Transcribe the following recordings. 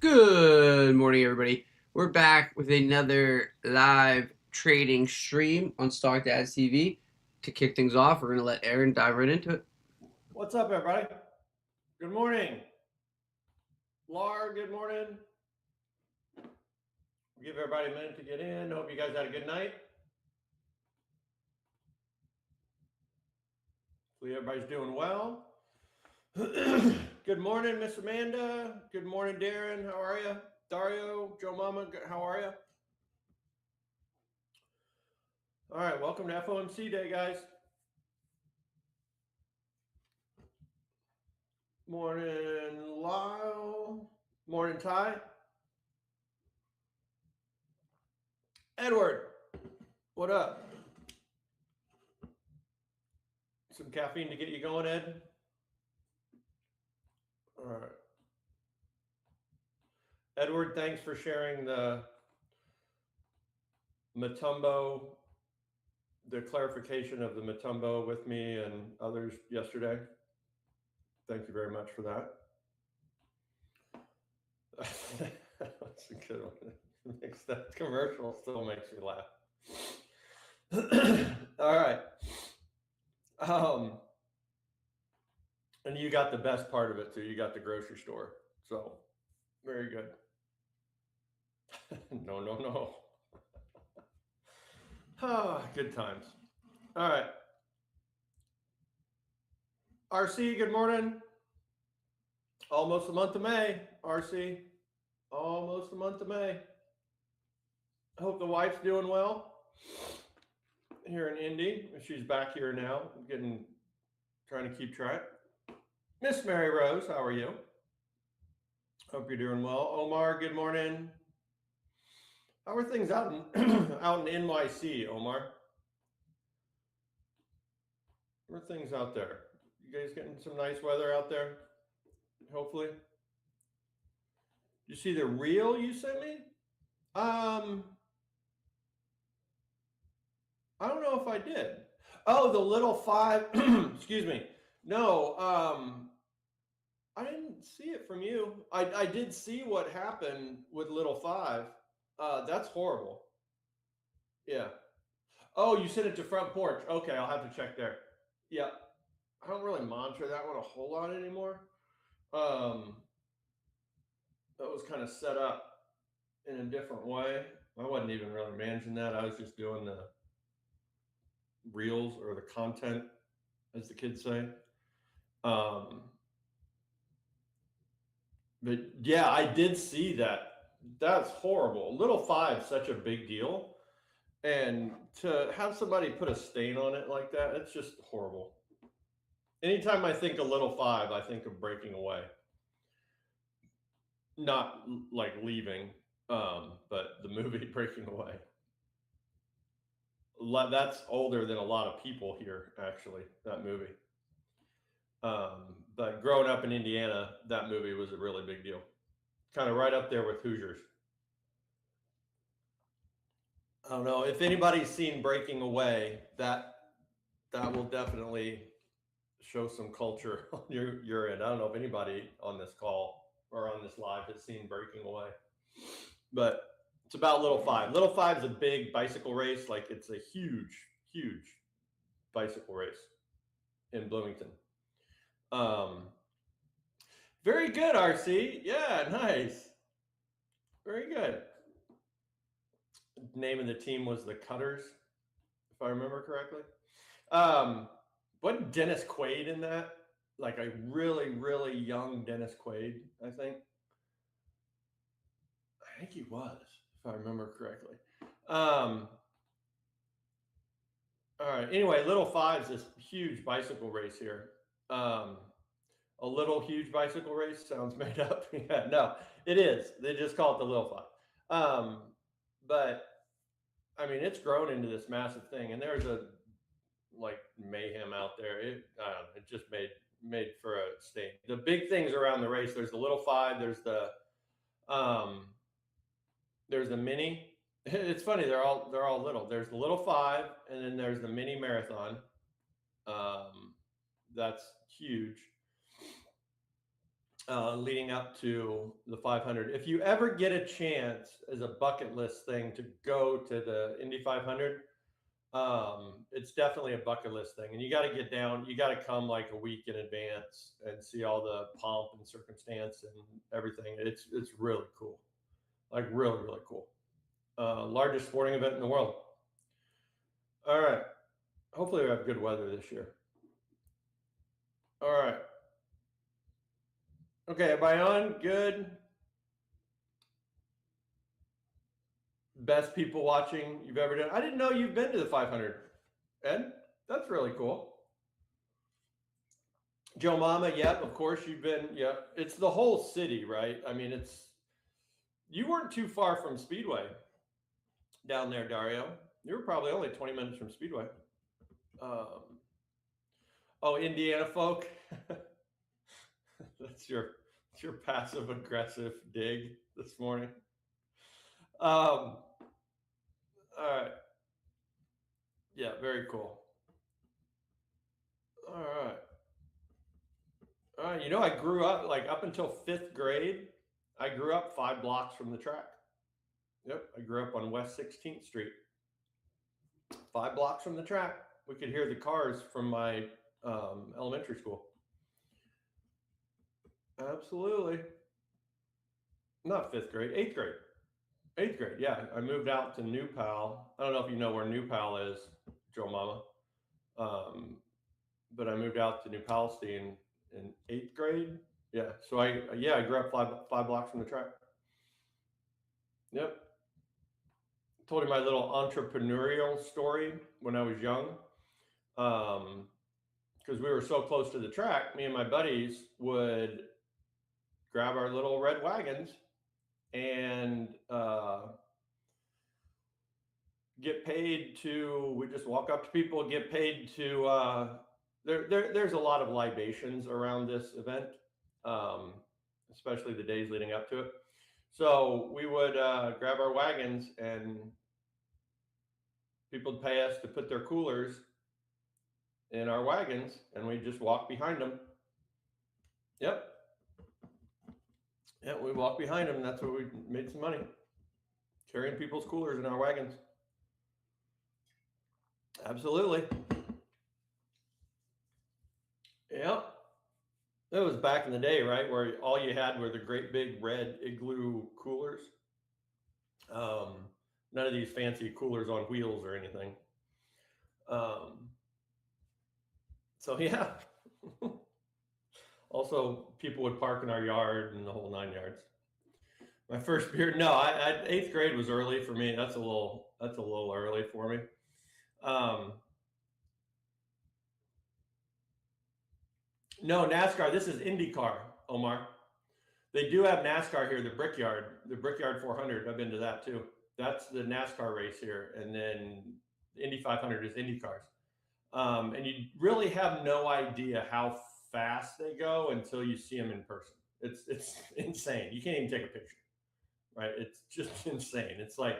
Good morning, everybody. We're back with another live trading stream on SDtv. To kick things off, we're going to let Aaron dive right into it. What's up, everybody? Good morning. Laura, good morning. Give everybody a minute to get in. Hope you guys had a good night. Hopefully everybody's doing well. Good morning, Miss Amanda. Good morning, Darren. How are you? Dario, Joe Mama, how are you? All right, welcome to FOMC Day, guys. Morning, Lyle. Morning, Ty. Edward, what up? Some caffeine to get you going, Ed? All right. Edward, thanks for sharing the Matumbo, the clarification of the Matumbo with me and others yesterday. Thank you very much for that. That's a good one. That commercial still makes me laugh. All right. And you got the best part of it too. You got the grocery store. So very good. No. Good times. All right. RC, good morning. Almost the month of May, RC. Almost the month of May. I hope the wife's doing well here in Indy. She's back here now, trying to keep track. Miss Mary Rose, how are you? Hope you're doing well. Omar, good morning. How are things out in out in NYC, Omar? How are things out there? You guys getting some nice weather out there? Hopefully. You see the reel you sent me? I don't know if I did. Oh, the little 5. Excuse me. No, I didn't see it from you. I did see what happened with little 5. That's horrible. Yeah. Oh, you sent it to Front Porch. Okay, I'll have to check there. Yeah. I don't really monitor that one a whole lot anymore. That was kind of set up in a different way. I wasn't even really managing that. I was just doing the reels or the content, as the kids say. But yeah, I did see that. That's horrible. Little 5, such a big deal. And to have somebody put a stain on it like that, it's just horrible. Anytime I think of little 5, I think of breaking away. Not like leaving, but the movie Breaking Away. That's older than a lot of people here, actually, that movie. But growing up in Indiana, that movie was a really big deal. Kind of right up there with Hoosiers. I don't know if anybody's seen Breaking Away. That will definitely show some culture on your end. I don't know if anybody on this call or on this live has seen Breaking Away, but it's about little 5. Little 5 is a big bicycle race. Like, it's a huge bicycle race in Bloomington. Very good, RC. Yeah, nice. Very good. The name of the team was the Cutters, if I remember correctly. Wasn't Dennis Quaid in that? Like a really young Dennis Quaid, I think. I think he was, if I remember correctly. All right. Anyway, little 5's this huge bicycle race here. A little huge bicycle race sounds made up. Yeah, no, it is. They just call it the little 5. But I mean, it's grown into this massive thing, and there's a like mayhem out there. It just made for a stain. The big things around the race. There's the little 5. There's the mini. It's funny. They're all little. There's the little 5, and then there's the mini marathon. That's huge. leading up to the 500. If you ever get a chance as a bucket list thing to go to the Indy 500, it's definitely a bucket list thing, and you got to get down. You got to come like a week in advance and see all the pomp and circumstance and everything. It's really cool, like really cool. Largest sporting event in the world. All right. Hopefully we have good weather this year. All right. Okay, am I on? Good. Best people watching you've ever done. I didn't know you've been to the 500. Ed, that's really cool. Joe Mama, yep, of course you've been. Yep, it's the whole city, right? I mean, you weren't too far from Speedway down there, Dario. You were probably only 20 minutes from Speedway. Um, oh, Indiana folk. That's your passive aggressive dig this morning. All right. Yeah, very cool. All right. You know, I grew up like up until 5th grade. I grew up 5 blocks from the track. Yep, I grew up on West 16th Street. 5 blocks from the track. We could hear the cars from my elementary school. Absolutely. Not 5th grade, 8th grade. 8th grade, yeah. I moved out to New Pal. I don't know if you know where New Pal is, Joe Mama. But I moved out to New Palestine in 8th grade. Yeah. So I grew up 5 blocks from the track. Yep. Told you my little entrepreneurial story when I was young. Because we were so close to the track, me and my buddies would grab our little red wagons and get paid to. We just walk up to people, get paid to. There's a lot of libations around this event, especially the days leading up to it. So we would grab our wagons, and people would pay us to put their coolers in our wagons, and we just walk behind them. Yep. Yeah, we walked behind them, and that's where we made some money, carrying people's coolers in our wagons. Absolutely. Yep. It was back in the day, right, where all you had were the great big red igloo coolers. None of these fancy coolers on wheels or anything. So yeah. Also, people would park in our yard and the whole 9 yards. My first beer, no, 8th grade was early for me. That's a little early for me. No, NASCAR. This is IndyCar, Omar. They do have NASCAR here, the Brickyard 400. I've been to that too. That's the NASCAR race here, and then the Indy 500 is Indy cars. And you really have no idea how fast they go until you see them in person. It's insane. You can't even take a picture, right? It's just insane. It's like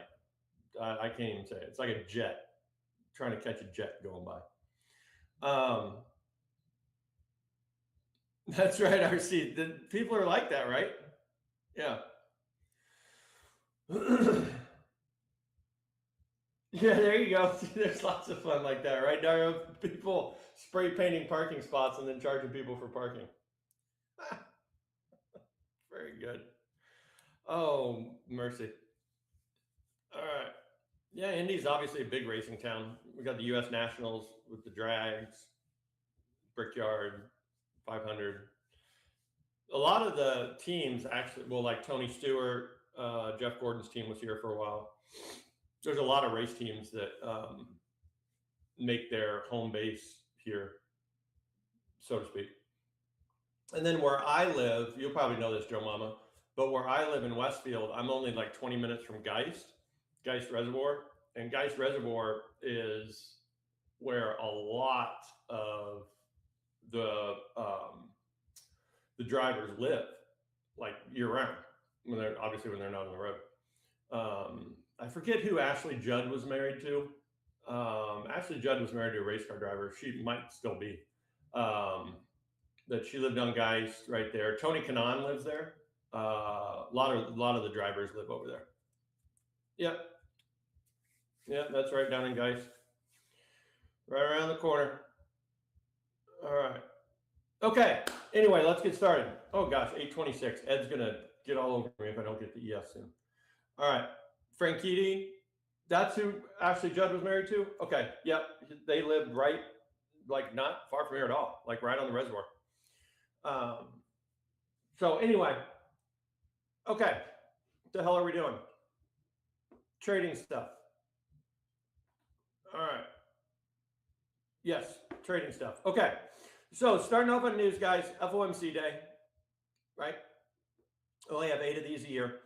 I can't even say it. It's like a jet trying to catch a jet going by. That's right, RC. The people are like that, right? Yeah. Yeah, there you go. There's lots of fun like that, right, Dario? People spray painting parking spots and then charging people for parking. Very good. Oh, mercy. All right. Yeah, Indy's obviously a big racing town. We got the U.S. Nationals with the drags, Brickyard, 500. A lot of the teams actually, well, like Tony Stewart, Jeff Gordon's team was here for a while. There's a lot of race teams that make their home base here, so to speak. And then where I live, you'll probably know this, Joe Mama, but where I live in Westfield, I'm only like 20 minutes from Geist Reservoir. And Geist Reservoir is where a lot of the drivers live, like year round, when they're not on the road. I forget who Ashley Judd was married to. Ashley Judd was married to a race car driver. She might still be. But that she lived on Geist right there. Tony Kanon lives there. A lot of the drivers live over there. Yep. Yeah, that's right down in Geist. Right around the corner. All right. Okay. Anyway, let's get started. Oh gosh, 8:26. Ed's gonna get all over me if I don't get the ES soon. All right. Franchitti, that's who Ashley Judd was married to? Okay. Yep. They lived right, like not far from here at all, like right on the reservoir. So anyway, okay. What the hell are we doing? Trading stuff. All right. Yes, trading stuff. Okay. So starting off on news, guys, FOMC day, right? We only have 8 of these a year.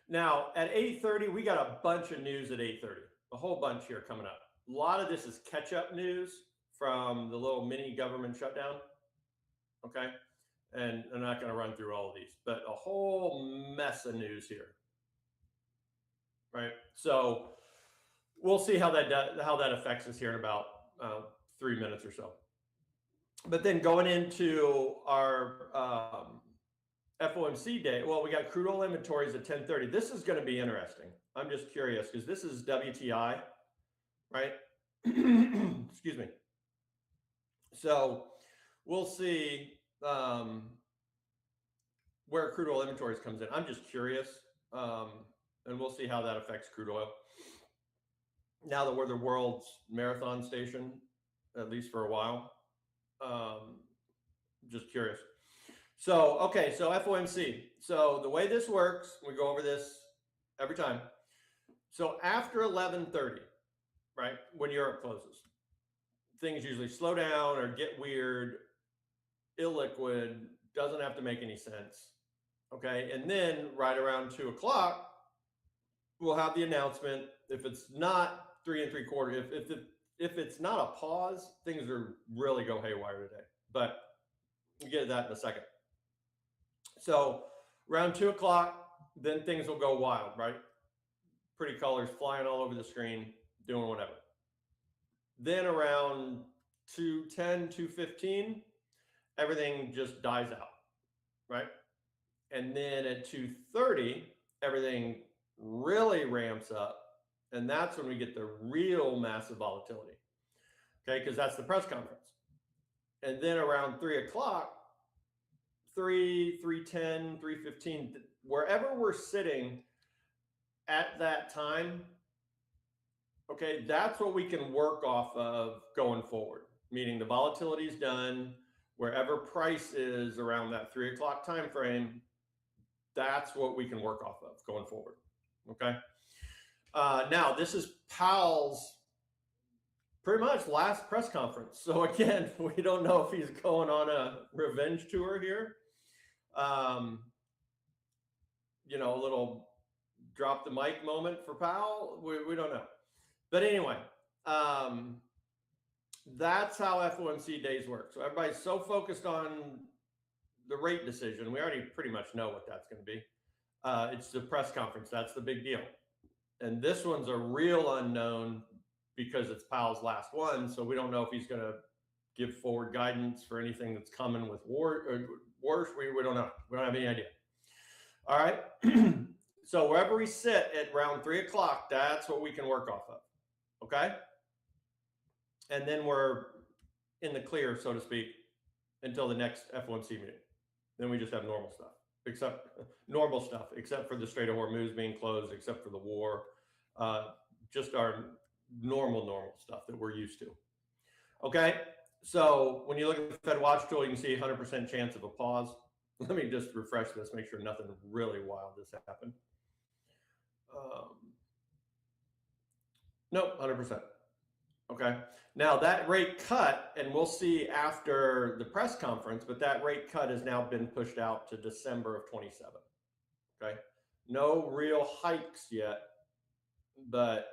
Now at 8:30, we got a bunch of news at 8:30. A whole bunch here coming up. A lot of this is catch-up news from the little mini government shutdown. Okay. And I'm not going to run through all of these, but a whole mess of news here. Right. So we'll see how that affects us here in about 3 minutes or so. But then going into our FOMC day, well, we got crude oil inventories at 10:30. This is going to be interesting. I'm just curious because this is WTI, right? Excuse me. So we'll see where crude oil inventories comes in. I'm just curious, and we'll see how that affects crude oil. Now that we're the world's marathon station, at least for a while, just curious. So, okay, so FOMC. So the way this works, we go over this every time. So after 11:30, right, when Europe closes, things usually slow down or get weird, illiquid, doesn't have to make any sense. Okay, and then right around 2 o'clock, we'll have the announcement. If it's not 3 3/4, if it's not a pause, things are really go haywire today. But we'll get to that in a second. So around 2 o'clock, then things will go wild, right? Pretty colors flying all over the screen, doing whatever. Then around 2:10, 2:15, everything just dies out, right? And then at 2:30, everything really ramps up. And that's when we get the real massive volatility. Okay, because that's the press conference. And then around 3 o'clock, 3:10, 3:15, wherever we're sitting at that time, okay, that's what we can work off of going forward. Meaning the volatility is done, wherever price is around that 3 o'clock time frame, that's what we can work off of going forward. Okay. Now this is Powell's pretty much last press conference. So again, we don't know if he's going on a revenge tour here. A little drop the mic moment for Powell. We don't know. But anyway, that's how FOMC days work. So everybody's so focused on the rate decision. We already pretty much know what that's going to be. It's the press conference. That's the big deal. And this one's a real unknown because it's Powell's last one. So we don't know if he's going to give forward guidance for anything that's coming with war or worse. We don't know. We don't have any idea. All right. So wherever we sit at around 3 o'clock, that's what we can work off of. Okay. And then we're in the clear, so to speak, until the next FOMC meeting. Then we just have normal stuff, except for the Strait of Hormuz being closed, except for the war, just our normal stuff that we're used to. Okay. So when you look at the Fed watch tool, you can see 100% chance of a pause. Let me just refresh this, make sure nothing really wild has happened. Nope, 100%. Okay. Now that rate cut, and we'll see after the press conference, but that rate cut has now been pushed out to December of 27. Okay. No real hikes yet, but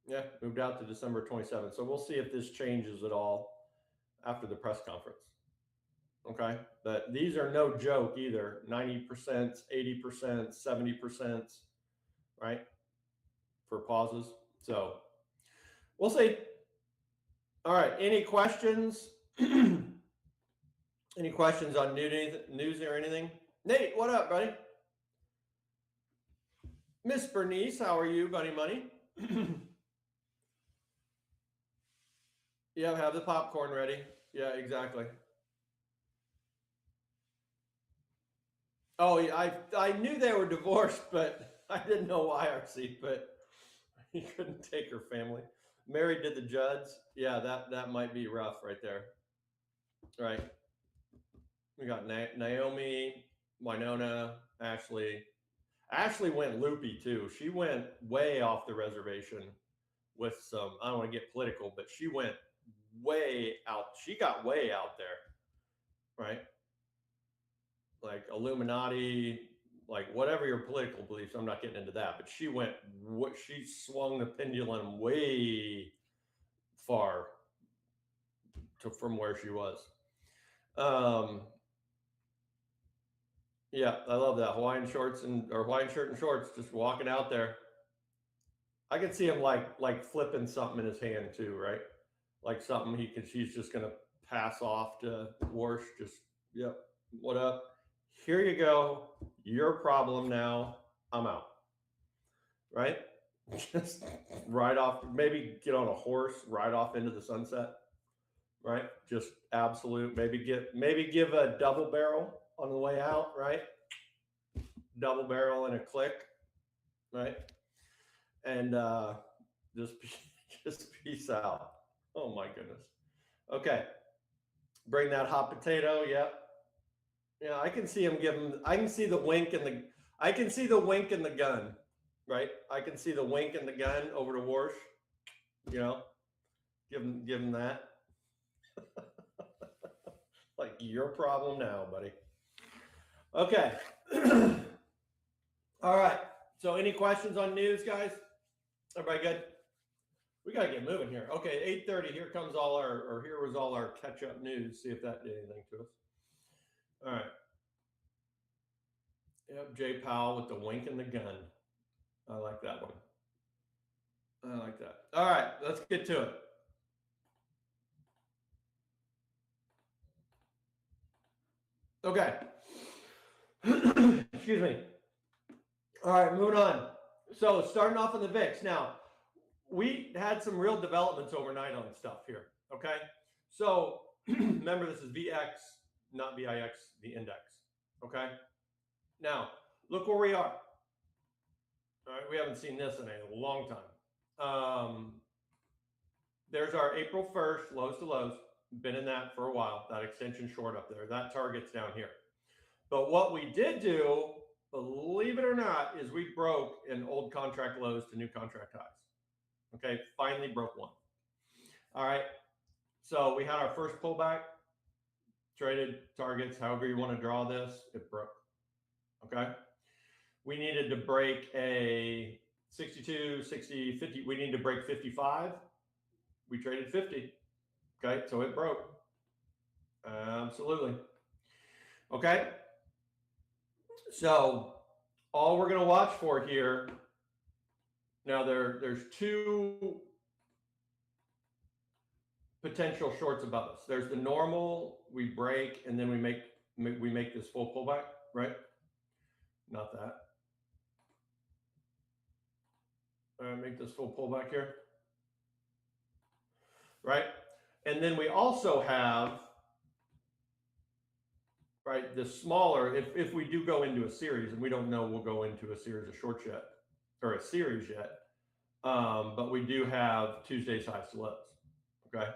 yeah, moved out to December 27. So we'll see if this changes at all after the press conference. Okay. But these are no joke either. 90%, 80%, 70%, right? For pauses. So we'll see. All right. Any questions Any questions on news or anything? Nate, what up, buddy? Miss Bernice, how are you, buddy money? Yeah, have the popcorn ready. Yeah, exactly. Oh, yeah, I knew they were divorced, but I didn't know why, RC, but he couldn't take her family. Married to the Judds. Yeah, that might be rough right there. Right. We got Naomi, Winona, Ashley. Ashley went loopy too. She went way off the reservation with some, I don't want to get political, but she went way out. She got way out there, right? Like Illuminati, like whatever your political beliefs. I'm not getting into that, but she swung the pendulum way far from where she was. Um, yeah, I love that Hawaiian shorts or Hawaiian shirt and shorts, just walking out there. I can see him like flipping something in his hand too, right? Like something he's just gonna pass off to Warsh. Just yep, what up? Here you go. Your problem now. I'm out. Right? Just ride off. Maybe get on a horse, ride off into the sunset. Right? Just absolute. Maybe give a double barrel on the way out. Right? Double barrel and a click. Right? And just just peace out. Oh my goodness. Okay. Bring that hot potato. Yep. Yeah, I can see him giving. I can see the wink and the. I can see the wink and the gun, right? I can see the wink and the gun over to Warsh. You know, give him that. Like your problem now, buddy. Okay. All right. So, any questions on news, guys? Everybody good? We gotta get moving here. Okay, 8:30. Here was all our catch-up news. See if that did anything to us. All right. Yep, Jay Powell with the wink and the gun. I like that one. I like that. All right, let's get to it. Okay. Excuse me. All right, moving on. So starting off on the VIX. Now, we had some real developments overnight on stuff here. Okay. So remember, this is VX, not VIX, the index. Okay. Now, look where we are. All right, we haven't seen this in a long time. There's our April 1st lows to lows. Been in that for a while. That extension short up there. That target's down here. But what we did do, believe it or not, is we broke in old contract lows to new contract highs. Okay, finally broke one. All right, so we had our first pullback, traded targets, however you want to draw this, it broke. Okay, we needed to break a 62, 60, 50. We need to break 55. We traded 50. Okay, so it broke. Absolutely. Okay. So all we're going to watch for here, now there's two potential shorts above us. There's the normal, we break, and then we make this full pullback, right? Not that. Make this full pullback here, right? And then we also have, right, the smaller, if we do go into a series, and we don't know we'll go into a series of shorts yet, or a series yet, but we do have Tuesday's highs to lows, okay,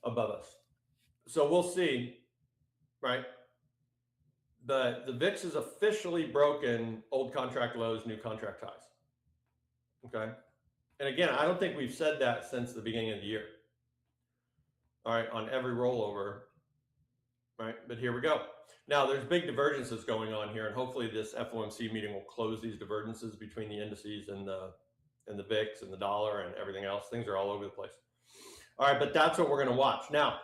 above us. So we'll see, right? But the VIX is officially broken old contract lows, new contract highs. Okay. And again, I don't think we've said that since the beginning of the year. All right, on every rollover. Right, but here we go. Now there's big divergences going on here, and hopefully this FOMC meeting will close these divergences between the indices and the VIX and the dollar and everything else. Things are all over the place. All right, but that's what we're going to watch. Now,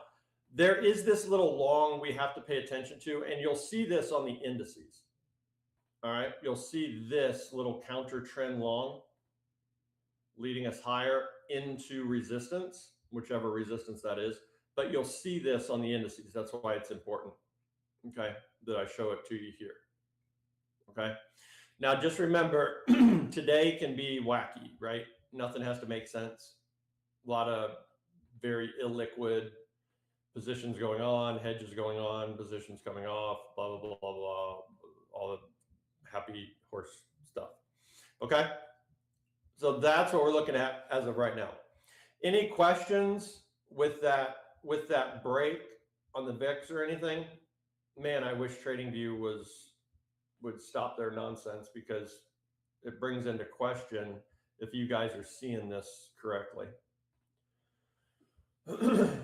there is this little long we have to pay attention to, and you'll see this on the indices. All right, you'll see this little counter trend long leading us higher into resistance, whichever resistance that is. But you'll see this on the indices. That's why it's important. okay, that I show it to you here. Okay. Now just remember, today can be wacky, right? Nothing has to make sense. A lot of very illiquid positions going on, hedges going on, positions coming off, blah, blah, blah, blah, blah, all the happy horse stuff. Okay. So that's what we're looking at as of right now. Any questions with that break on the VIX or anything? Man, I wish TradingView would stop their nonsense, because it brings into question if you guys are seeing this correctly.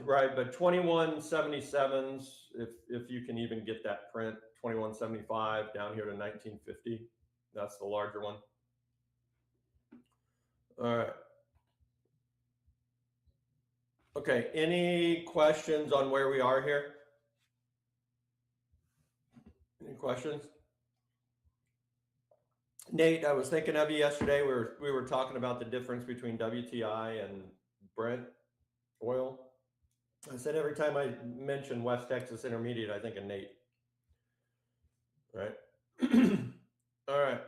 Right, but 2177s, if you can even get that print, 2175 down here to 1950, that's the larger one. All right. Okay, any questions on where we are here? Any questions? Nate, I was thinking of you yesterday. We were talking about the difference between WTI and Brent oil. I said every time I mention West Texas Intermediate, I think of Nate. Right? All right.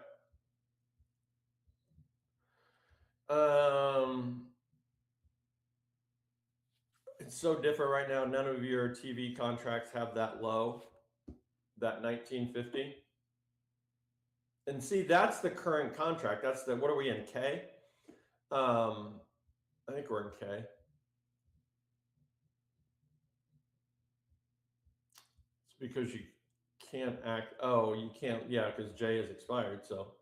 It's so different right now. None of your TV contracts have that low, that 1950. And see, that's the current contract. That's the, what are we in, K? I think we're in K. It's because you can't act, oh, you can't, yeah, because J is expired. So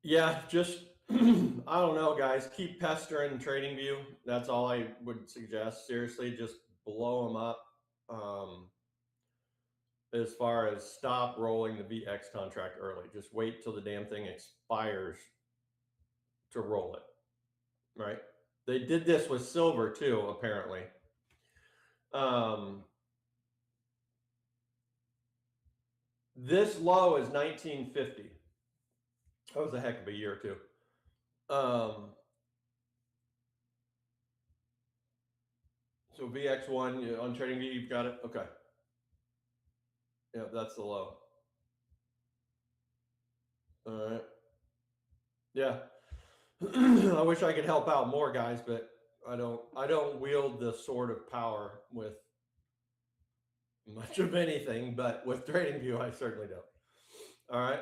yeah, just, I don't know, guys, keep pestering TradingView. That's all I would suggest. Seriously, just blow them up. As far as stop rolling the VX contract early. Just wait till the damn thing expires to roll it, right? They did this with silver too, apparently. This low is 1950. That was a heck of a year too. So VX1 on TradingView, you've got it? Okay. Yeah, that's the low. All right. Yeah. I wish I could help out more, guys, but I don't wield the sword of power with much of anything, but with TradingView, I certainly don't. All right.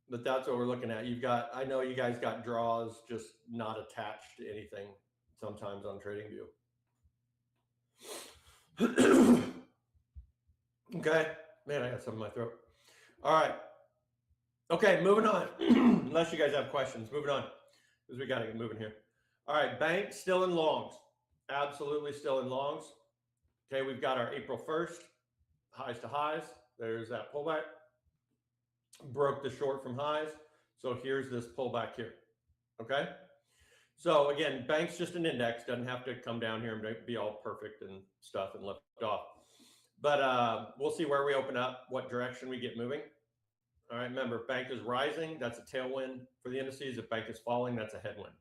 But that's what we're looking at. You've got, I know you guys got draws just not attached to anything sometimes on TradingView. Okay. Man, I got something in my throat. All right. Okay, moving on. Unless you guys have questions, moving on, because we got to get moving here. All right, bank still in longs. Absolutely still in longs. Okay, we've got our April 1st, highs to highs. There's that pullback. Broke the short from highs. So here's this pullback here. Okay. So again, bank's just an index, doesn't have to come down here and be all perfect and stuff and lift off. But we'll see where we open up, what direction we get moving. All right, remember, if bank is rising, that's a tailwind for the indices. If bank is falling, that's a headwind.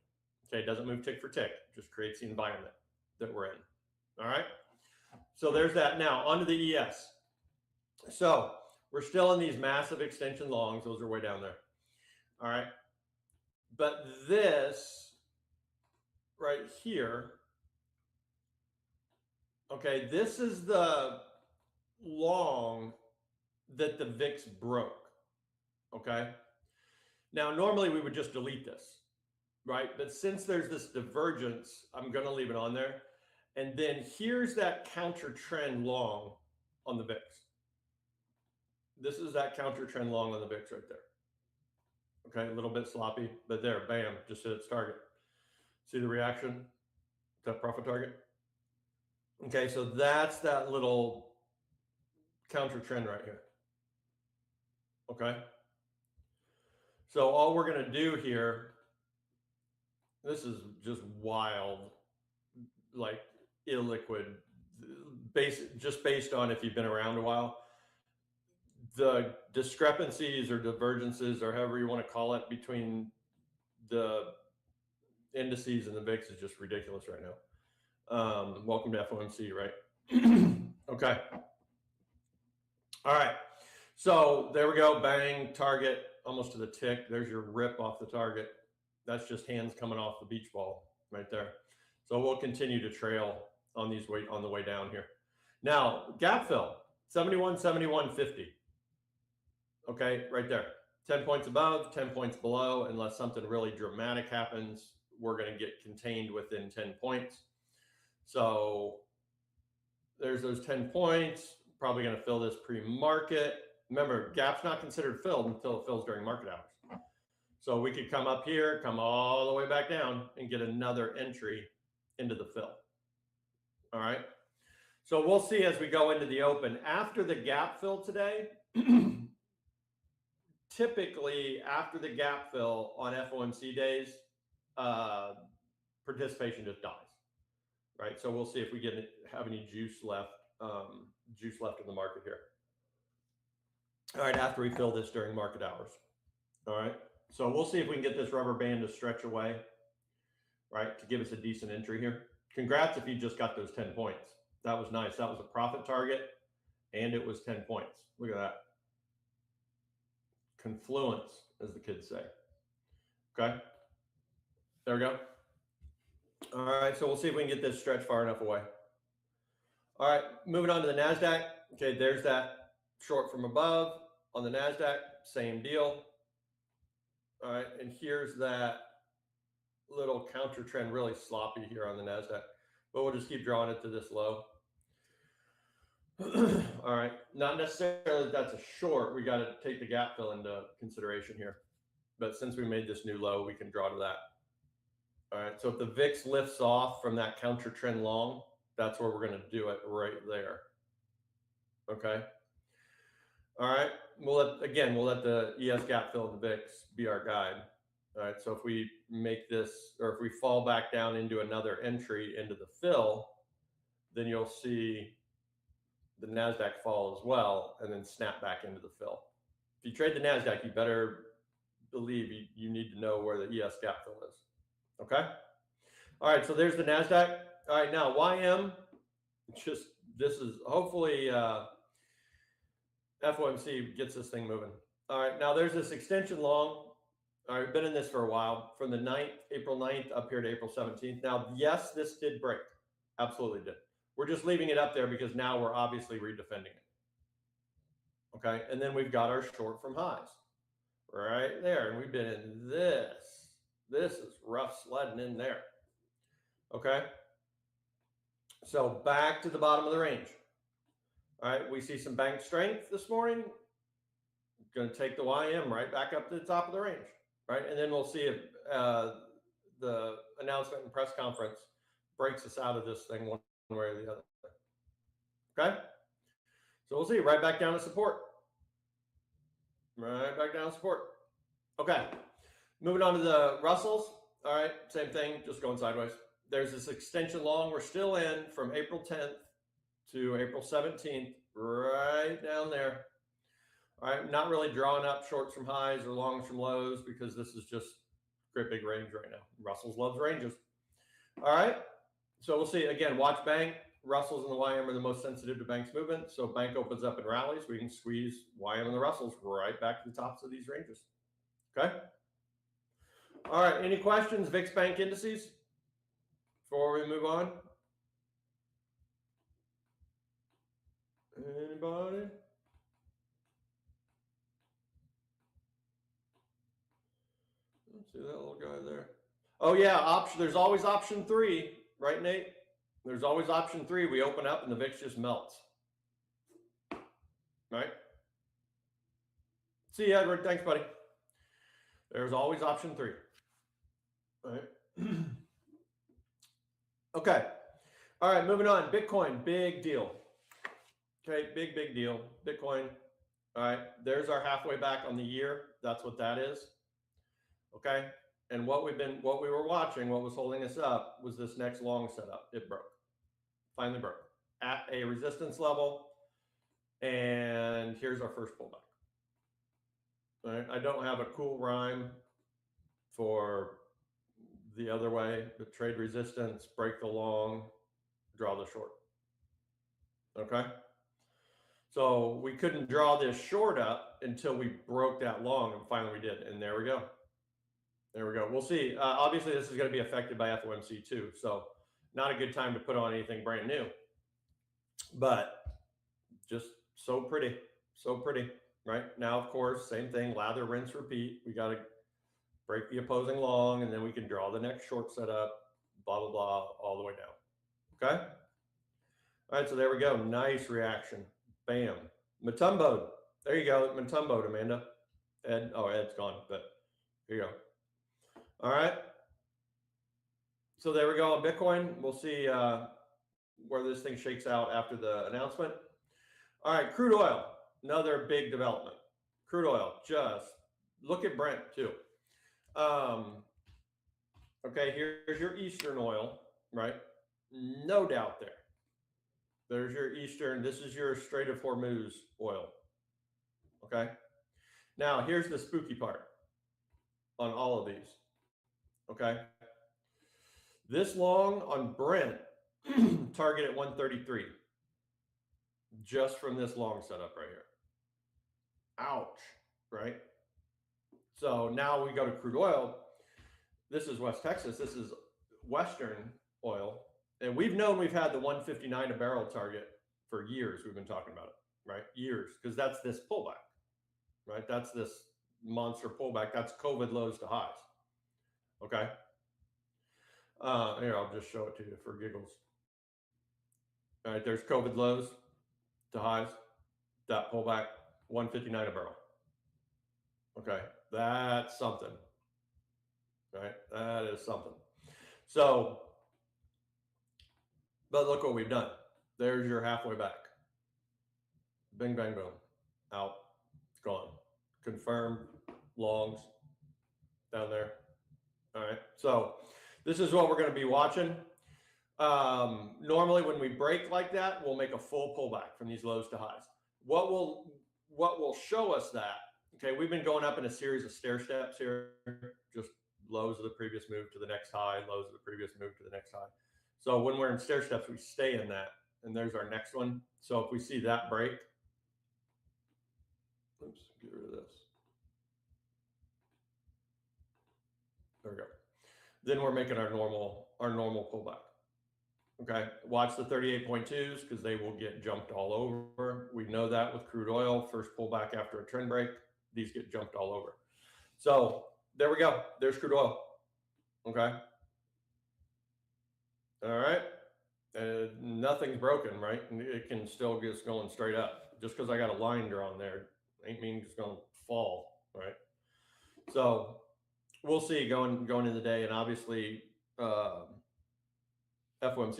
Okay, it doesn't move tick for tick, just creates the environment that we're in. All right, so there's that. Now, onto the ES. So we're still in these massive extension longs. Those are way down there. All right, but this right here, okay, this is the long that the VIX broke. Okay. Now, normally we would just delete this, right? But since there's this divergence, I'm going to leave it on there. And then here's that counter trend long on the VIX. This is that counter trend long on the VIX right there. Okay, a little bit sloppy, but there, bam, just hit its target. See the reaction? That profit target? Okay, so that's that little counter trend right here. Okay. So all we're going to do here, this is just wild, like illiquid, just based on if you've been around a while. The discrepancies or divergences, or however you want to call it, between the indices and the VIX is just ridiculous right now. Welcome to FOMC, right? Okay. All right. So there we go. Bang, target almost to the tick. There's your rip off the target. That's just hands coming off the beach ball right there. So we'll continue to trail on these on the way down here. Now, gap fill 71, 71, 50. Okay, right there. 10 points above, 10 points below. Unless something really dramatic happens, we're going to get contained within 10 points. So there's those 10 points. Probably going to fill this pre-market. Remember, gap's not considered filled until it fills during market hours. So we could come up here, come all the way back down, and get another entry into the fill. All right. So we'll see as we go into the open. After the gap fill today, typically after the gap fill on FOMC days, participation just dies. Right. So we'll see if we have any juice left in the market here. All right, after we fill this during market hours. All right. So we'll see if we can get this rubber band to stretch away, right, to give us a decent entry here. Congrats if you just got those 10 points. That was nice. That was a profit target, and it was 10 points. Look at that. Confluence, as the kids say. Okay. There we go. All right, so we'll see if we can get this stretched far enough away. All right, moving on to the NASDAQ. Okay, there's that short from above on the NASDAQ, same deal. All right, and here's that little counter trend, really sloppy here on the NASDAQ, but we'll just keep drawing it to this low. All right, not necessarily that that's a short. We got to take the gap fill into consideration here. But since we made this new low, we can draw to that. All right, so if the VIX lifts off from that counter trend long, that's where we're going to do it right there. Okay. All right, we'll let the ES gap fill and the VIX be our guide. All right, so if we make this, or if we fall back down into another entry into the fill, then you'll see the NASDAQ fall as well and then snap back into the fill. If you trade the NASDAQ, you better believe you need to know where the ES gap fill is. Okay. All right, so there's the NASDAQ. All right, now YM, this is hopefully FOMC gets this thing moving. All right, now there's this extension long. All right, we've been in this for a while, from the 9th, April 9th up here to April 17th. Now, yes, this did break. Absolutely did. We're just leaving it up there because now we're obviously redefending it. Okay, and then we've got our short from highs right there. And we've been in this. This is rough sledding in there. Okay, so back to the bottom of the range. All right, we see some bank strength this morning. Going to take the YM right back up to the top of the range, right? And then we'll see if the announcement and press conference breaks us out of this thing one way or the other. Okay, so we'll see. Right back down to support. Right back down to support. Okay, moving on to the Russells. All right, same thing, just going sideways. There's this extension long. We're still in from April 10th to April 17th, right down there. All right, not really drawing up shorts from highs or longs from lows because this is just great big range right now. Russells loves ranges. All right, so we'll see. Again, watch bank. Russells and the YM are the most sensitive to bank's movement. So bank opens up and rallies, we can squeeze YM and the Russells right back to the tops of these ranges. Okay. All right, any questions? VIX bank indices before we move on? Anybody? Let's see that little guy there. Oh yeah, there's always option 3, right, Nate? There's always option 3. We open up and the VIX just melts. Right? See you, Edward. Thanks, buddy. There's always option 3. All right. Okay. All right, moving on. Bitcoin, big deal. Okay, big deal. Bitcoin. All right, there's our halfway back on the year. That's what that is. Okay. And what we were watching, what was holding us up was this next long setup. It broke. Finally broke at a resistance level. And here's our first pullback. All right. I don't have a cool rhyme for the other way, but trade resistance, break the long, draw the short. Okay. So we couldn't draw this short up until we broke that long, and finally we did. And there we go. There we go. We'll see. Obviously, this is going to be affected by FOMC too. So not a good time to put on anything brand new. But just so pretty. So pretty. Right? Now, of course, same thing. Lather, rinse, repeat. We got to break the opposing long, and then we can draw the next short setup, blah, blah, blah, all the way down. Okay? All right, so there we go. Nice reaction. Bam. Matumbo. There you go. Matumbo, Amanda. Ed. Oh, Ed's gone, but here you go. All right. So there we go on Bitcoin. We'll see where this thing shakes out after the announcement. All right, crude oil. Another big development. Crude oil. Just look at Brent too. Okay, here's your Eastern oil, right? No doubt there. There's your Eastern. This is your Strait of Hormuz oil. Okay. Now, here's the spooky part on all of these. Okay. This long on Brent, target at 133. Just from this long setup right here. Ouch. Right. So now we go to crude oil. This is West Texas. This is Western oil. And we've known we've had the 159 a barrel target for years. We've been talking about it, right? Years, because that's this pullback, right? That's this monster pullback. That's COVID lows to highs. Okay. Here, I'll just show it to you for giggles. All right, there's COVID lows to highs. That pullback, 159 a barrel. Okay, that's something. Right, that is something. So, but look what we've done. There's your halfway back. Bing, bang, boom. Out. Gone. Confirm. Longs. Down there. All right. So this is what we're going to be watching. Normally when we break like that, we'll make a full pullback from these lows to highs. What will show us that, okay, we've been going up in a series of stair steps here, just lows of the previous move to the next high, lows of the previous move to the next high. So when we're in stair steps, we stay in that. And there's our next one. So if we see that break, oops, get rid of this. There we go. Then we're making our normal pullback. Okay, watch the 38.2s because they will get jumped all over. We know that with crude oil, first pullback after a trend break, these get jumped all over. So there we go. There's crude oil. Okay. All right. Nothing's broken, right? It can still just going straight up. Just because I got a line drawn there, ain't mean it's going to fall, right? So we'll see going into the day, and obviously FOMC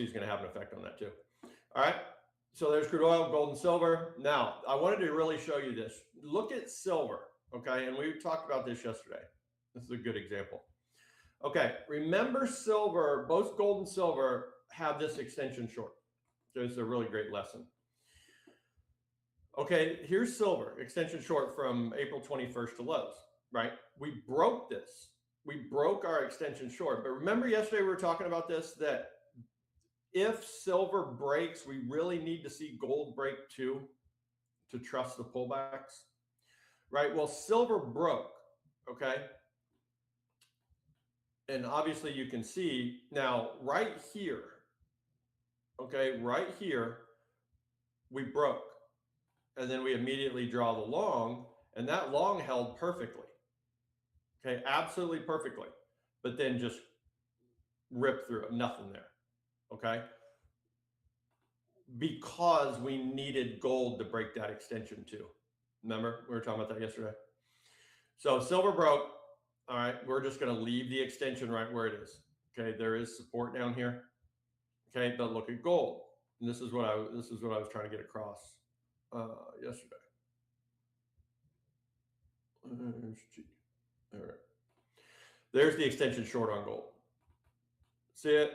is going to have an effect on that too. All right. So there's crude oil, gold, and silver. Now, I wanted to really show you this. Look at silver, okay? And we talked about this yesterday. This is a good example. Okay, remember silver, both gold and silver have this extension short. So it's a really great lesson. Okay, here's silver, extension short from April 21st to lows, right? We broke this. We broke our extension short. But remember yesterday we were talking about this, that if silver breaks, we really need to see gold break too to trust the pullbacks, right? Well, silver broke, okay? And obviously you can see now right here, okay, right here, we broke. And then we immediately draw the long, and that long held perfectly. Okay, absolutely perfectly. But then just ripped through it, nothing there. Okay, because we needed gold to break that extension too. Remember, we were talking about that yesterday. So silver broke. All right, we're just going to leave the extension right where it is. Okay, there is support down here. Okay, but look at gold. And this is what I was trying to get across yesterday. All right, there's the extension short on gold. See it?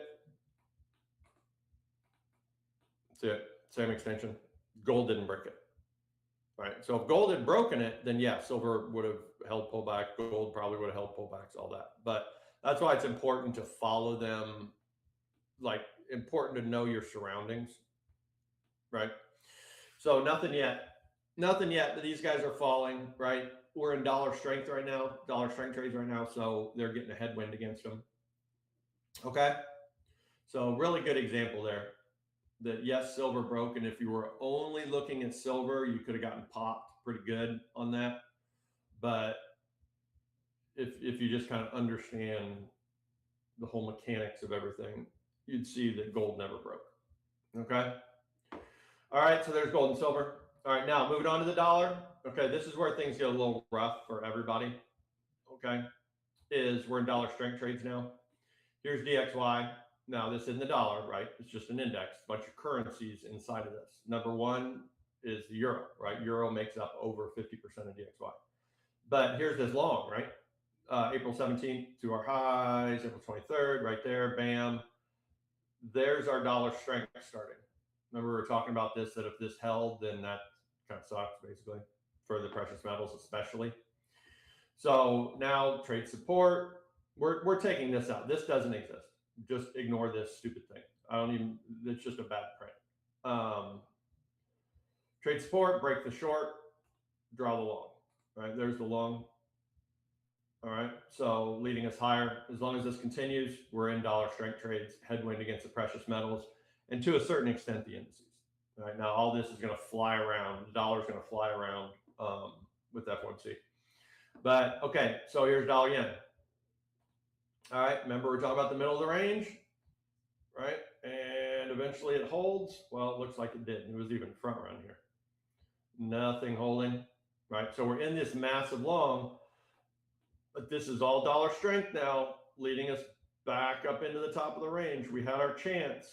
See it? Same extension. Gold didn't break it. Right. So if gold had broken it, then yeah, silver would have held pullback. Gold probably would have held pullbacks, all that. But that's why it's important to follow them. Like, important to know your surroundings. Right. So nothing yet. Nothing yet, but these guys are falling, right? We're in dollar strength right now, dollar strength trades right now, so they're getting a headwind against them. Okay? So really good example there. That yes, silver broke, and if you were only looking at silver, you could have gotten popped pretty good on that. But if you just kind of understand the whole mechanics of everything, you'd see that gold never broke. Okay? All right, so there's gold and silver. All right, now moving on to the dollar. Okay, this is where things get a little rough for everybody. Okay, is we're in dollar strength trades now. Here's DXY. Now this isn't the dollar, right? It's just an index, a bunch of currencies inside of this. Number one is the euro, right? Euro makes up over 50% of DXY. But here's this long, right? April 17th to our highs, April 23rd, right there, bam. There's our dollar strength starting. Remember we were talking about this, that if this held, then that kind of sucks basically for the precious metals especially. So now trade support, we're taking this out. This doesn't exist. Just ignore this stupid thing. I don't even, it's just a bad print. Trade support, break the short, draw the long, right? There's the long. All right, so leading us higher. As long as this continues, we're in dollar strength trades, headwind against the precious metals, and to a certain extent, the indices. All right, now all this is going to fly around. The dollar is going to fly around with F1C. But okay, so here's dollar yen. All right, remember we're talking about the middle of the range, right? And eventually it holds. Well, it looks like it did. It was even front run here. Nothing holding, right? So we're in this massive long. But this is all dollar strength now, leading us back up into the top of the range. We had our chance,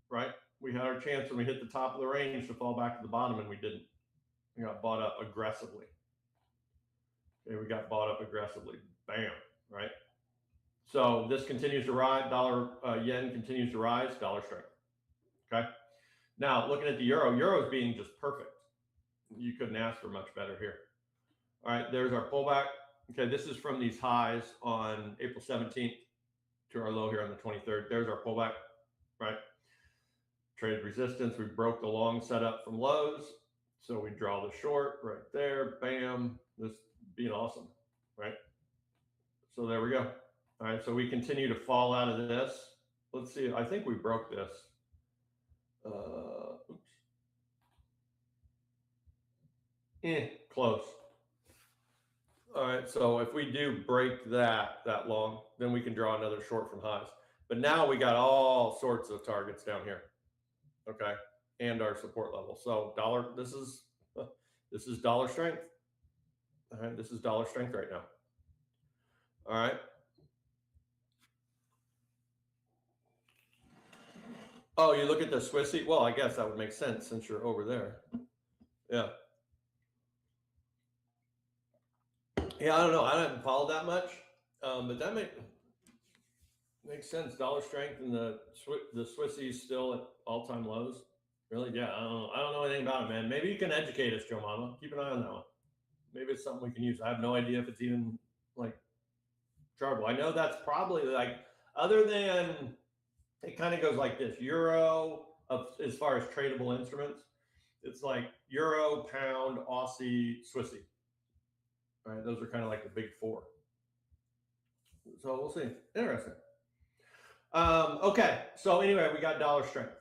right? We had our chance when we hit the top of the range to fall back to the bottom, and we didn't. We got bought up aggressively. Okay, we got bought up aggressively. Bam, right? So this continues to rise. Dollar yen continues to rise. Dollar strength. Okay. Now looking at the euro, euro is being just perfect. You couldn't ask for much better here. All right, there's our pullback. Okay, this is from these highs on April 17th to our low here on the 23rd. There's our pullback, right? Trade resistance. We broke the long setup from lows. So we draw the short right there. Bam. This being awesome, right? So there we go. All right, so we continue to fall out of this. Let's see. I think we broke this. Close. All right, so if we do break that long, then we can draw another short from highs. But now we got all sorts of targets down here, okay, and our support level. So dollar, this is dollar strength. All right, this is dollar strength right now. All right. Oh, you look at the Swissy. Well, I guess that would make sense since you're over there. Yeah. Yeah, I don't know. I haven't followed that much, but that makes sense. Dollar strength and the Swissy's still at all-time lows. Really? Yeah. I don't know anything about it, man. Maybe you can educate us, Joe Mama. Keep an eye on that one. Maybe it's something we can use. I have no idea if it's even like chargeable. I know that's probably like other than it kind of goes like this: euro as far as tradable instruments. It's like euro, pound, Aussie, Swissy. Right, those are kind of like the big four. So we'll see. Interesting. Okay, so anyway, we got dollar strength.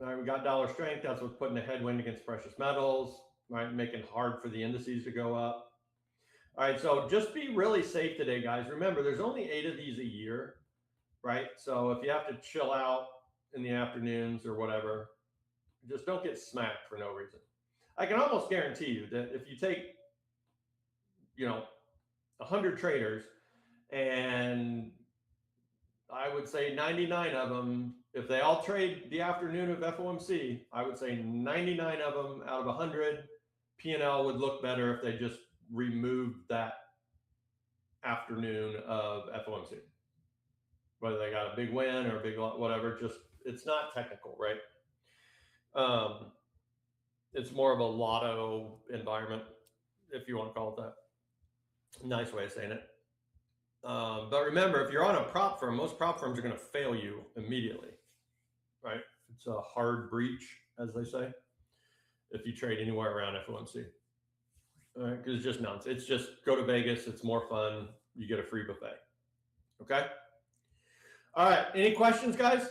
All right, we got dollar strength. That's what's putting a headwind against precious metals, right? Making it hard for the indices to go up. All right, so just be really safe today, guys. Remember, there's only 8 of these a year, right? So if you have to chill out in the afternoons or whatever, just don't get smacked for no reason. I can almost guarantee you that if you take 100 traders, and I would say 99 of them, if they all trade the afternoon of FOMC, I would say 99 of them out of 100, P&L would look better if they just removed that afternoon of FOMC. Whether they got a big win or a big whatever, just it's not technical, right? It's more of a lotto environment, if you want to call it that. Nice way of saying it. But remember, if you're on a prop firm, most prop firms are going to fail you immediately, right? It's a hard breach, as they say. if you trade anywhere around FOMC. All right, because it's just nonsense. It's just go to Vegas. It's more fun. You get a free buffet. Okay. All right. Any questions, guys?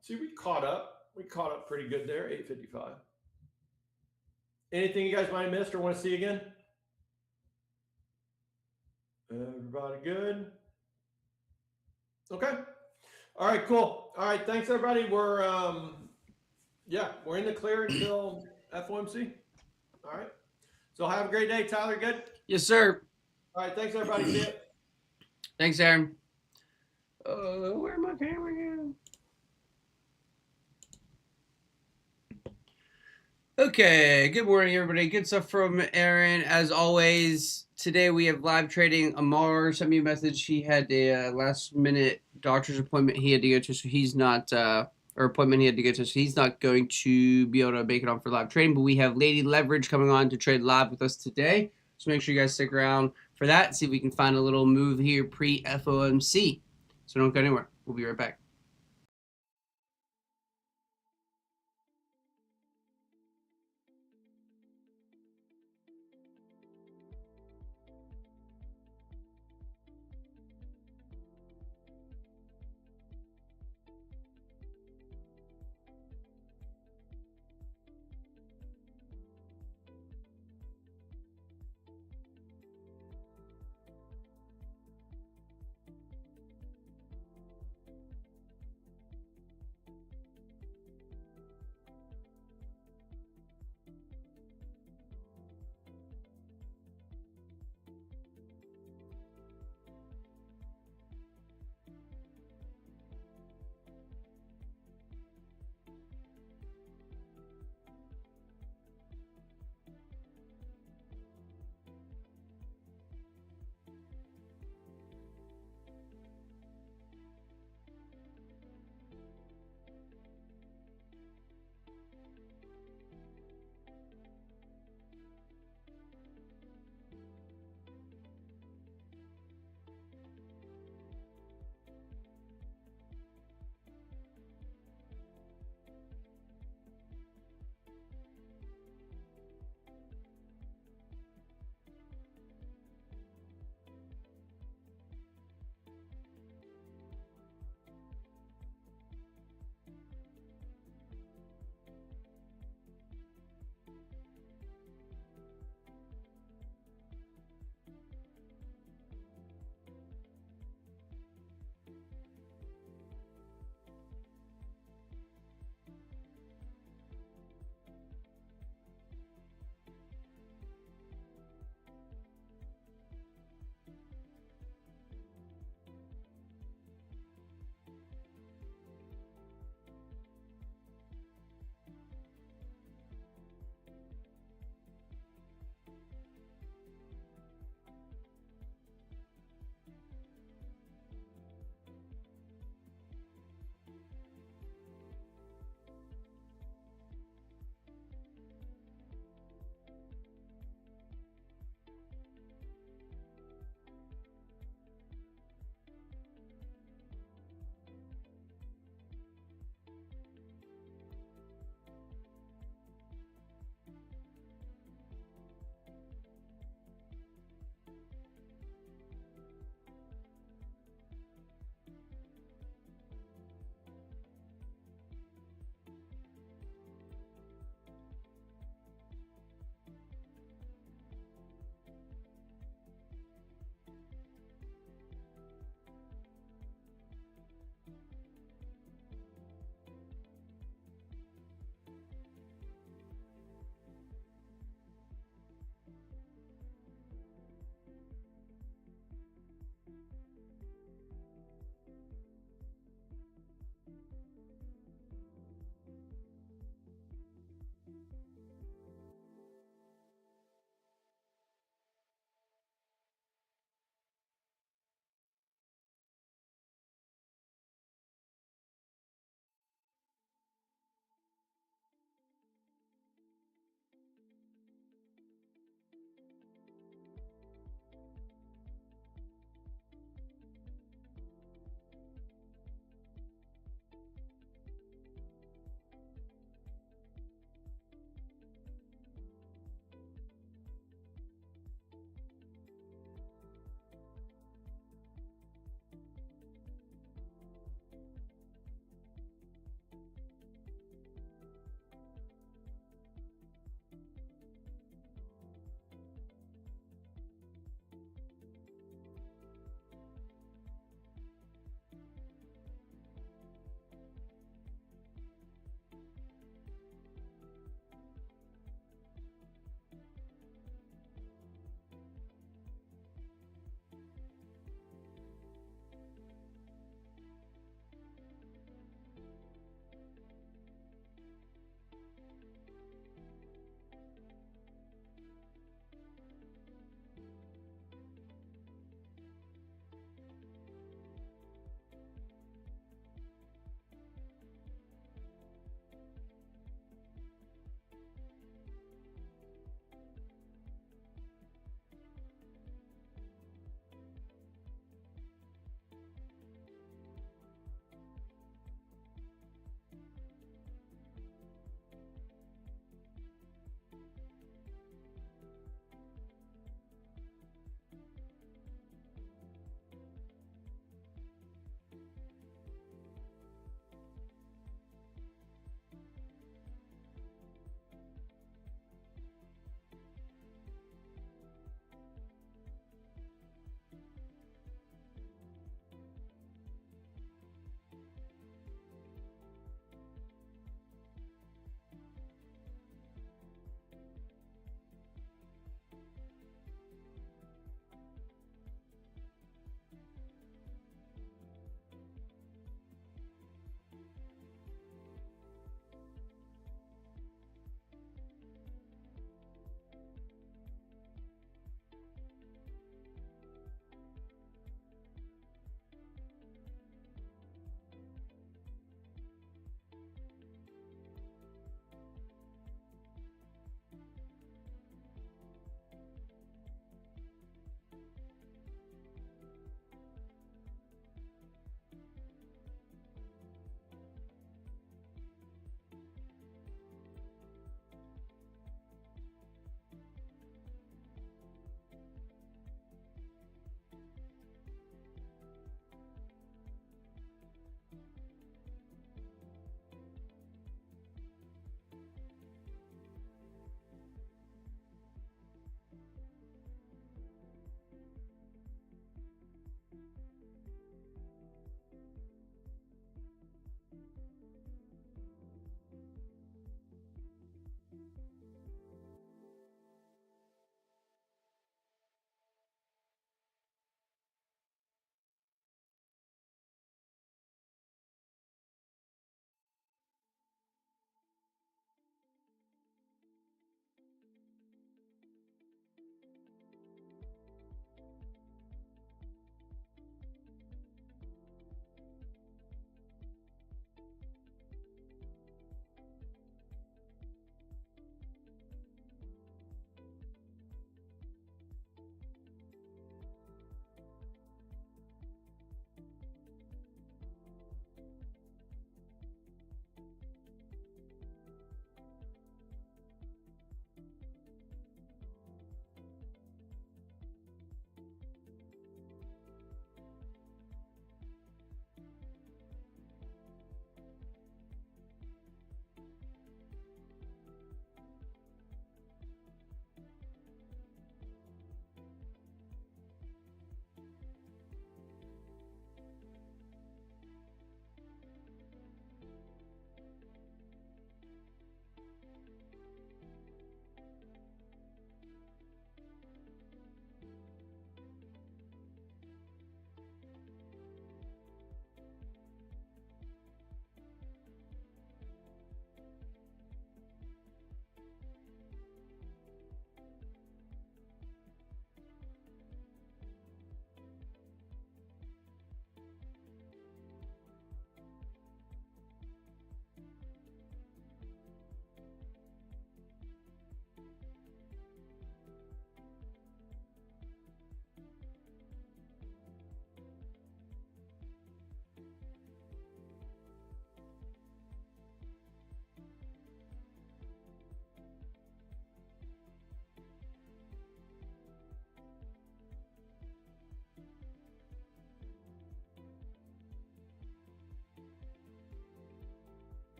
See, we caught up. We caught up pretty good there. 8:55. Anything you guys might have missed or want to see again? Everybody good? Okay. All right, cool. All right, thanks everybody. We're we're in the clear until FOMC. All right. So have a great day, Tyler. Good? Yes, sir. All right, thanks everybody. See you. Thanks, Aaron. Where my camera go? Okay, good morning, everybody. Good stuff from Aaron. As always, today we have live trading. Ammar sent me a message. He had a last-minute doctor's appointment he had to go to, so he's not, or appointment he had to go to, so he's not going to be able to make it on for live trading. But we have Lady Leverage coming on to trade live with us today. So make sure you guys stick around for that. See if we can find a little move here pre-FOMC. So don't go anywhere. We'll be right back.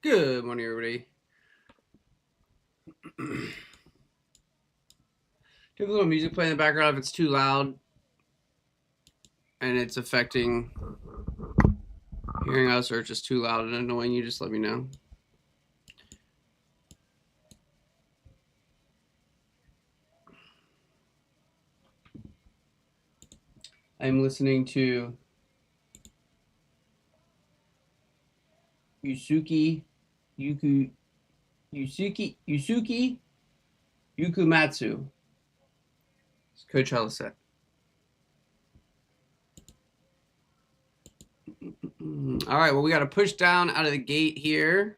Good morning, everybody. Do have a little music playing in the background if it's too loud and it's affecting hearing us, or it's just too loud and annoying you, just let me know. I'm listening to Yusuke Yukumatsu. It's Coachella set. All right, well, we got to push down out of the gate here.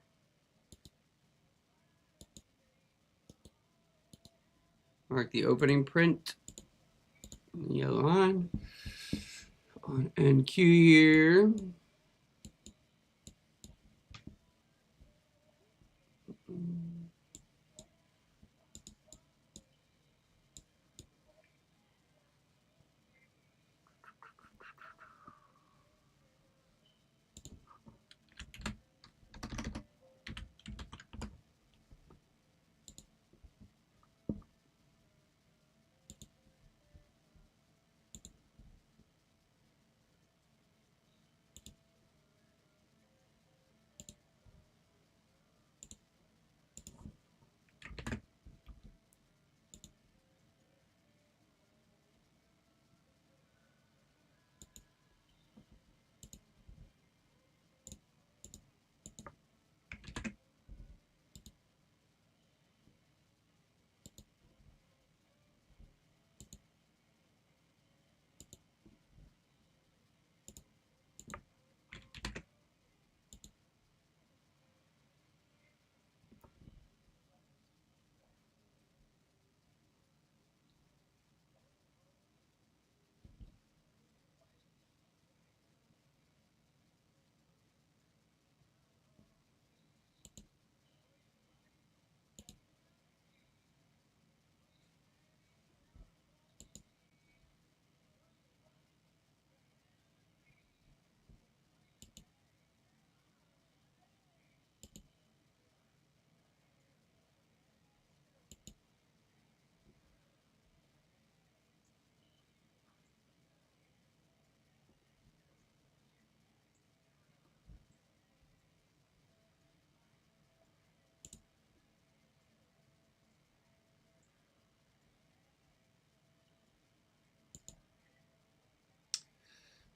Mark the opening print. Yellow line. On NQ here.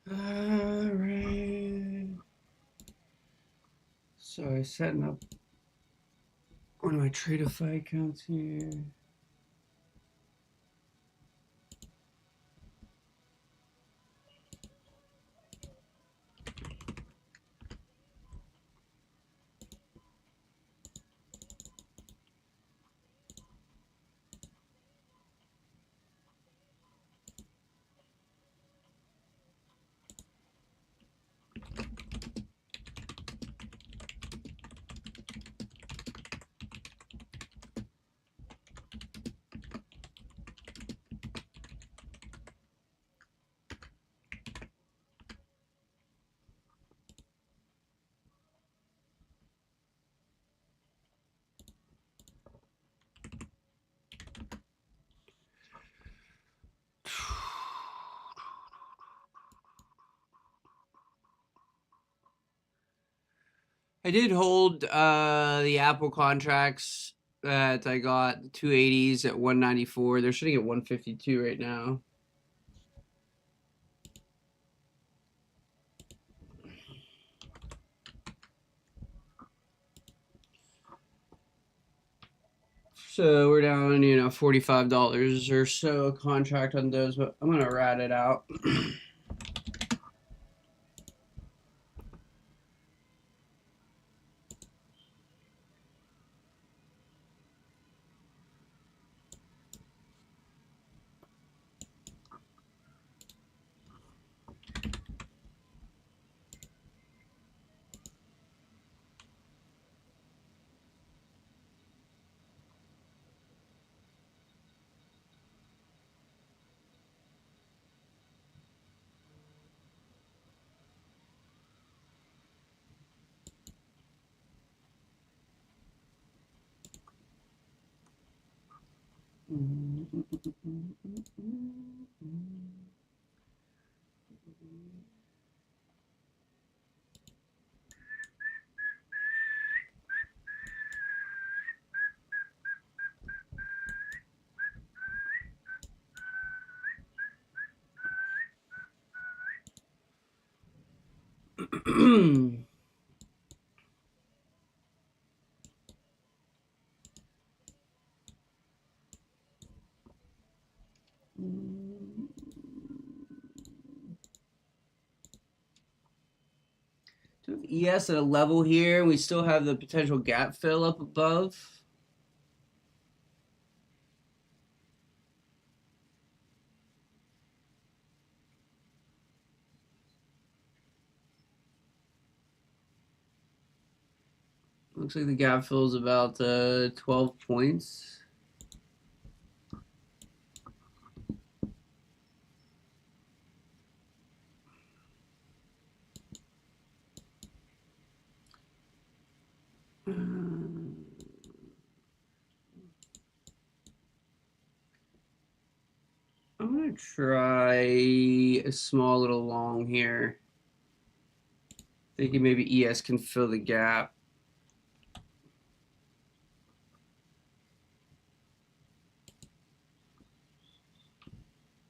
All right. So setting up one of my Tradeify accounts here. I did hold the Apple contracts that I got, the 280s at 194. They're sitting at 152 right now. So we're down, $45 or so a contract on those, but I'm gonna rat it out. Do we have ES at a level here, and we still have the potential gap fill up above. Looks like the gap fills about 12 points. I'm gonna try a small little long here. Thinking maybe ES can fill the gap.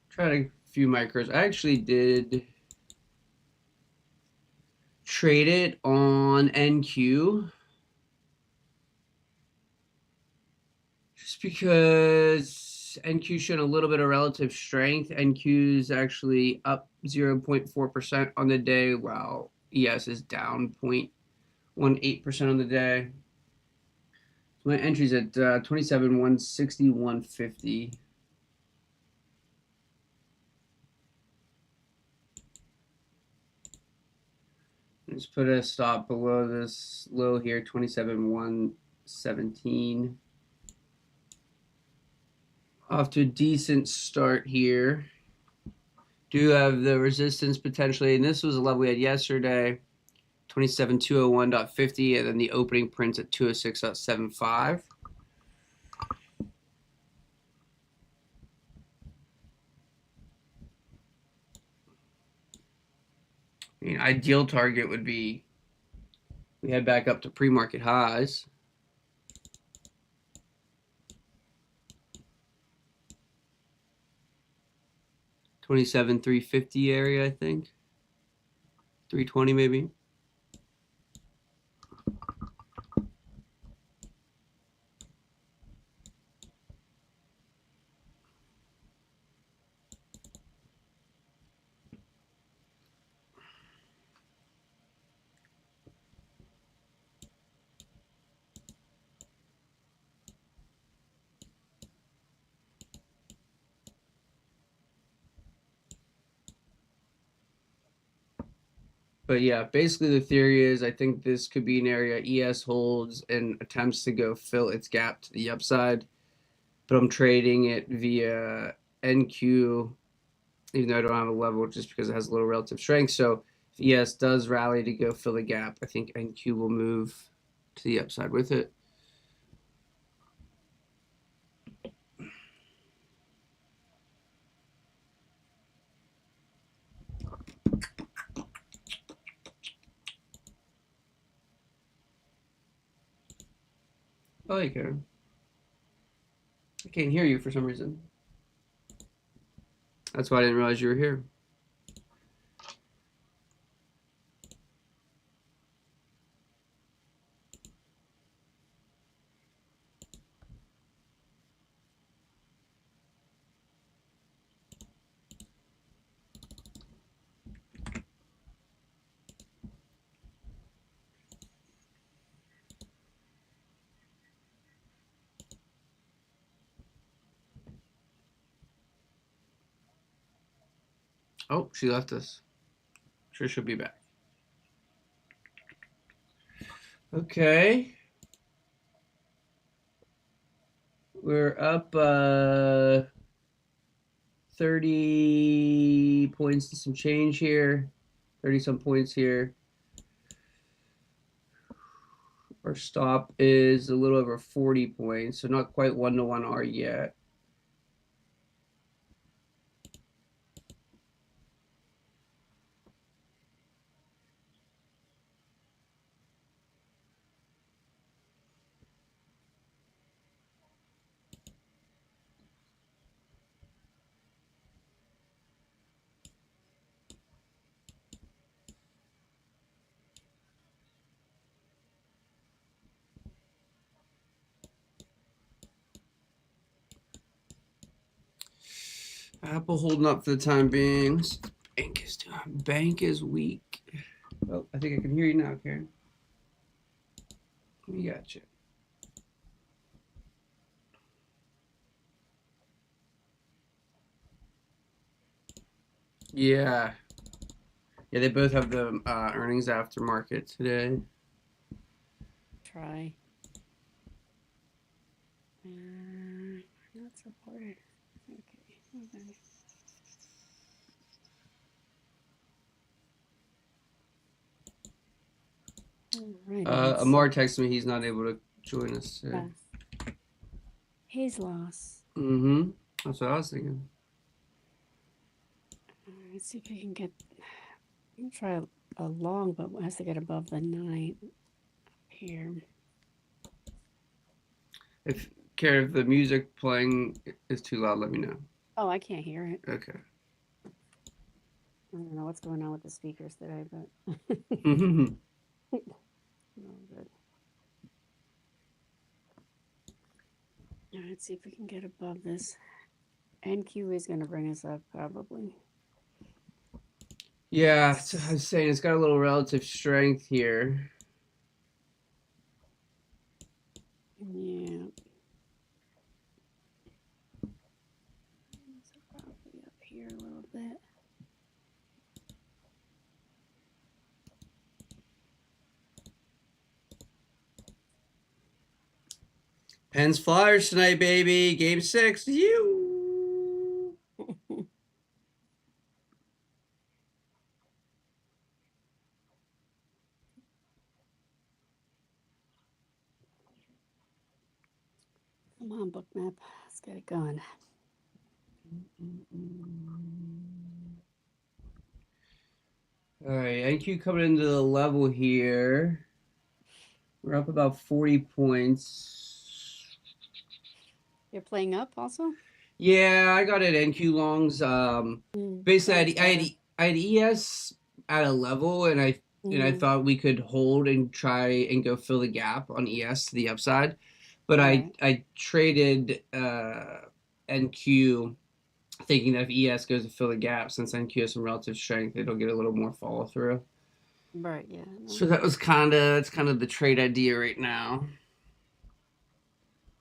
Tried a few micros. I actually did trade it on NQ just because NQ showed a little bit of relative strength. NQ is actually up 0.4% on the day, while ES is down 0.18% on the day. So my entry's at 27, 160, 150. Let's put a stop below this low here, 27, 117. Off to a decent start here. Do have the resistance potentially, and this was a level we had yesterday, 27,201.50, and then the opening prints at 206.75. I mean, ideal target would be we head back up to pre-market highs. 27,350 area, I think. 320 maybe. But yeah, basically the theory is I think this could be an area ES holds and attempts to go fill its gap to the upside. But I'm trading it via NQ, even though I don't have a level, just because it has a little relative strength. So if ES does rally to go fill the gap, I think NQ will move to the upside with it. Oh, you can. I can't hear you for some reason. That's why I didn't realize you were here. Oh, she left us. Sure, she'll be back. Okay. We're up 30 points to some change here. 30 some points here. Our stop is a little over 40 points, so not quite 1-to-1 R yet. Apple holding up for the time being. Bank is doing. Bank is weak. Oh, I think I can hear you now, Karen. We got you. Yeah. Yeah, they both have the earnings after market today. Try. Not supported. Okay. Alrighty, Ammar texted me he's not able to join us today. He's lost. Mm-hmm. That's what I was thinking. Let's see if we can get. I'm gonna try a long, but it has to get above the 9 here. If Karen, if the music playing is too loud, let me know. Oh, I can't hear it. Okay. I don't know what's going on with the speakers today, but Mm-hmm. no good. All right, let's see if we can get above this. NQ is going to bring us up probably. Yeah, I was saying it's got a little relative strength here. Yeah. So probably up here a little bit. Pens Flyers tonight, baby. Game 6. You. Come on, book map. Let's get it going. All right, NQ coming into the level here. We're up about 40 points. You're playing up also? Yeah, I got it NQ longs. Basically, I had ES at a level, and I thought we could hold and try and go fill the gap on ES to the upside, but Right. I traded NQ thinking that if ES goes to fill the gap, since NQ has some relative strength, it'll get a little more follow through. Right, yeah. No. So that was it's kind of the trade idea right now.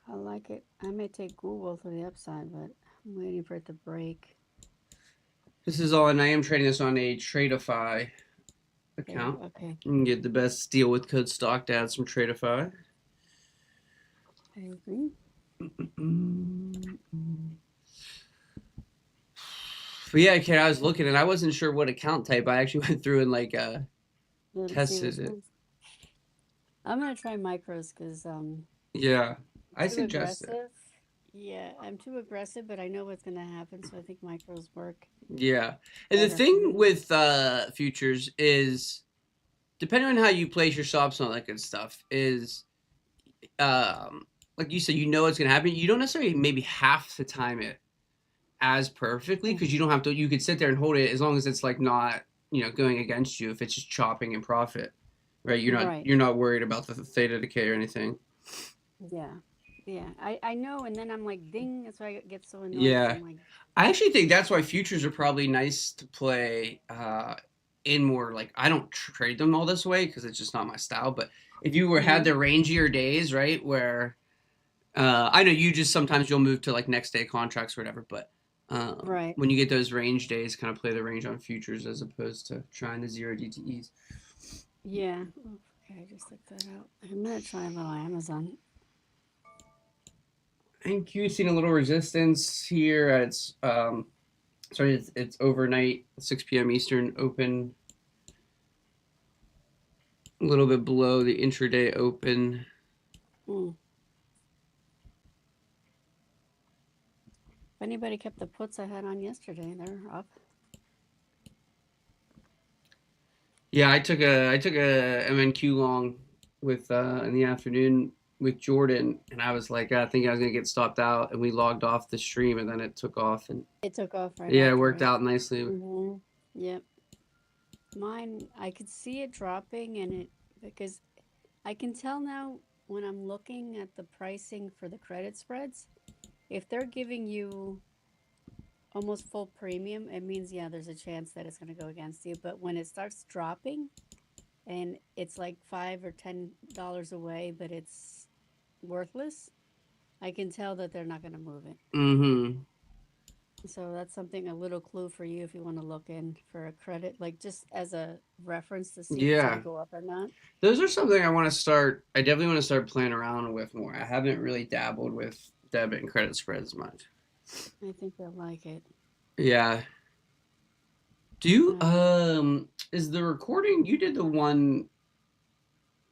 I like it. I may take Google to the upside, but I'm waiting for it to break. This is all, and I am trading this on a Tradeify account. Okay. You can get the best deal with code StockDads from Tradeify. I agree. But yeah, Karen, I was looking and I wasn't sure what account type. I actually went through and tested it. I'm gonna try micros because yeah, I too suggest aggressive. Yeah, I'm too aggressive, but I know what's gonna happen, so I think micros work. Yeah, and the thing with futures is, depending on how you place your stops and all that good stuff, is like you said, you know what's gonna happen. You don't necessarily maybe have to time it as perfectly because you don't have to. You could sit there and hold it as long as it's like not going against you. If it's just chopping in profit, right? You're not worried about the theta decay or anything. Yeah. Yeah, I know, and then I'm like, ding, that's why I get so annoyed. Yeah, I'm like, I actually think that's why futures are probably nice to play in more like I don't trade them all this way because it's just not my style. But if you had the rangier days, right, where I know you just sometimes you'll move to like next day contracts or whatever, but when you get those range days, kind of play the range on futures as opposed to trying the zero DTEs. Yeah. Okay, I just looked that out. I'm gonna try a little Amazon. NQ seen a little resistance here at its it's overnight 6 p.m. Eastern open, a little bit below the intraday open. If anybody kept the puts I had on yesterday, they're up. Yeah, I took a MNQ long with in the afternoon with Jordan, and I was like, I think I was gonna get stopped out, and we logged off the stream, and then it took off, and it took off right. Yeah, it worked out nicely. Yep. Mine, I could see it dropping, and it because I can tell now when I'm looking at the pricing for the credit spreads, if they're giving you almost full premium, it means, yeah, there's a chance that it's going to go against you. But when it starts dropping and it's like $5 or $10 away, but it's worthless, I can tell that they're not going to move it. Mm-hmm. So that's something, a little clue for you if you want to look in for a credit, like just as a reference to see if it's going Yeah. to go up or not. Those are something I want to start. I definitely want to start playing around with more. I haven't really dabbled with debit and credit spreads much. I think they'll like it. Yeah. Do you Um, is the recording you did the one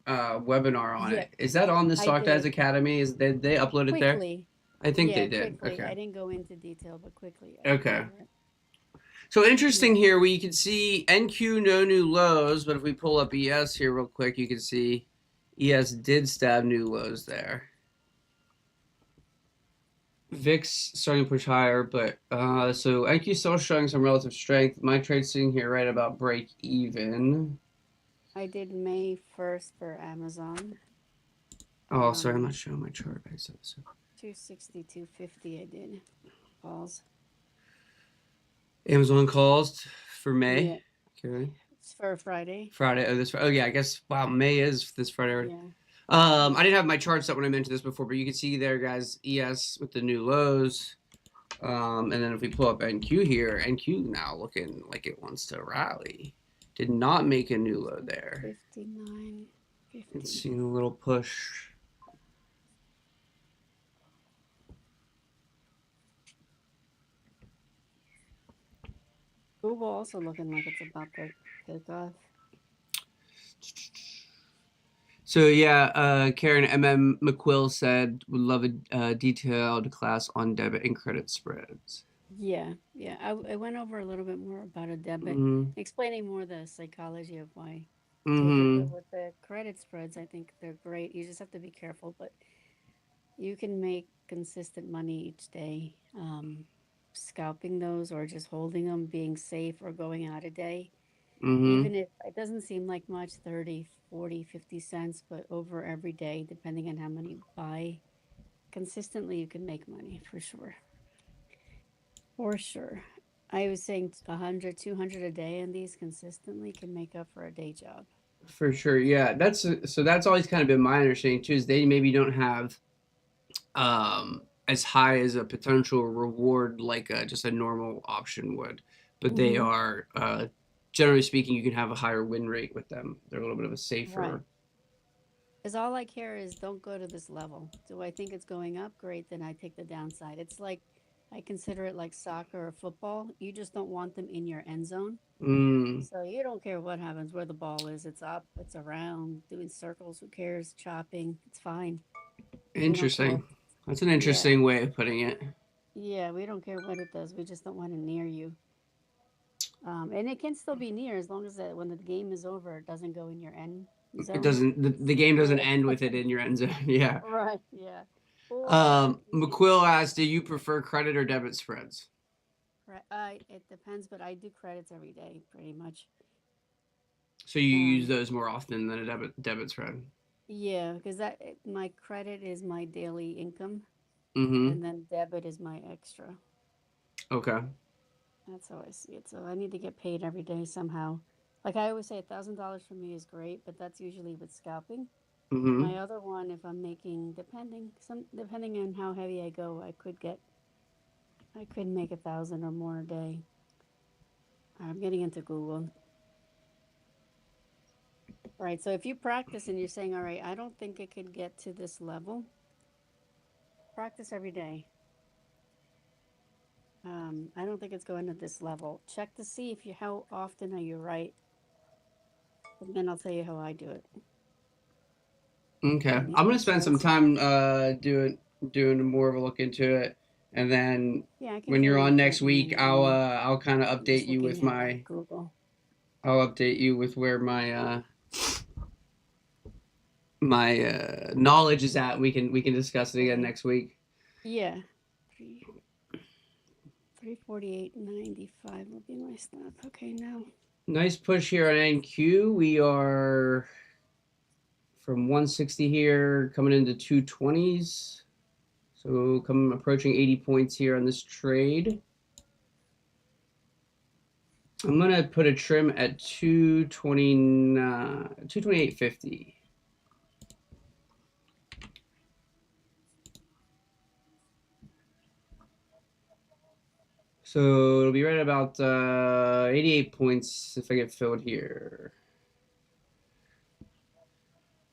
webinar on yeah, it? Is that on the I Stock Guys did Academy? Is they upload it there? quickly. I think Yeah, they did. quickly. Okay. I didn't go into detail, but quickly I went Okay. over it. So interesting Yeah, here, we can see NQ no new lows, but if we pull up ES here real quick, you can see ES did stab new lows there. VIX starting to push higher, but so NQ still showing some relative strength. My trade's sitting here right about break even. I did May 1st for Amazon. Oh, sorry, I'm not showing my chart. 260, 250 I did. Calls. Amazon calls for May. Yeah, Okay. it's for Friday. Friday. Oh yeah, I guess wow, May is this Friday already. Yeah. I didn't have my charts up when I mentioned this before, but you can see there, guys, ES with the new lows. And then if we pull up NQ here, NQ now looking like it wants to rally. Did not make a new low there. 59, 50. It's seen a little push. Google also looking like it's about to take off. So yeah, Karen McQuill said would love a detailed class on debit and credit spreads. Yeah, yeah. I went over a little bit more about a debit, Mm-hmm. explaining more the psychology of why take it. But Mm-hmm. with the credit spreads, I think they're great. You just have to be careful, but you can make consistent money each day. Scalping those or just holding them, being safe or going out a day. Mm-hmm. Even if it doesn't seem like much, 30, 40, 50 cents, but over every day, depending on how many you buy, consistently you can make money for sure. For sure. I was saying 100, 200 a day in these consistently can make up for a day job. For sure. Yeah, that's always kind of been my understanding too. Is they maybe don't have as high as a potential reward like just a normal option would, but they Hmm. are generally speaking, you can have a higher win rate with them. They're a little bit of a Right. safer. Because all I care is don't go to this level. Do I think it's going up? Great, then I take the downside. It's like I consider it like soccer or football. You just don't want them in your end zone. Mm, So you don't care what happens, where the ball is. It's up, it's around, doing circles. Who cares? Chopping. It's fine. We don't care. interesting. That's an Yeah. interesting way of putting it. Yeah, we don't care what it does. We just don't want it near you. And it can still be near as long as that when the game is over, it doesn't go in your end It zone. doesn't. The game doesn't Yeah. end with it in your end zone. Yeah. Right. Yeah. Or McQuill asked, "Do you prefer credit or debit spreads?" it depends, but I do credits every day, pretty much. So you use Um, those more often than a debit spread. yeah, because my credit is my daily income, Mm-hmm. and then debit is my extra. Okay. That's how I see it. So I need to get paid every day somehow. Like I always say, $1,000 for me is great, but that's usually with scalping. Mm-hmm. My other one, if I'm making depending on how heavy I go, I could make 1,000 or more a day. I'm getting into Google. Right. So if you practice and you're saying, all right, I don't think it could get to this level, practice every day. I don't think it's going to this level. Check to see if you how often are you right, and then I'll tell you how I do it. Okay. And I'm how gonna it spend some shows. time doing more of a look into it, and then Yeah, I can when tell you're you on next exactly when week, you're doing it. I'll kind of I'm update just you with looking at my Google. I'll update you with where my knowledge is at. We can discuss it again Okay. next week. Yeah. 348.95 will be my stop. Okay, now. Nice push here on NQ. We are from 160 here coming into 220s. So come approaching 80 points here on this trade. I'm gonna put a trim at 228.50. So it'll be right about 88 points if I get filled here.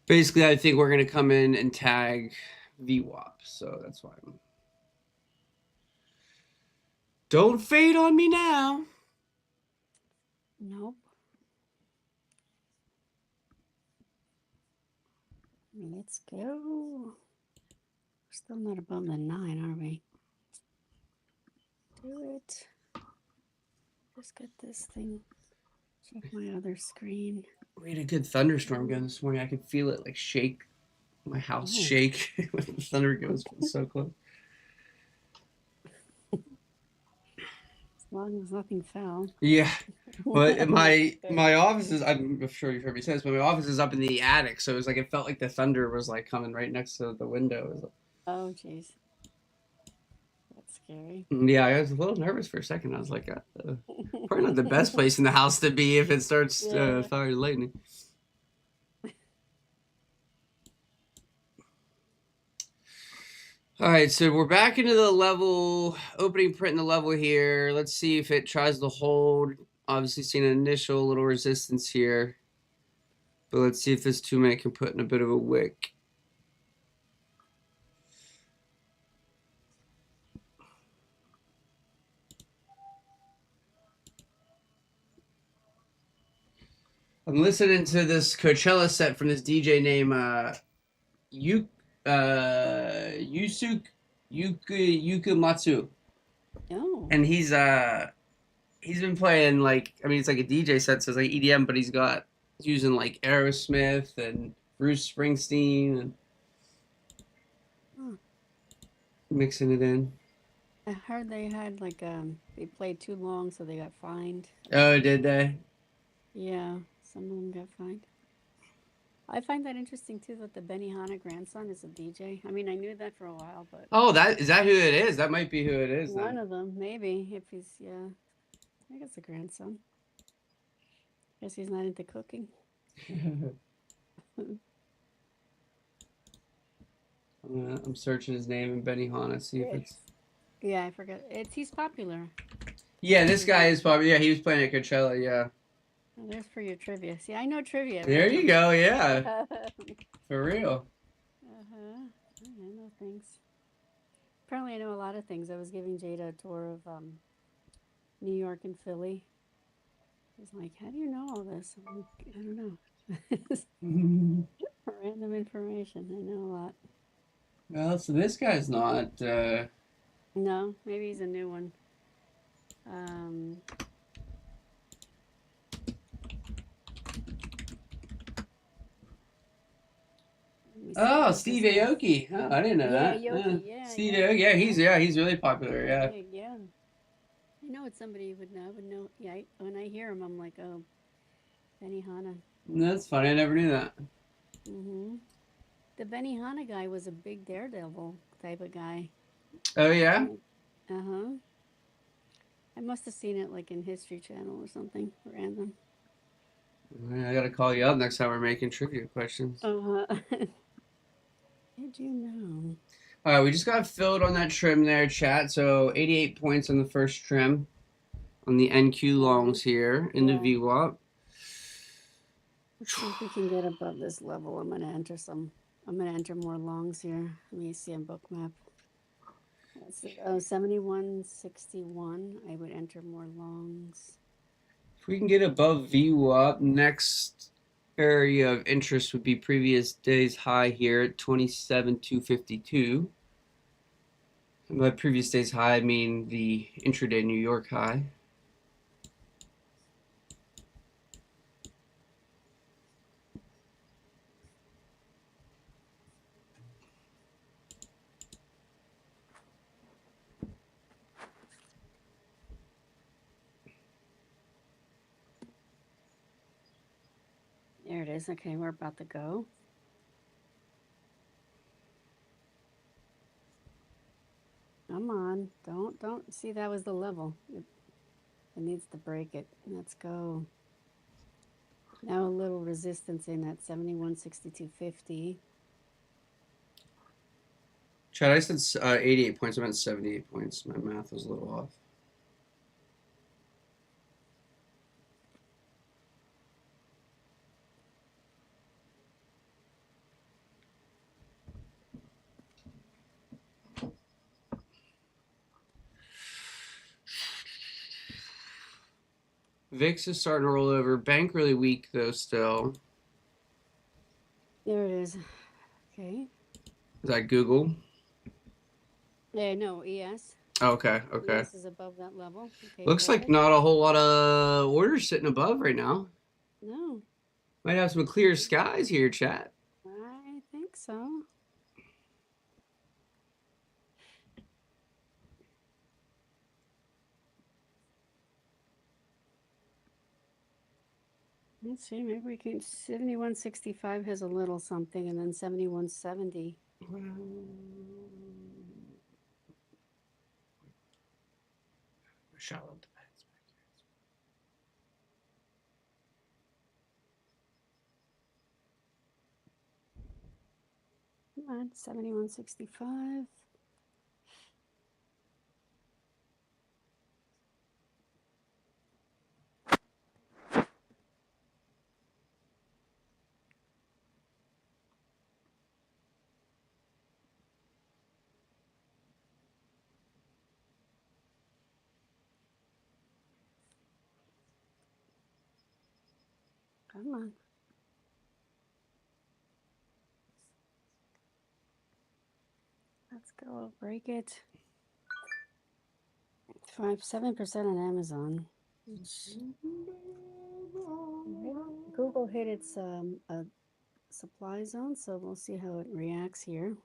Basically, I think we're gonna come in and tag VWAP, so that's why I'm. Don't fade on me now. Nope. Let's go. We're still not above the 9, are we? Do it. Just get this thing. Check my other screen. We had a good thunderstorm going this morning. I could feel it like shake, my house shake when the thunder goes so close. As long as nothing fell. Yeah, but my office is. I'm sure you've heard me say this, but my office is up in the attic, so it was like it felt like the thunder was like coming right next to the window. Oh, jeez. That's scary. Yeah, I was a little nervous for a second. I was like, probably not the best place in the house to be if it starts firing lightning. All right, so we're back into the level, opening print in the level here. Let's see if it tries to hold. Obviously, seen an initial little resistance here. But let's see if this 2-minute can put in a bit of a wick. I'm listening to this Coachella set from this DJ named Yuka Matsu. Oh. And he's been playing like, I mean, it's like a DJ set, so it's like EDM, but he's using like Aerosmith and Bruce Springsteen and mixing it in. I heard they had like they played too long, so they got fined. Oh, did they? Yeah, some of them got fined. I find that interesting too, that the Benihana grandson is a DJ. I mean, I knew that for a while, but Oh, is that who it is? That might be who it is. one of them, maybe, if he's I guess the grandson. Guess he's not into cooking. I'm searching his name in Benihana, see if it's. Yeah, I forgot. He's popular. Yeah, this guy is popular. Yeah, he was playing at Coachella. Yeah. Oh, there's for your trivia. See, I know trivia. There you go. Yeah. Uh-huh. For real. I know things. Apparently, I know a lot of things. I was giving Jada a tour of New York and Philly. He's like, "How do you know all this?" I'm like, "I don't know." Random information. I know a lot. Well, so this guy's not. No, maybe he's a new one. Oh, Steve Aoki. Oh, I didn't know that. Aoki, yeah. Steve Aoki. Yeah, he's really popular. Yeah. Big, yeah. I know it's somebody you would know. I would know. Yeah, when I hear him, I'm like, oh, Benihana. That's funny. I never knew that. Mm-hmm. The Benihana guy was a big daredevil type of guy. Oh yeah. Uh-huh. I must have seen it like in History Channel or something random. I gotta call you up next time we're making trivia questions. Uh-huh. Did you know? All right, we just got filled on that trim there, chat. So 88 points on the first trim on the NQ longs here in the VWAP. Let's see if we can get above this level. I'm gonna enter more longs here. Let me see on Bookmap. Let's see. Oh, 71.61. I would enter more longs. If we can get above VWAP, next area of interest would be previous day's high here at 27,252. And by previous day's high, I mean the intraday New York high. There it is. Okay, we're about to go. Come on. Don't see, that was the level. It needs to break it. Let's go. Now a little resistance in at 71.6250. Chad, I said 88 points. I meant 78 points. My math was a little off. VIX is starting to roll over. Bank really weak though still. There it is. Okay. Is that Google? Yeah, no, ES. Okay, okay. ES is above that level. Okay, Looks like perfect. not a whole lot of orders sitting above right now. No, Might have some clear skies here, chat. I think so. Let's see, maybe we can. 71.65 has a little something, and then 71.70. Charlotte. Come on, 71.65. Come on. Let's go. Break it. 7% on Amazon. Google hit its a supply zone, so we'll see how it reacts here.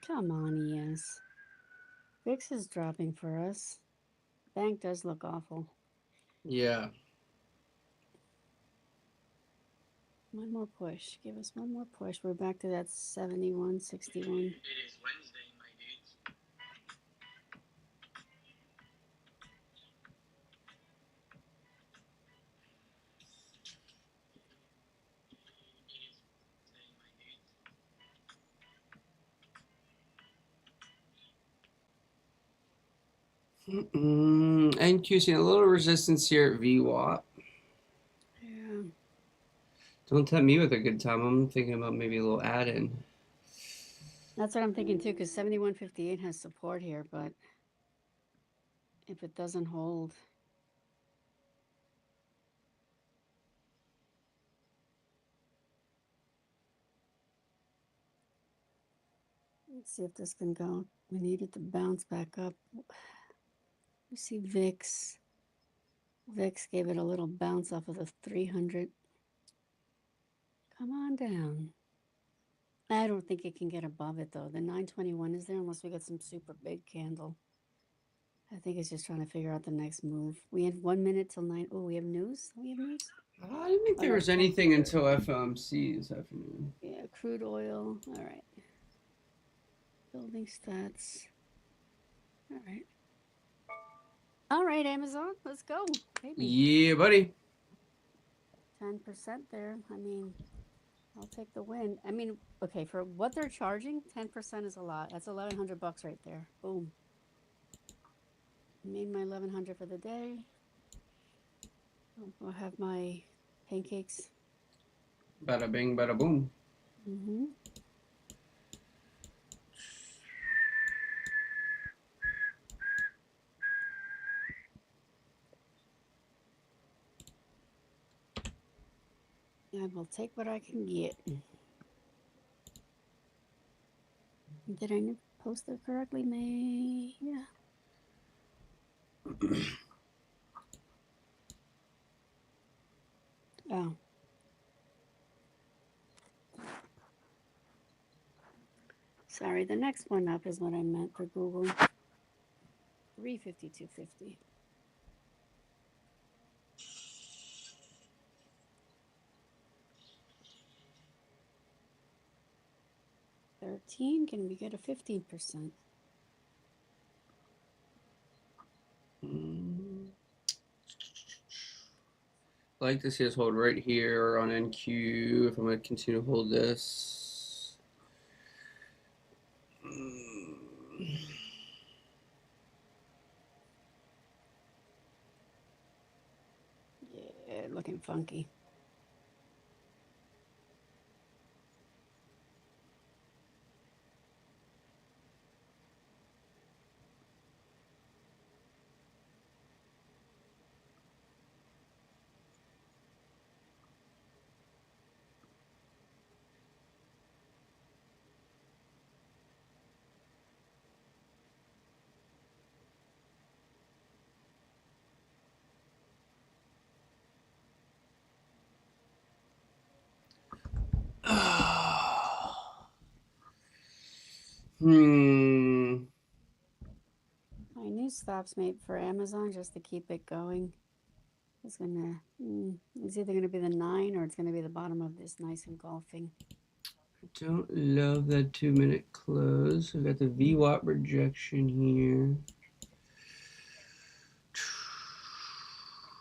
Come on, ES. VIX is dropping for us. Bank does look awful. Yeah. One more push. Give us one more push. We're back to that 71.61. It is Wednesday, my dudes. NQ seeing a little resistance here at VWAP. Yeah. Don't tempt me with a good time. I'm thinking about maybe a little add-in. That's what I'm thinking too, because 71.58 has support here, but if it doesn't hold. Let's see if this can go. We need it to bounce back up. You see VIX. VIX gave it a little bounce off of the 300. Come on down. I don't think it can get above it though. The 921 is there unless we get some super big candle. I think it's just trying to figure out the next move. We had 1 minute till 9. Oh, we have news? We have news? I didn't think Oh, there no, was anything until FOMC this afternoon. Yeah, crude oil. All right. Building stats. All right. All right, Amazon. Let's go. Baby. Yeah, buddy. 10% there. I mean, I'll take the win. I mean, okay, for what they're charging, 10% is a lot. That's $1,100 right there. Boom. Made my 1,100 for the day. I'll have my pancakes. Bada bing, bada boom. Mm-hmm. I will take what I can get. Did I post it correctly? May. Yeah. Oh. Sorry, the next one up is what I meant for Google. 352.50. $13. Can we get a 15%? I like to see us hold right here on NQ if I'm going to continue to hold this. Yeah, looking funky. Hmm. My new stops made for Amazon just to keep it going is gonna, it's either gonna be the 9 or it's gonna be the bottom of this nice engulfing. Don't love that 2-minute close. We've got the VWAP rejection here.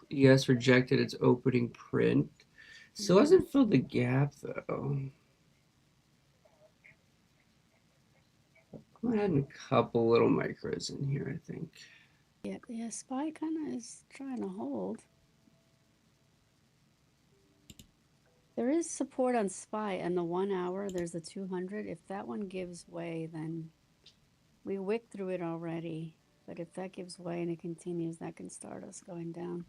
Yes, rejected its opening print. Still hasn't filled the gap though. I'm adding a couple little micros in here, I think. Yeah, SPY kind of is trying to hold. There is support on SPY and the 1 hour. There's a 200. If that one gives way, then we wicked through it already. But if that gives way and it continues, that can start us going down.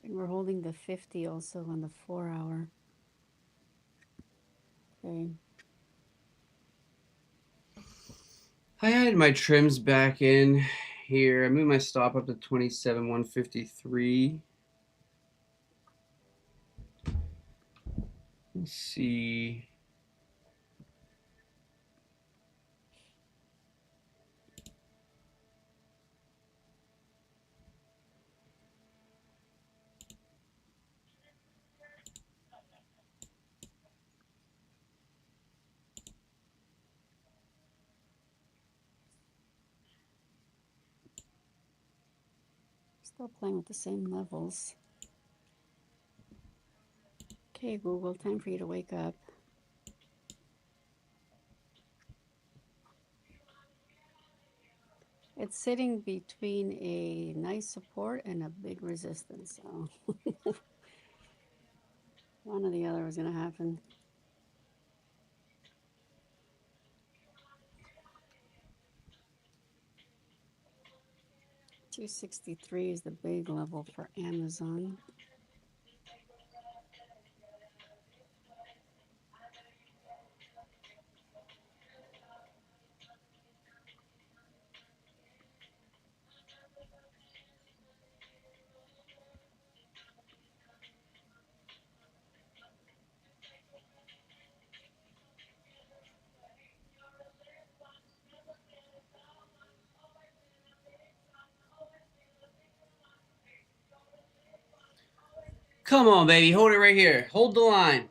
And we're holding the 50 also on the 4 hour. Okay. I added my trims back in here. I moved my stop up to 27,153. Let's see. Still playing with the same levels. Okay, Google, time for you to wake up. It's sitting between a nice support and a big resistance. So one or the other was going to happen. $263 is the big level for Amazon. Come on, baby. Hold it right here. Hold the line.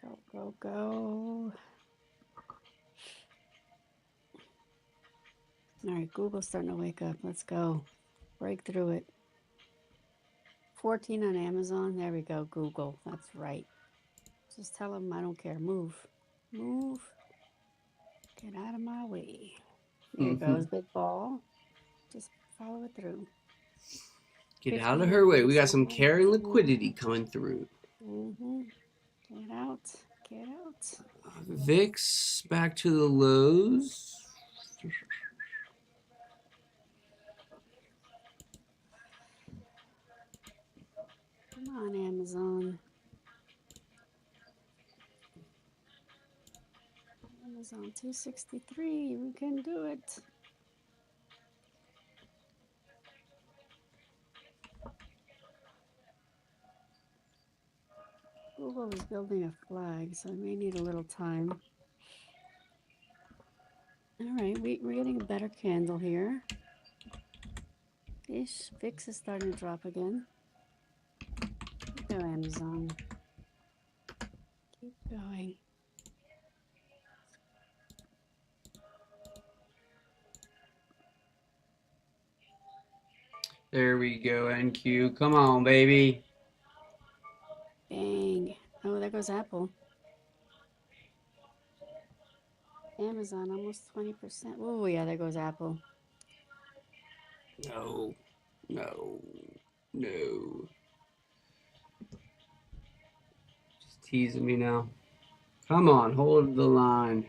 Go, go, go. All right, Google's starting to wake up. Let's go. Break through it. 14 on Amazon. There we go, Google. That's right. Just tell them I don't care. Move. Move. Get out of my way. There it goes, big ball. Just follow it through. Get out of her way. We got some 15.7. carrying liquidity coming through. Get out. Get out. VIX back to the lows. Come on, Amazon. Amazon 263. We can do it. Google is building a flag, so it may need a little time. All right, we're getting a better candle here. Ish, VIX is starting to drop again. Keep going, Amazon. Keep going. There we go, NQ. Come on, baby. Bang. Oh, there goes Apple. Amazon, almost 20%. Oh, yeah, there goes Apple. No. No. No. Just teasing me now. Come on, hold the line.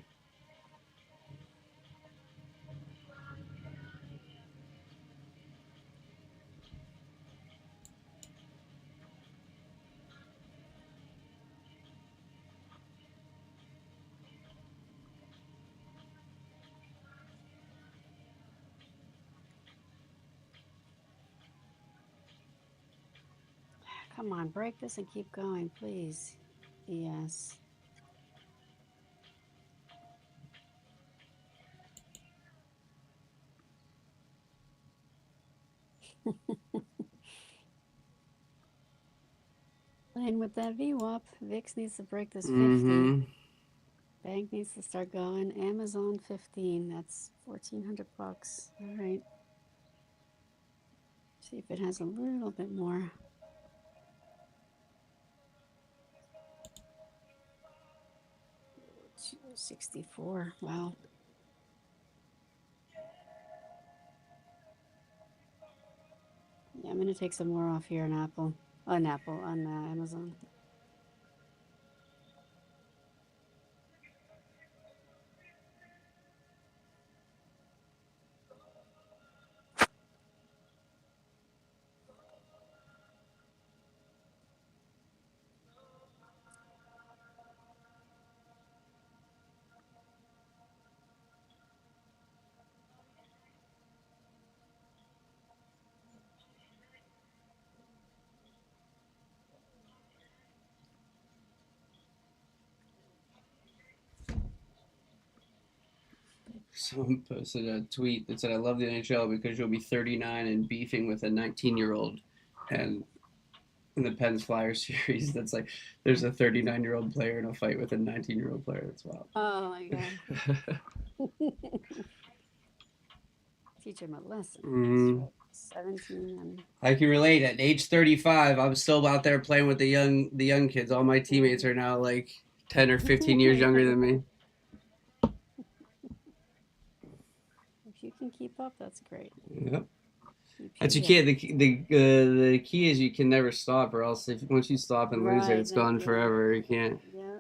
Come on, break this and keep going, please. Yes. Playing with that VWAP. VIX needs to break this 50. Mm-hmm. Bank needs to start going. Amazon 15. That's 1,400 bucks. All right. See if it has a little bit more. 264. Wow. Yeah, I'm gonna take some more off here on Apple. On Amazon. Someone posted a tweet that said, I love the NHL because you'll be 39 and beefing with a 19-year-old. And in the Pens Flyers series, that's like, there's a 39-year-old player in a fight with a 19-year-old player. That's wild. Oh my god. Teach him a lesson. Mm-hmm. Right. 17 and I can relate. At age 35, I'm still out there playing with the young kids. All my teammates are now like 10 or 15 years younger than me. if you can keep up, that's great. Yep. Keep That's you young. can't. The key is you can never stop, or else if once you stop and lose it, Right, it's then, gone yeah. forever. You can't. Yeah.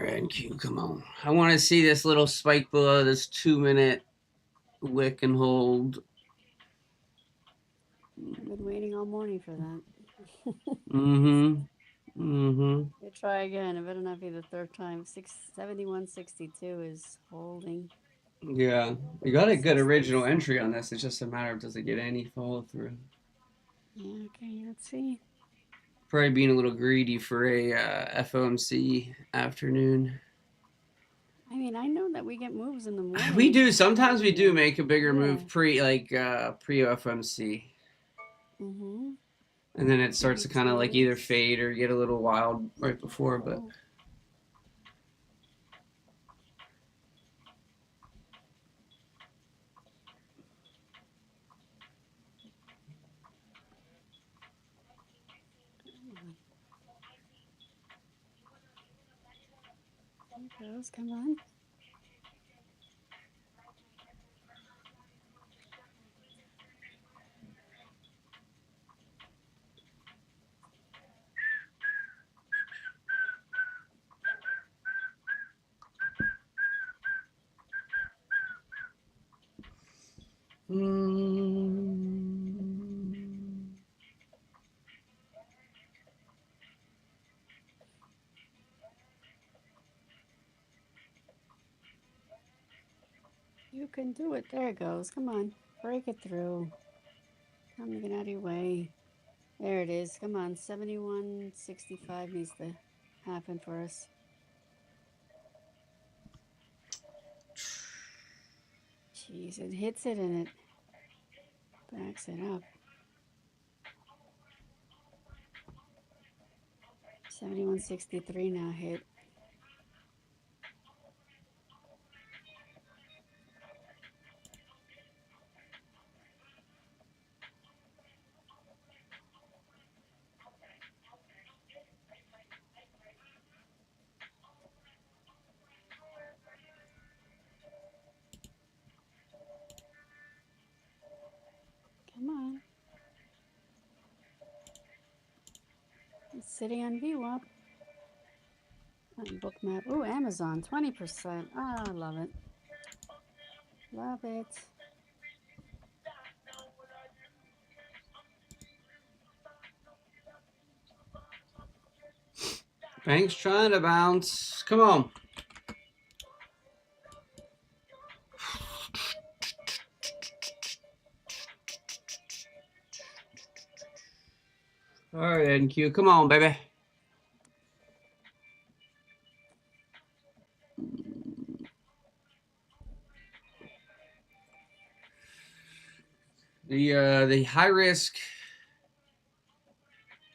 NQ, come on. I want to see this little spike below this 2-minute wick and hold. I've been waiting all morning for that. Mm-hmm. Mm-hmm. You try again. It better not be the third time. 71.62 is holding. Yeah, you got a good original 67. entry on this. It's just a matter of does it get any follow through. Yeah, okay, let's see. Probably being a little greedy for a FOMC afternoon. I mean, I know that we get moves in the morning. We do. Sometimes we do make a bigger move pre FOMC. Mm-hmm. And then it starts to kind of like either Traders. fade or get a little wild right before, but There it goes. Come on. You can do it. There it goes. Come on. Break it through. Come to get out of your way. There it is. Come on. 71.65 needs to happen for us. Jeez, it hits it and it backs it up. 71.63 now hit. It's sitting on VWAP. On Bookmap. Oh, Amazon, 20%. Ah, love it. Love it. Bank's trying to bounce. Come on. All right, NQ. Come on, baby. The high risk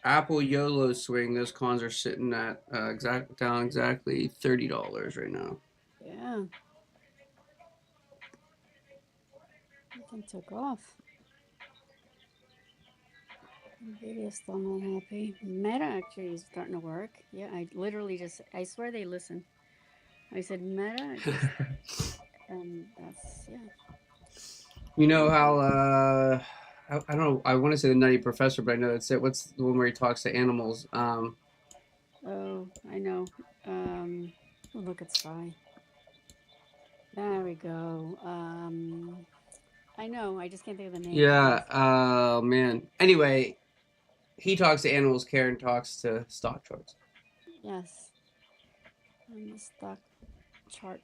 Apple YOLO swing, those cons are sitting at down exactly $30 right now. Yeah. Everything took off. Nvidia's still not happy. Meta actually is starting to work. Yeah, I literally just, I swear they listen. I said Meta, just, that's, yeah. You know how I don't know, I want to say the Nutty Professor, but I know that's it. What's the one where he talks to animals? Oh, I know. Oh, look at Spy. There we go. I know. I just can't think of the name. Yeah, oh man. Anyway, he talks to animals, Karen talks to stock charts. Yes. On the stock chart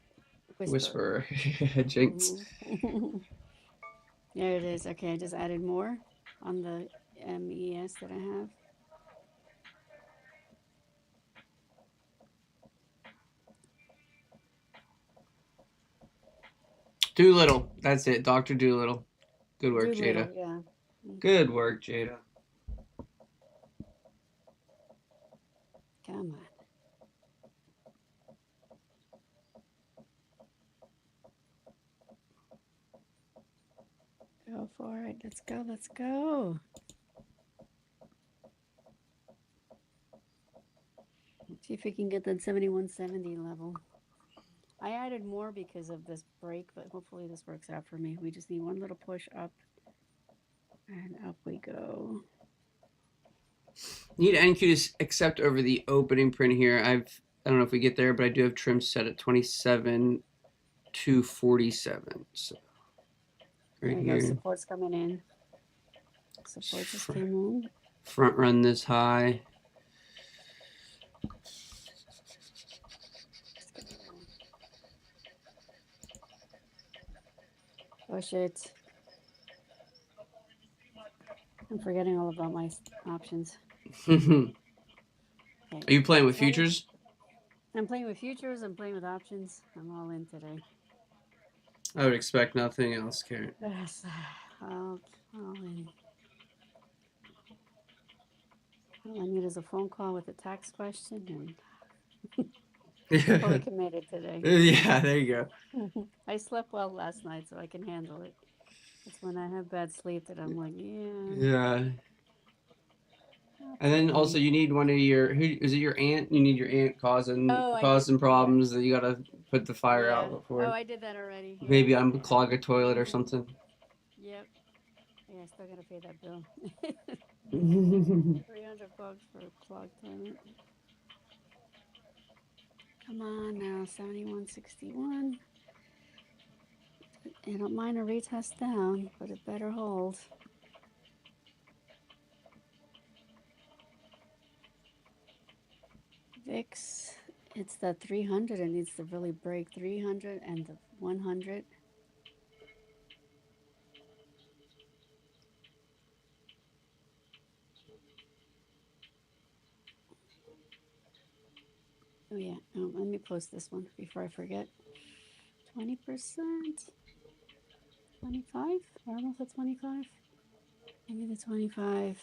Whisperer. Jinx. Mhm. There it is. Okay, I just added more on the MES that I have. Doolittle. That's it. Dr. Doolittle. Good work, Doolittle, Jada. yeah. Good work, Jada. Come on. Go for it. Let's go. Let's go. See if we can get that 7170 level. I added more because of this break, but hopefully this works out for me. We just need one little push up, and up we go. Need NQ to accept over the opening print here. I don't know if we get there, but I do have trim set at 27 to 47. So right There you here. go. Support's coming in. Support just came in. Front run this high. Push it. I'm forgetting all about my options. Are Okay. you playing with futures? I'm playing with futures. I'm playing with options. I'm all in today. I would expect nothing else, Karen. Yes. All in. All I need is a phone call with a tax question, and fully committed today. Yeah, there you go. I slept well last night, so I can handle it. It's when I have bad sleep that I'm like, yeah. Yeah. And then also you need one of your is it your aunt? You need your aunt causing problems that you gotta put the fire out before. Oh, I did that already. Maybe unclog a toilet or something. Yep. Yeah, I still gotta pay that bill. $300 for a clogged toilet. Come on now, 7161. I don't mind a retest down, but it better hold. VIX, it's the 300. It needs to really break 300 and the 100. Oh yeah, let me post this one before I forget. 20%, 25, almost at 25. Give me the 25.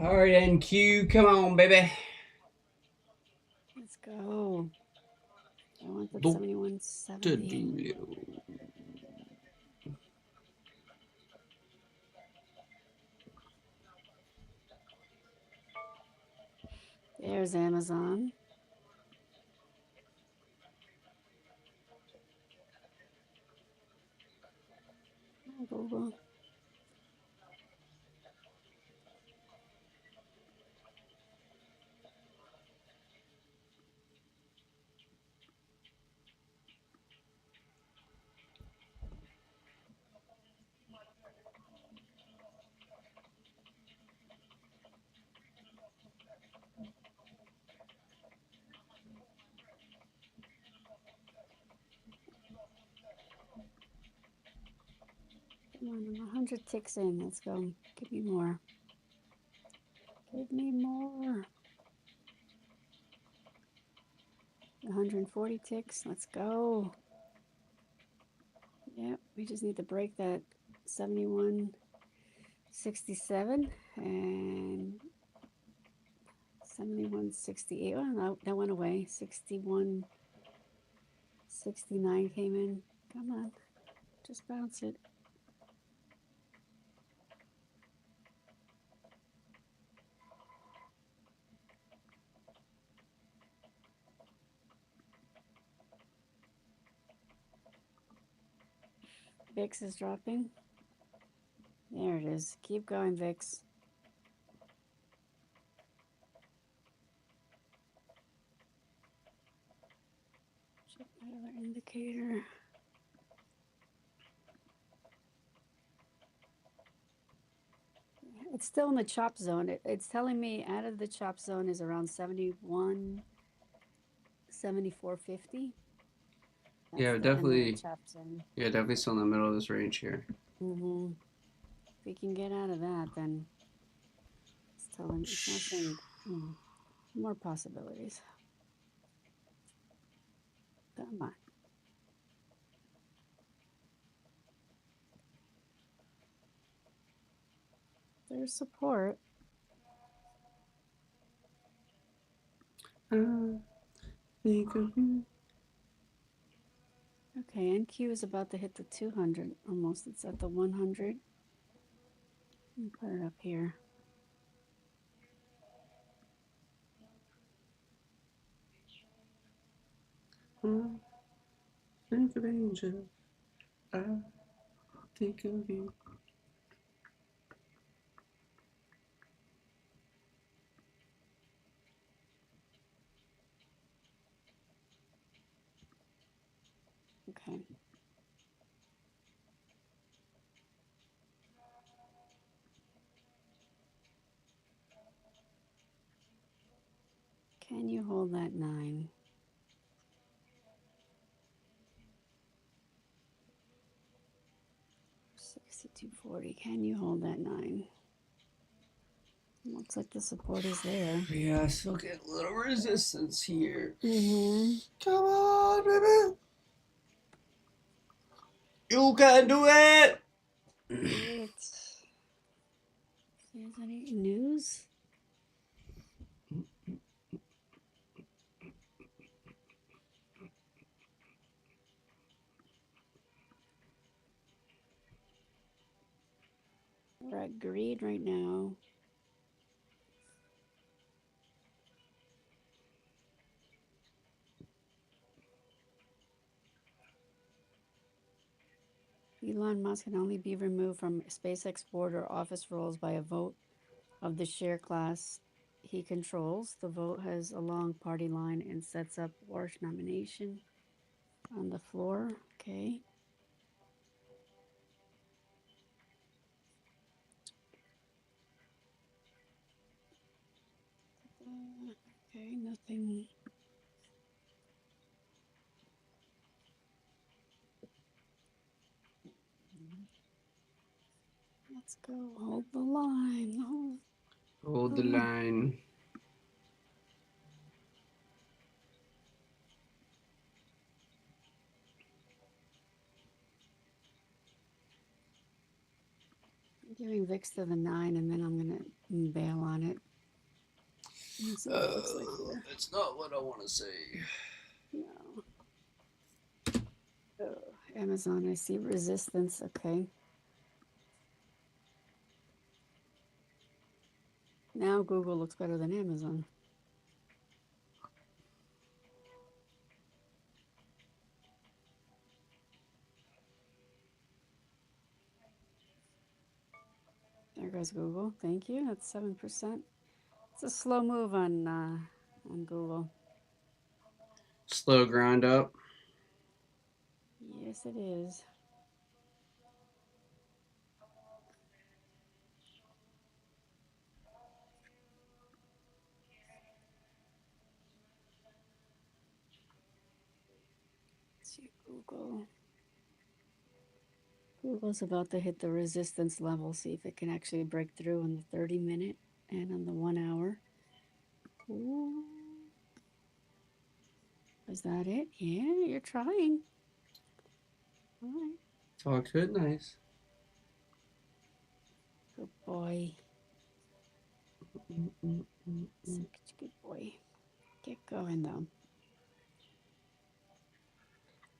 All right, NQ, come on, baby. Let's go. I want the 7170. There's Amazon. Hi, Google. Come on, I'm 100 ticks in. Let's go. Give me more. Give me more. 140 ticks. Let's go. Yep, we just need to break that 71.67 and 71.68. Oh, no, that went away. 61.69 came in. Come on, just bounce it. VIX is dropping. There it is. Keep going, VIX. Check my other indicator. It's still in the chop zone. It's telling me out of the chop zone is around 71, 74.50. Yeah, That's the end of the definitely. chop zone. Yeah, definitely still in the middle of this range here. Mm-hmm. If we can get out of that, then it's telling me, it's not saying more possibilities. Come on. There's support. Think of you. Okay, NQ is about to hit the 200 almost. It's at the 100. Let me put it up here. Think of angel. I think of you. Okay. Can you hold that 9? $62.40. Can you hold that 9? Looks like the support is there. Yeah, still get a little resistance here. Mm-hmm. Come on, baby. You can do it. Do it. If there's any news? We're at greed right now. Elon Musk can only be removed from SpaceX board or office roles by a vote of the share class he controls. The vote has a long party line and sets up Warsh nomination on the floor. Okay. Okay, nothing. Let's go. Hold the line. Hold the line. I'm giving VIX to the 9, and then I'm gonna bail on it. Let's see what it looks like here. That's not what I want to say. No. Oh, Amazon, I see resistance. Okay. Now Google looks better than Amazon. goes Google. Thank you. That's 7%. It's a slow move on Google. Slow grind up. Yes, it is. Let's see, Google. Google's about to hit the resistance level. See if it can actually break through on the 30-minute and on the 1 hour. Ooh. Is that it? Yeah, you're trying. All right. Talk to it nice. Good boy. Such a good boy. Get going, though.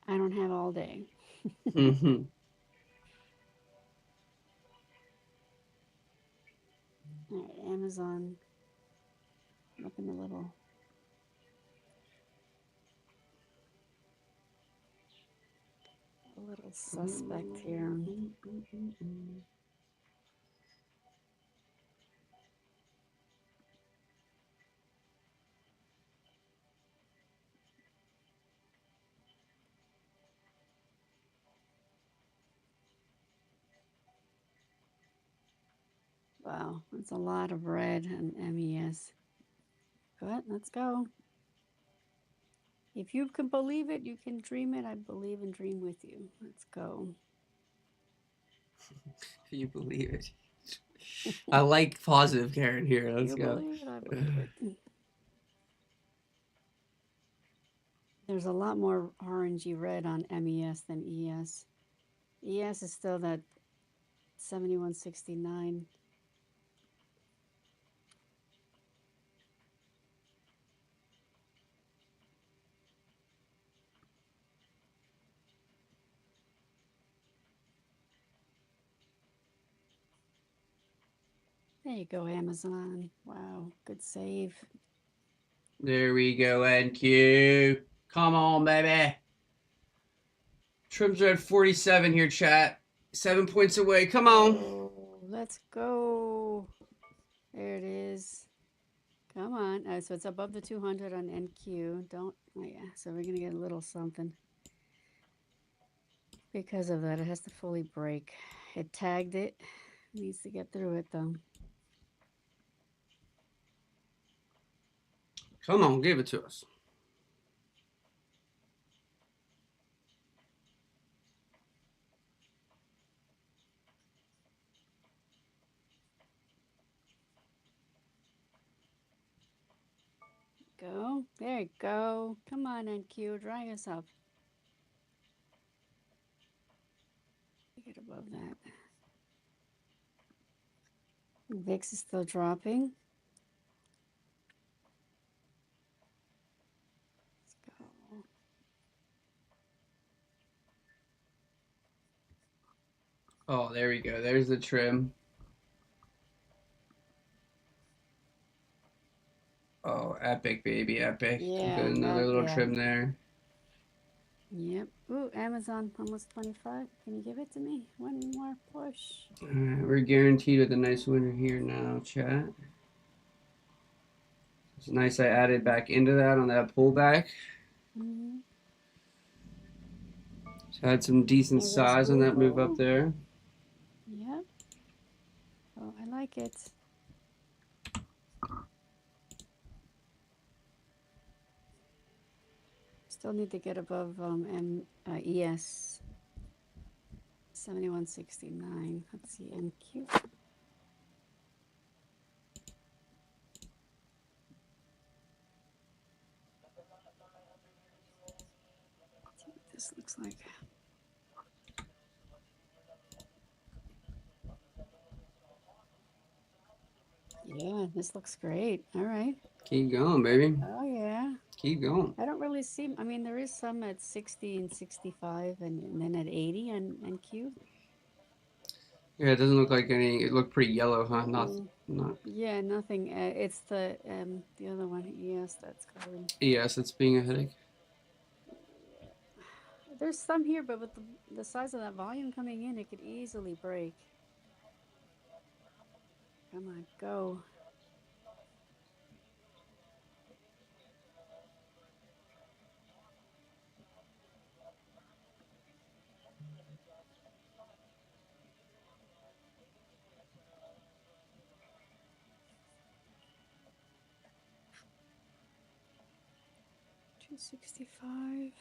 I don't have all day. Mm-hmm. All right, Amazon. Looking a little suspect here. Wow, that's a lot of red and MES. But let's go. If you can believe it, you can dream it. I believe and dream with you. Let's go. You believe it. I like positive Karen here. Let's You go. believe it, I believe it. There's a lot more orangey red on MES than ES. ES is still that 7169. There you go, Amazon. Wow, good save. There we go, NQ. Come on, baby. Trims are at 47 here, chat. 7 points away. Come on. Oh, let's go. There it is. Come on. So it's above the 200 on NQ. Don't, oh yeah. So we're going to get a little something. Because of that, it has to fully break. It tagged it. Needs to get through it, though. Come on, give it to us. Go. There you go. Come on, NQ. Dry us up. Get above that. VIX is still dropping. Let's go. Oh, there we go. There's the trim. Oh, epic, baby, epic. Yeah, Another little yeah. trim there. Yep. Ooh, Amazon, almost 25. Can you give it to me? One more push. All right, we're guaranteed with a nice winner here now, chat. It's nice I added back into that on that pullback. Mm-hmm. So I had some decent There goes size on that move up Google. there. Yep. Oh, I like it. Still need to get above ES 7169. Let's see, NQ. Let's see what this looks like. Yeah, this looks great. All right. Keep going, baby. Oh, yeah. Keep going. I don't really see, I mean, there is some at 60 and 65 and then at 80 and NQ. Yeah, it doesn't look like any. It looked pretty yellow, huh? Not. Yeah, nothing. It's the other one. Yes, that's going. Yes, it's being a headache. There's some here, but with the size of that volume coming in, it could easily break. Come on, go. $265.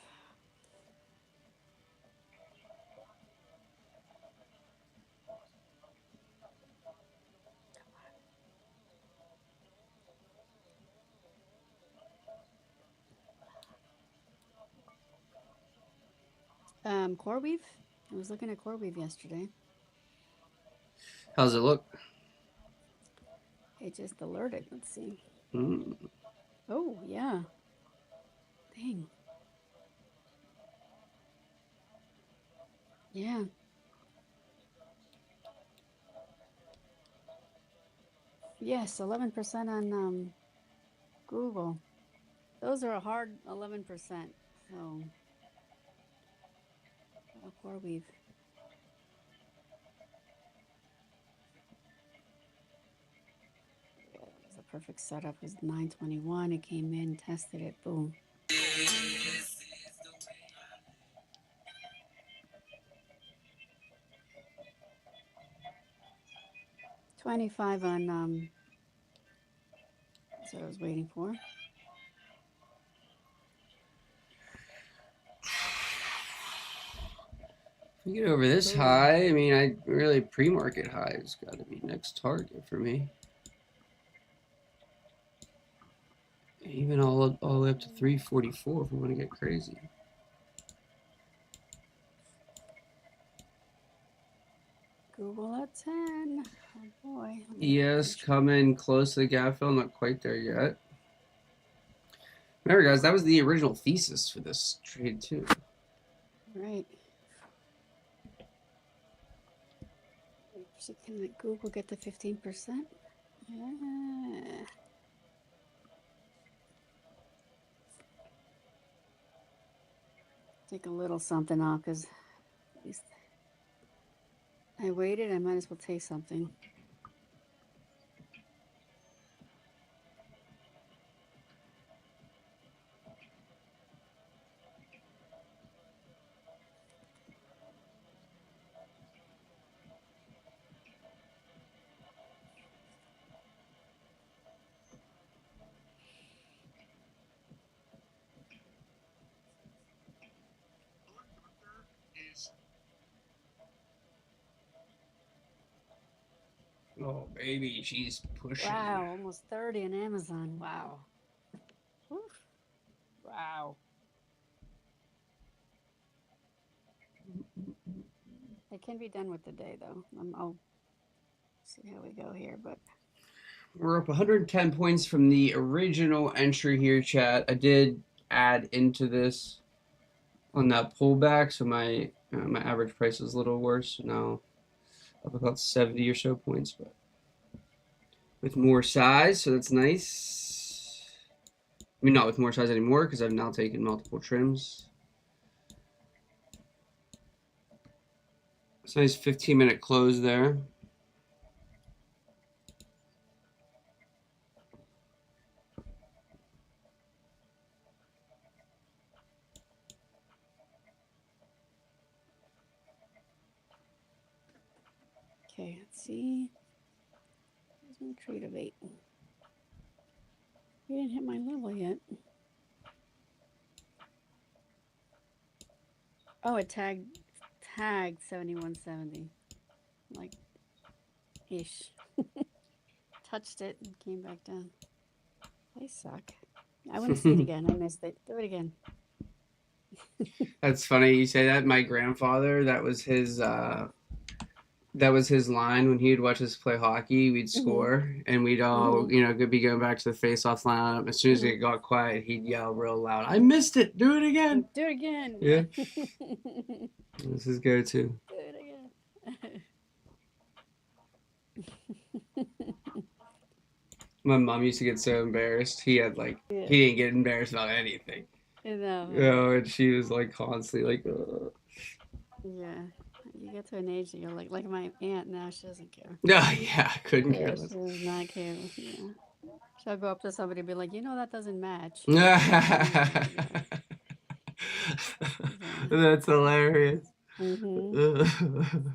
Core weave. I was looking at core weave yesterday. How's it look? It just alerted. Let's see. Mm. Oh, yeah. Dang. Yeah. Yes, 11% on Google. Those are a hard 11%. So, core weave. Yeah, that was the perfect setup. It was 921. It came in, tested it, boom. 25 on that's what I was waiting for. If we get over this Boom. high, I mean, I really pre-market high has got to be next target for me. Even all the way up to 344 if we want to get crazy. Google at 10. Oh boy. Yes, coming close to the gap fill, not quite there yet. Remember, guys, that was the original thesis for this trade too. Right. So can Google get the 15%? Yeah. Take a little something off because at least I waited. I might as well take something. Oh, baby, she's pushing. Wow, almost 30 on Amazon. Wow. Oof. Wow. It can be done with the day, though. I'll see how we go here, but We're up 110 points from the original entry here, chat. I did add into this on that pullback, so my my average price is a little worse. So now up about 70 or so points, but with more size, so that's nice. I mean, not with more size anymore because I've now taken multiple trims. It's a nice 15-minute close there. okay, let's see. There's no trade of 8. We didn't hit my level yet. Oh, it tagged 7170. Like ish. Touched it and came back down. They suck. I want to see it again. I missed it. Do it again. That's funny you say that. My grandfather, that was his line when he'd watch us play hockey. We'd score, and we'd all, be going back to the face-off lineup. As soon as it got quiet, he'd yell real loud, "I missed it! Do it again!" Do it again. Yeah. This is go-to. Do it again. My mom used to get so embarrassed. He didn't get embarrassed about anything. No. You know, and she was like constantly like, Yeah. You get to an age that you're like my aunt now, she doesn't care. No, yeah, I couldn't care Yeah, she less. does not care. Yeah. She'll go up to somebody and be like, that doesn't match. That's hilarious. Mm-hmm.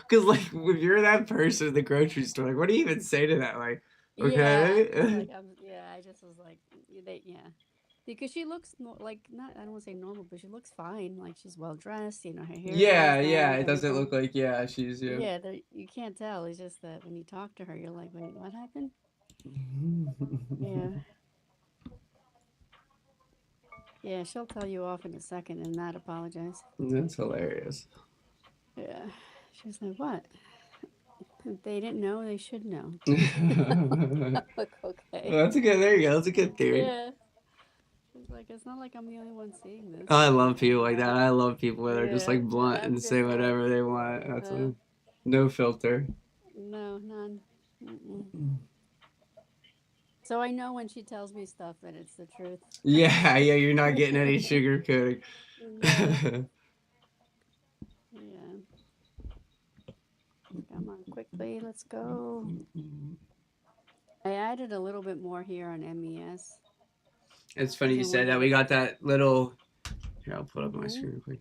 Because like if you're that person in the grocery store, like what do you even say to that? Like, Yeah, I'm just okay. like, I just was like, because she looks like not, I don't want to say normal, but she looks fine. Like she's well dressed, her hair Yeah, grows yeah. back, It doesn't everything. look like she's Yeah, you can't tell. It's just that when you talk to her, you're like, wait, what happened? Yeah. Yeah, she'll tell you off in a second and not apologize. That's hilarious. Yeah. She's like, what? If they didn't know, they should know. Look, okay. That's a good. There you go. That's a good theory. Yeah. She's like, it's not like I'm the only one seeing this. I love people like that. I love people that are just Yeah, like blunt and that's say good stuff. whatever they want. That's no filter. No, none. Mm-mm. So I know when she tells me stuff that it's the truth. Yeah, yeah. You're not getting any sugarcoating. No. Yeah. Come on, quickly, let's go. I added a little bit more here on MES. It's funny you said that. We got that little. Here, I'll put up my Mhm. screen real quick.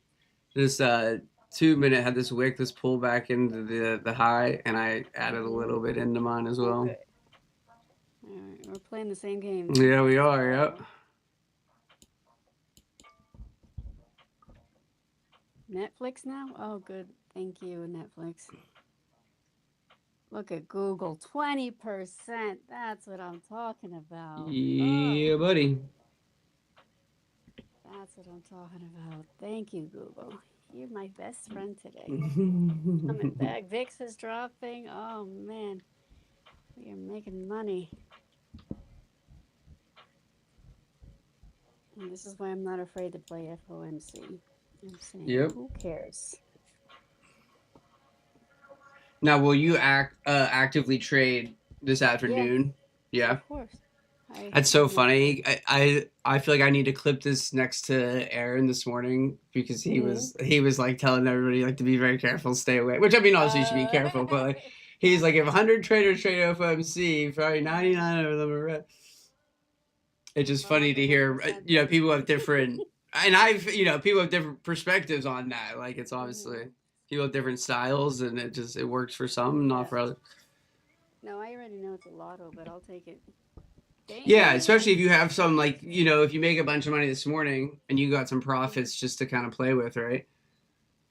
This 2-minute had this wick, this pull back into the high, and I added a little bit into mine as well. Okay. All right, we're playing the same game. Yeah, we are. Yep. Netflix now? Oh, good. Thank you, Netflix. Look at Google, 20%. That's what I'm talking about. Yeah, Oh, buddy. that's what I'm talking about. Thank you, Google. You're my best friend today. Coming back. VIX is dropping. Oh, man. We are making money. And this is why I'm not afraid to play FOMC. I'm saying, Yep. who cares? Now, will you actively trade this afternoon? Yeah. Of course. That's so funny. I feel like I need to clip this next to Aaron this morning because he was like telling everybody like to be very careful, stay away. Which I mean, obviously you should be careful, but like he's like if 100 traders trade FOMC, probably 99 of them are red. It's just funny to hear, people have different, and people have different perspectives on that. Like it's obviously people have different styles, and it works for some, not for others. No, I already know it's a lotto, but I'll take it. Yeah, especially if you have some if you make a bunch of money this morning and you got some profits just to kind of play with, right?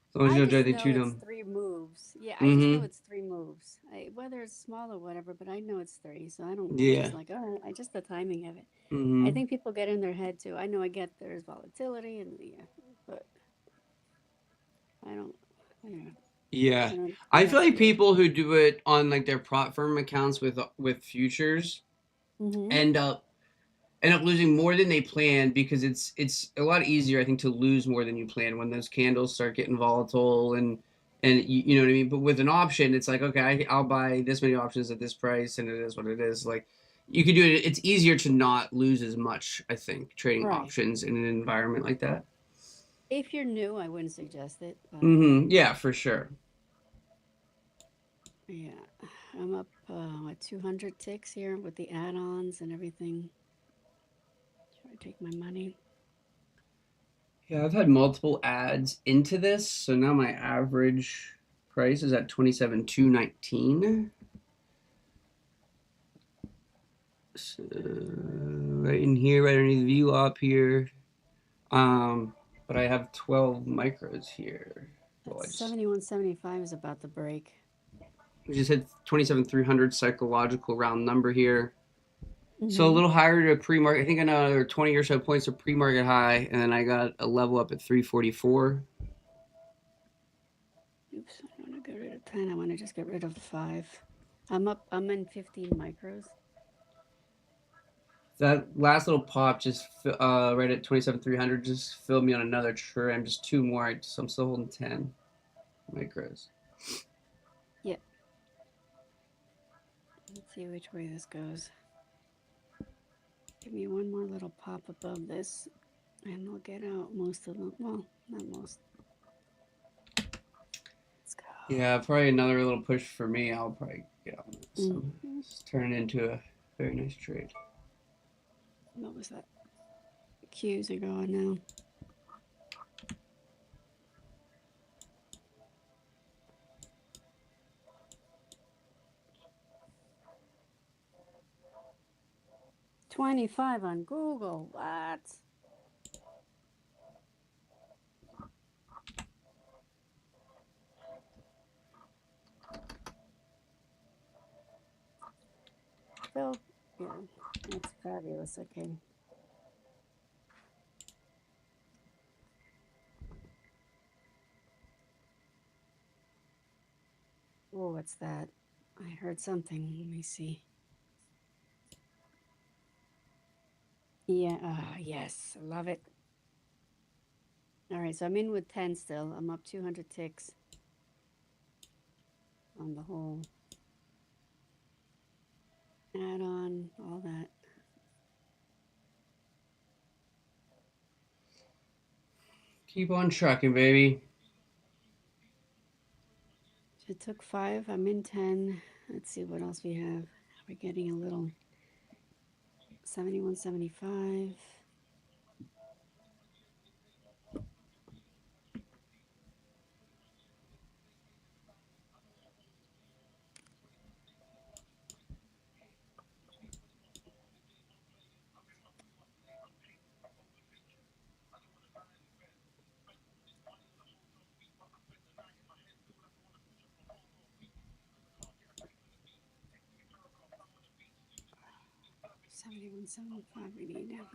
As long as you don't try to cheat them. It's 3 moves. Yeah, I just know it's 3 moves. Whether it's small or whatever, but I know it's 3, so I don't. Yeah. Just like I just the timing of it. I think people get in their head too. I know I get there's volatility and but I don't. Yeah, I feel like people who do it on like their prop firm accounts with futures end up losing more than they planned because it's a lot easier, I think, to lose more than you plan when those candles start getting volatile and you know what I mean. But with an option, it's like, okay, I'll buy this many options at this price, and it is what it is. Like you can do it. It's easier to not lose as much, I think, trading options in an environment like that. If you're new, I wouldn't suggest it. Yeah, for sure. Yeah, I'm up 200 ticks here with the add-ons and everything. Try to take my money. Yeah, I've had multiple ads into this, so now my average price is at 27,219. So right in here, right underneath the view up here. But I have 12 micros here. 71.75 is about the break. We just hit 27,300 psychological round number here. So a little higher to pre-market. I think another 20 or so points of pre-market high, and then I got a level up at 344. Oops, I don't want to get rid of 10. I want to just get rid of 5. I'm in 15 micros. That last little pop just right at 27,300 just filled me on another trend. Just 2 more. So I'm still holding 10 micros. Yep. Let's see which way this goes. Give me one more little pop above this, and we'll get out most of them. Well, not most. Let's go. Yeah, probably another little push for me. I'll probably get on this. Mhm. It's turning into a very nice trade. What was that? Cues are going now. $25 on Google. What? Phil, yeah, that's fabulous. Okay. Oh, what's that? I heard something. Let me see. Yeah, yes, I love it. All right, so I'm in with 10 still. I'm up 200 ticks on the whole add-on, all that. Keep on trucking, baby. So it took 5. I'm in 10. Let's see what else we have. We're getting a little 71.75. $71.75 we need now.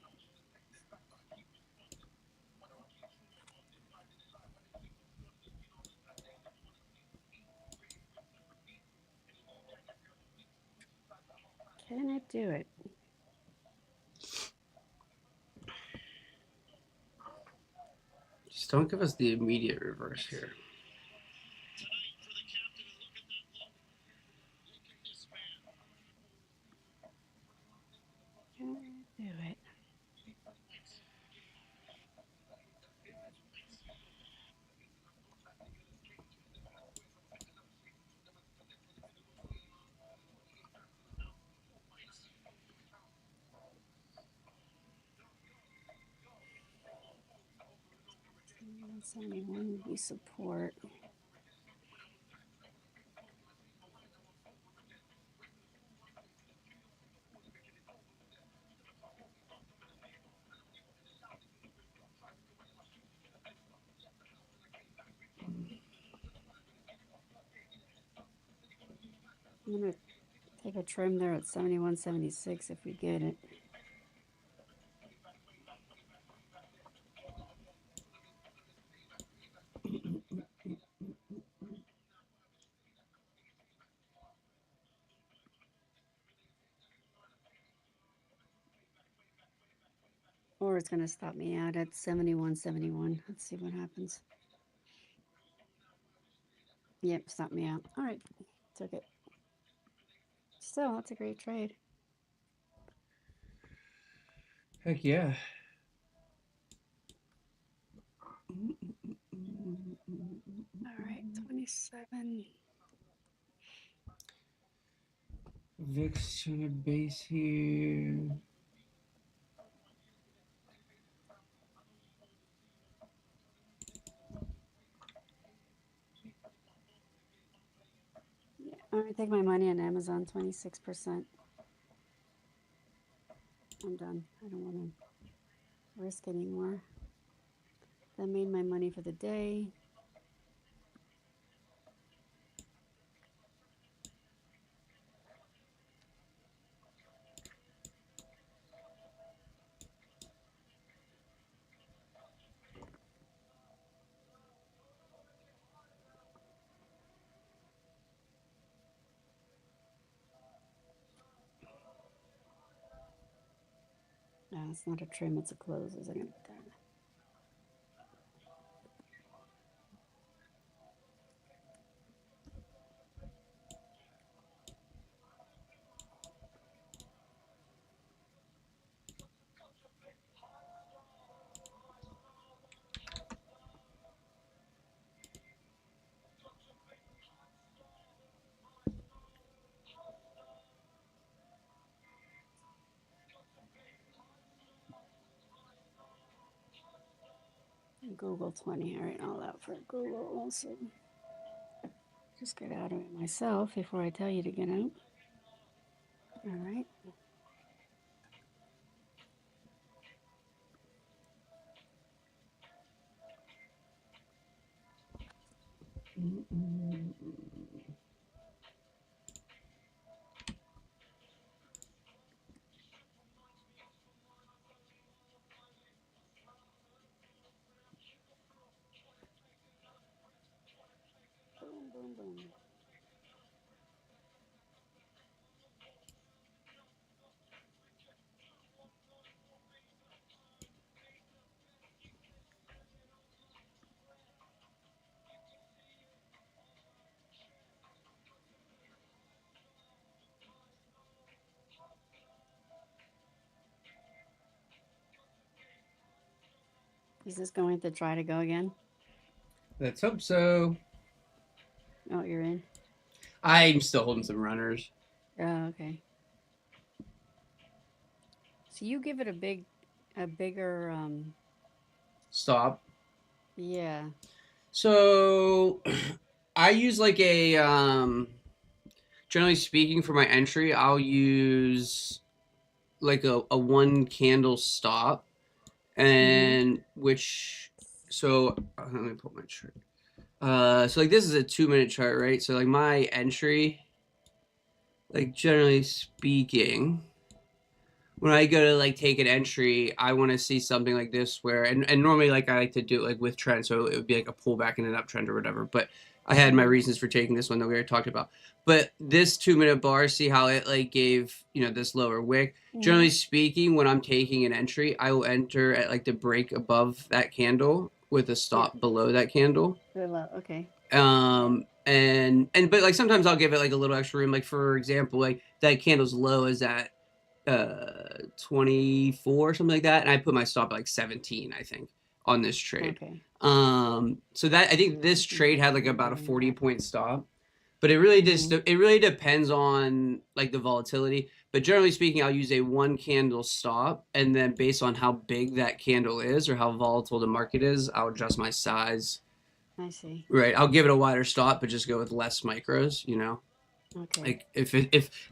Can it do it? Just don't give us the immediate reverse here. Can it do it? $71.71 would be support. I'm gonna take a trim there at 71.76 if we get it. Or it's gonna stop me out at 71.71. Let's see what happens. Yep, stop me out. All right, took it. Still, that's a great trade. Heck yeah. All right, 27. VIX trying to base here. Yeah, all right, take my money on Amazon, 26%. I'm done. I don't want to risk anymore. That made my money for the day. No, it's not a trim, it's a close, isn't it? Google 20. All right, I'll allow for Google also. Just get out of it myself before I tell you to get out. All right. Boom, boom, boom. Is this going to try to go again? Let's hope so. Oh, you're in? I'm still holding some runners. Oh, okay. So you give it a bigger, Stop. yeah. So I use like a generally speaking for my entry, I'll use like a one candle stop and which so let me pull my chart. So like this is a 2 minute chart, right? So like my entry, like generally speaking, when I go to like take an entry, I want to see something like this where and normally like I like to do it like with trend, so it would be like a pullback in an uptrend or whatever. But I had my reasons for taking this one that we already talked about. But this 2 minute bar, see how it like gave this lower wick. Generally speaking, when I'm taking an entry, I will enter at like the break above that candle with a stop below that candle. Okay. And but like sometimes I'll give it like a little extra room. Like for example, like that candle's low is at 24 something like that, and I put my stop at like 17 I think on this trade. Okay. So that I think this trade had like about a 40-point stop, but it really just it really depends on like the volatility. But generally speaking, I'll use a one candle stop, and then based on how big that candle is or how volatile the market is, I'll adjust my size. I see. Right, I'll give it a wider stop, but just go with less micros. Okay. Like if I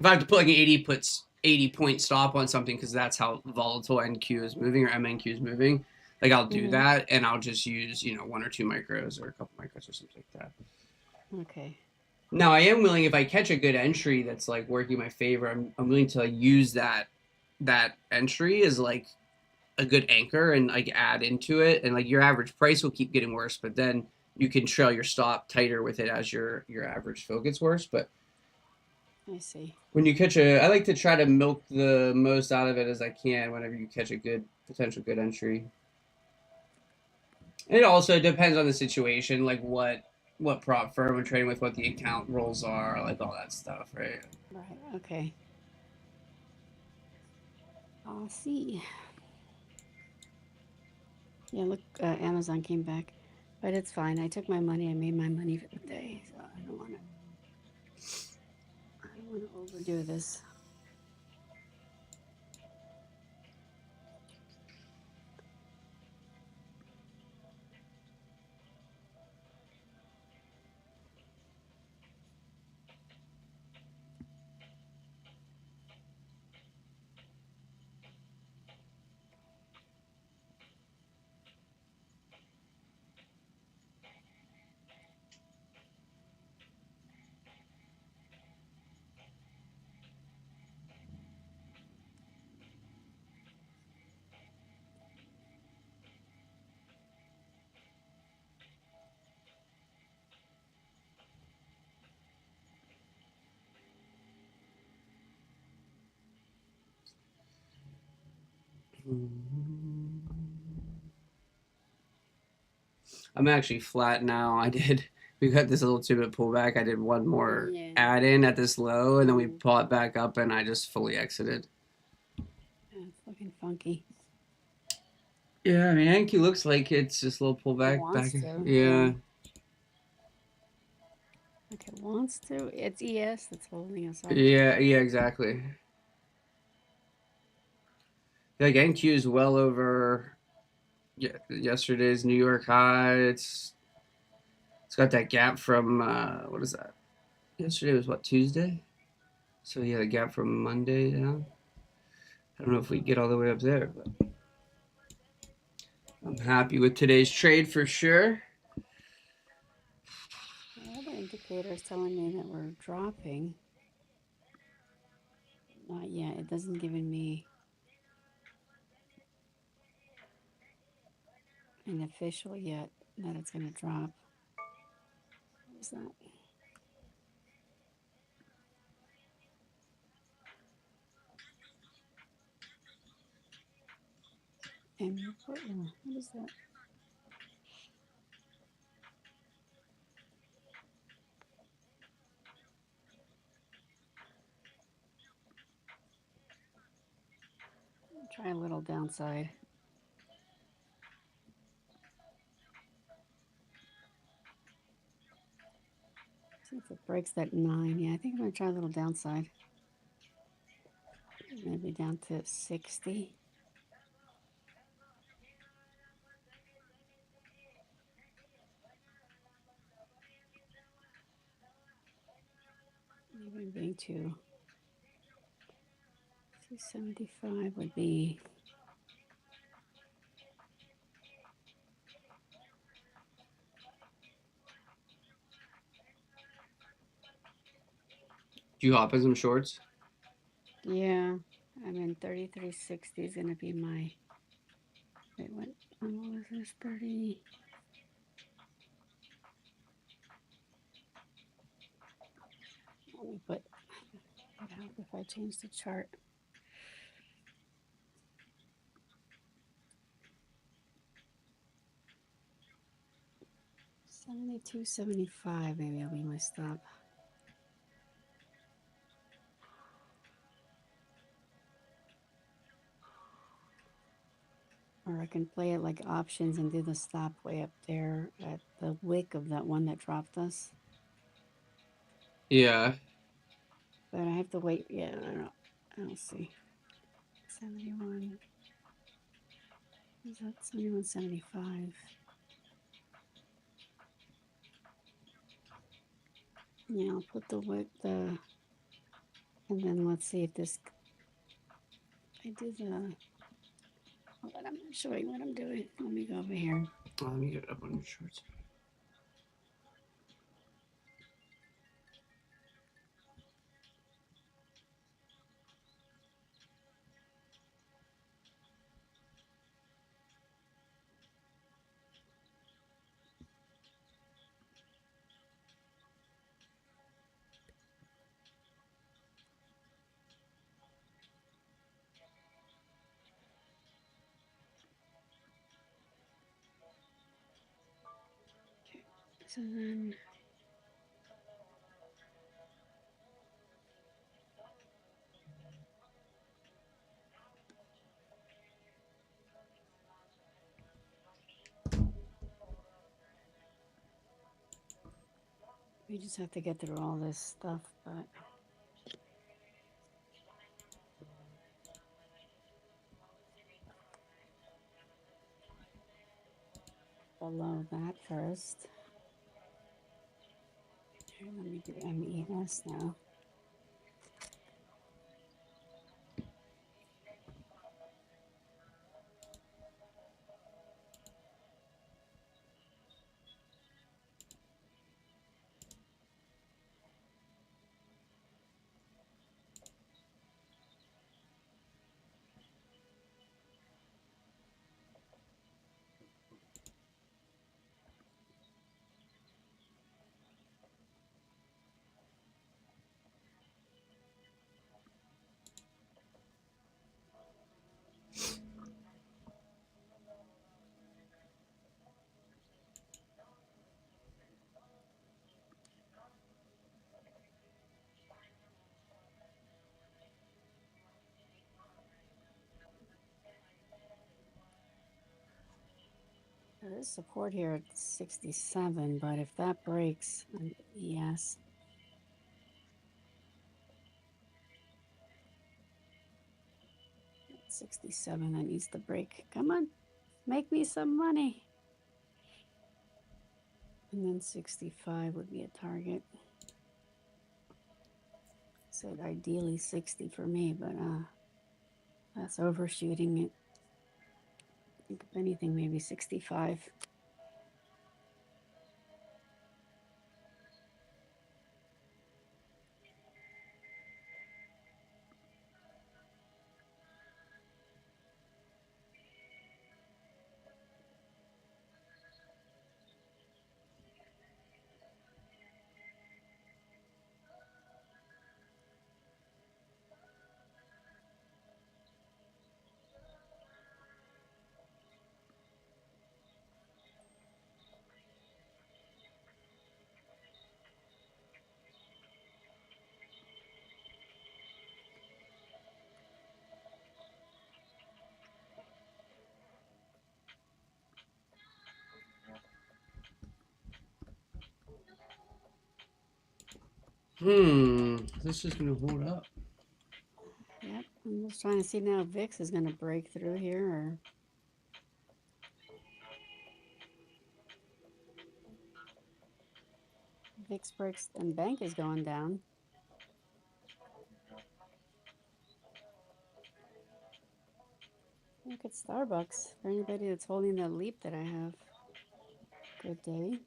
have to put like an 80-point stop on something because that's how volatile NQ is moving or MNQ is moving, like I'll do that, and I'll just use one or two micros or a couple micros or something like that. Okay. Now I am willing, if I catch a good entry that's like working in my favor, I'm willing to like use that entry as like a good anchor and like add into it, and like your average price will keep getting worse, but then you can trail your stop tighter with it as your average fill gets worse. But I see. when you catch I like to try to milk the most out of it as I can whenever you catch a good potential good entry. And it also depends on the situation, like what prop firm I'm trading with, what the account roles are, like all that stuff, right? Right. Okay. I'll see. Yeah, look, Amazon came back, but it's fine. I took my money. I made my money for the day, so I don't want to overdo this. I'm actually flat now. We got this little 2 minute pullback. I did one more add in at this low, and then we bought back up, and I just fully exited. Yeah, it's looking funky. Yeah, I mean, NQ looks like it's just a little pullback back. Yeah. Okay, wants to. It's ES that's holding us up. Yeah, exactly. Like NQ is well over Yeah, yesterday's New York high. It's got that gap from what is that? Yesterday was what, Tuesday? So yeah, the gap from Monday down. I don't know if we get all the way up there, but I'm happy with today's trade for sure. All the indicators telling me that we're dropping. Not yet. It doesn't give me an official yet that it's going to drop. What is that? And what is that? Try a little downside. See if it breaks that 9. Yeah, I think I'm going to try a little downside. Maybe down to 60. Maybe I'm being too. 275 would be. Do you hop in some shorts? Yeah, I mean 3360 is going to be my. Wait, what was this? 30. Let me put. Would help if I change the chart. 72.75. Maybe I'll be my stop. Or I can play it like options and do the stop way up there at the wick of that one that dropped us. Yeah. But I have to wait. Yeah, I don't see. 71. Is that 71.75? Yeah, I'll put the wick, and then let's see if this. I do the. Hold on, I'm not showing what I'm doing. Let me go over here. Let me get it up on your shorts. Okay, so then. We just have to get through all this stuff, but. Below that first. Here, let me do MES now. There is support here at 67, but if that breaks, yes. 67, that needs to break. Come on. Make me some money. And then 65 would be a target. Said ideally 60 for me, but that's overshooting it. I think if anything, maybe 65. This is gonna hold up. Yep, I'm just trying to see now if VIX is going to break through here or. VIX breaks and bank is going down. Look at Starbucks. For anybody that's holding that leap that I have. Good day.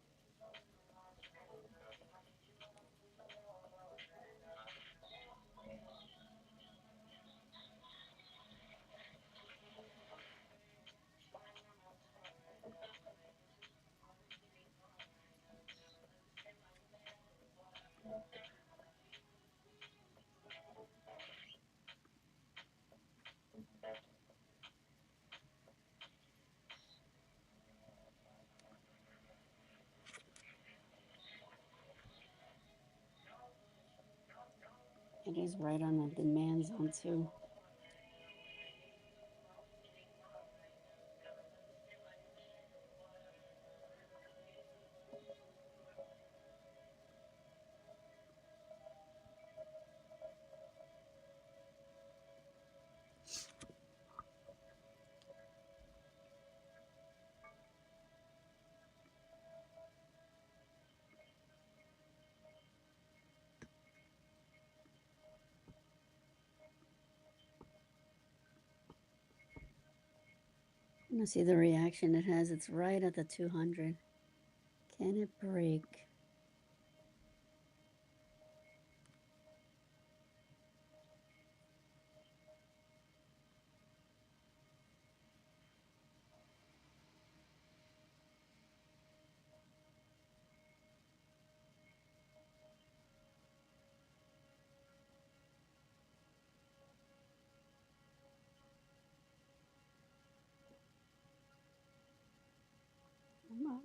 It is right on the demand zone too. I'm gonna see the reaction it has. It's right at the 200. Can it break? Come on.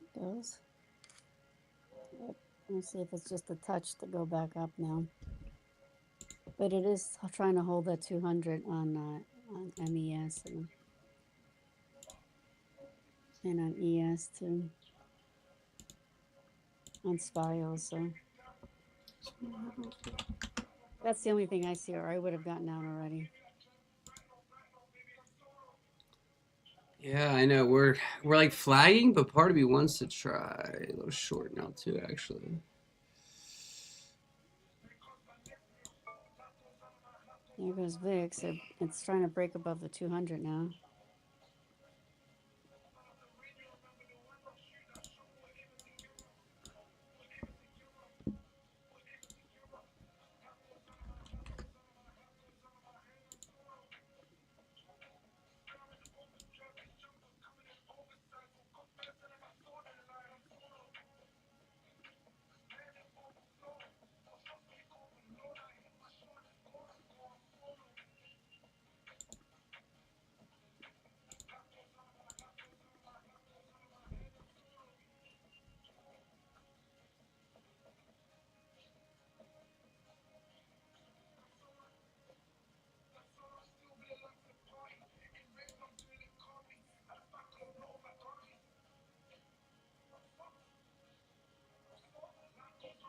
It goes. Yep. Let's see if it's just a touch to go back up now. But it is trying to hold that 200 on MES and on ES too. On SPY also. That's the only thing I see, or I would have gotten out already. Yeah, I know. We're like flagging, but part of me wants to try a little short now too, actually. There goes VIX. It's trying to break above the 200 now.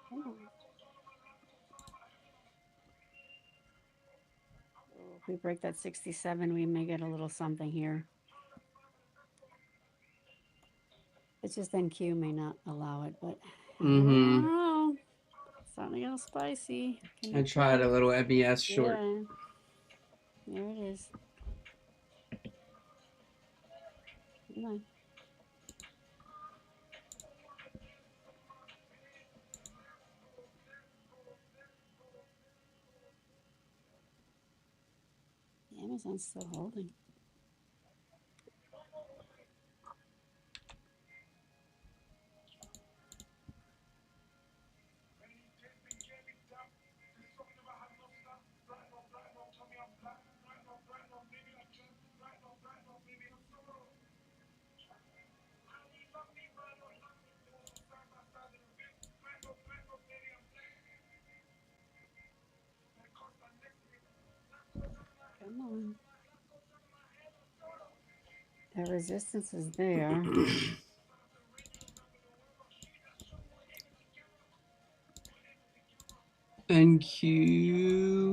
Come on. Oh, if we break that 67, we may get a little something here. It's just NQ may not allow it, but I don't know. Starting to get a little spicy. I tried a little MES short. Yeah. There it is. Come on. Amazon's still holding. Come on. The resistance is there. NQ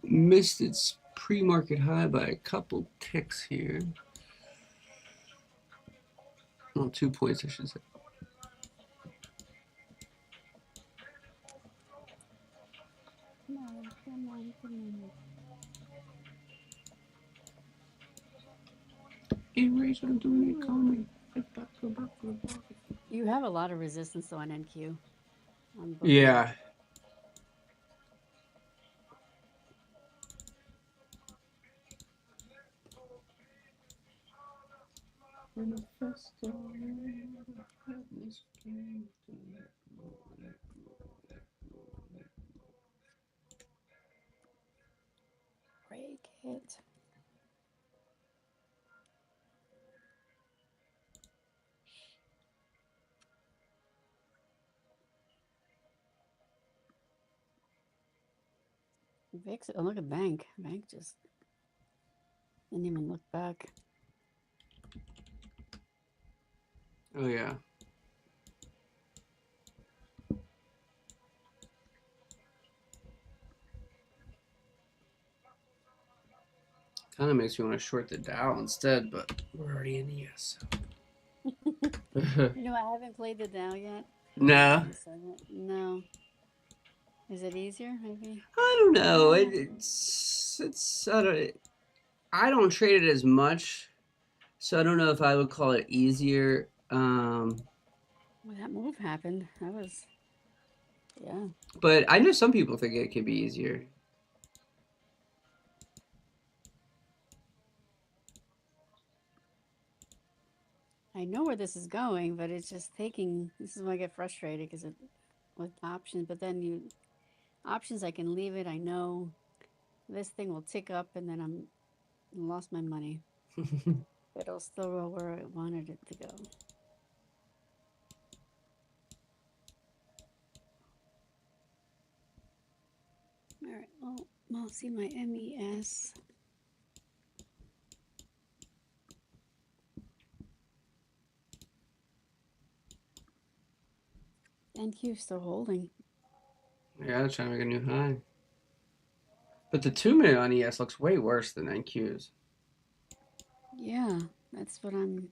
missed its pre-market high by a couple ticks here. Well, 2 points, I should say. Come on, come on, come on. You have a lot of resistance though on NQ. On both. Yeah. Break it. VIX, oh, look at Bank. Bank just didn't even look back. Oh, yeah. Kind of makes me want to short the Dow instead, but we're already in the ES. You know, I haven't played the Dow yet. No. No. Is it easier, maybe? I don't know. Yeah. It's I don't trade it as much, so I don't know if I would call it easier. Well, that move happened. That was, yeah. But I know some people think it could be easier. I know where this is going, but it's just taking, this is why I get frustrated because it with options, but then options, I can leave it. I know this thing will tick up and then I'm lost my money. It'll still go where I wanted it to go. All right, well, I'll see my MES. NQ still holding. Yeah, trying to make a new high. But the 2-minute on ES looks way worse than NQ's. Yeah, that's what I'm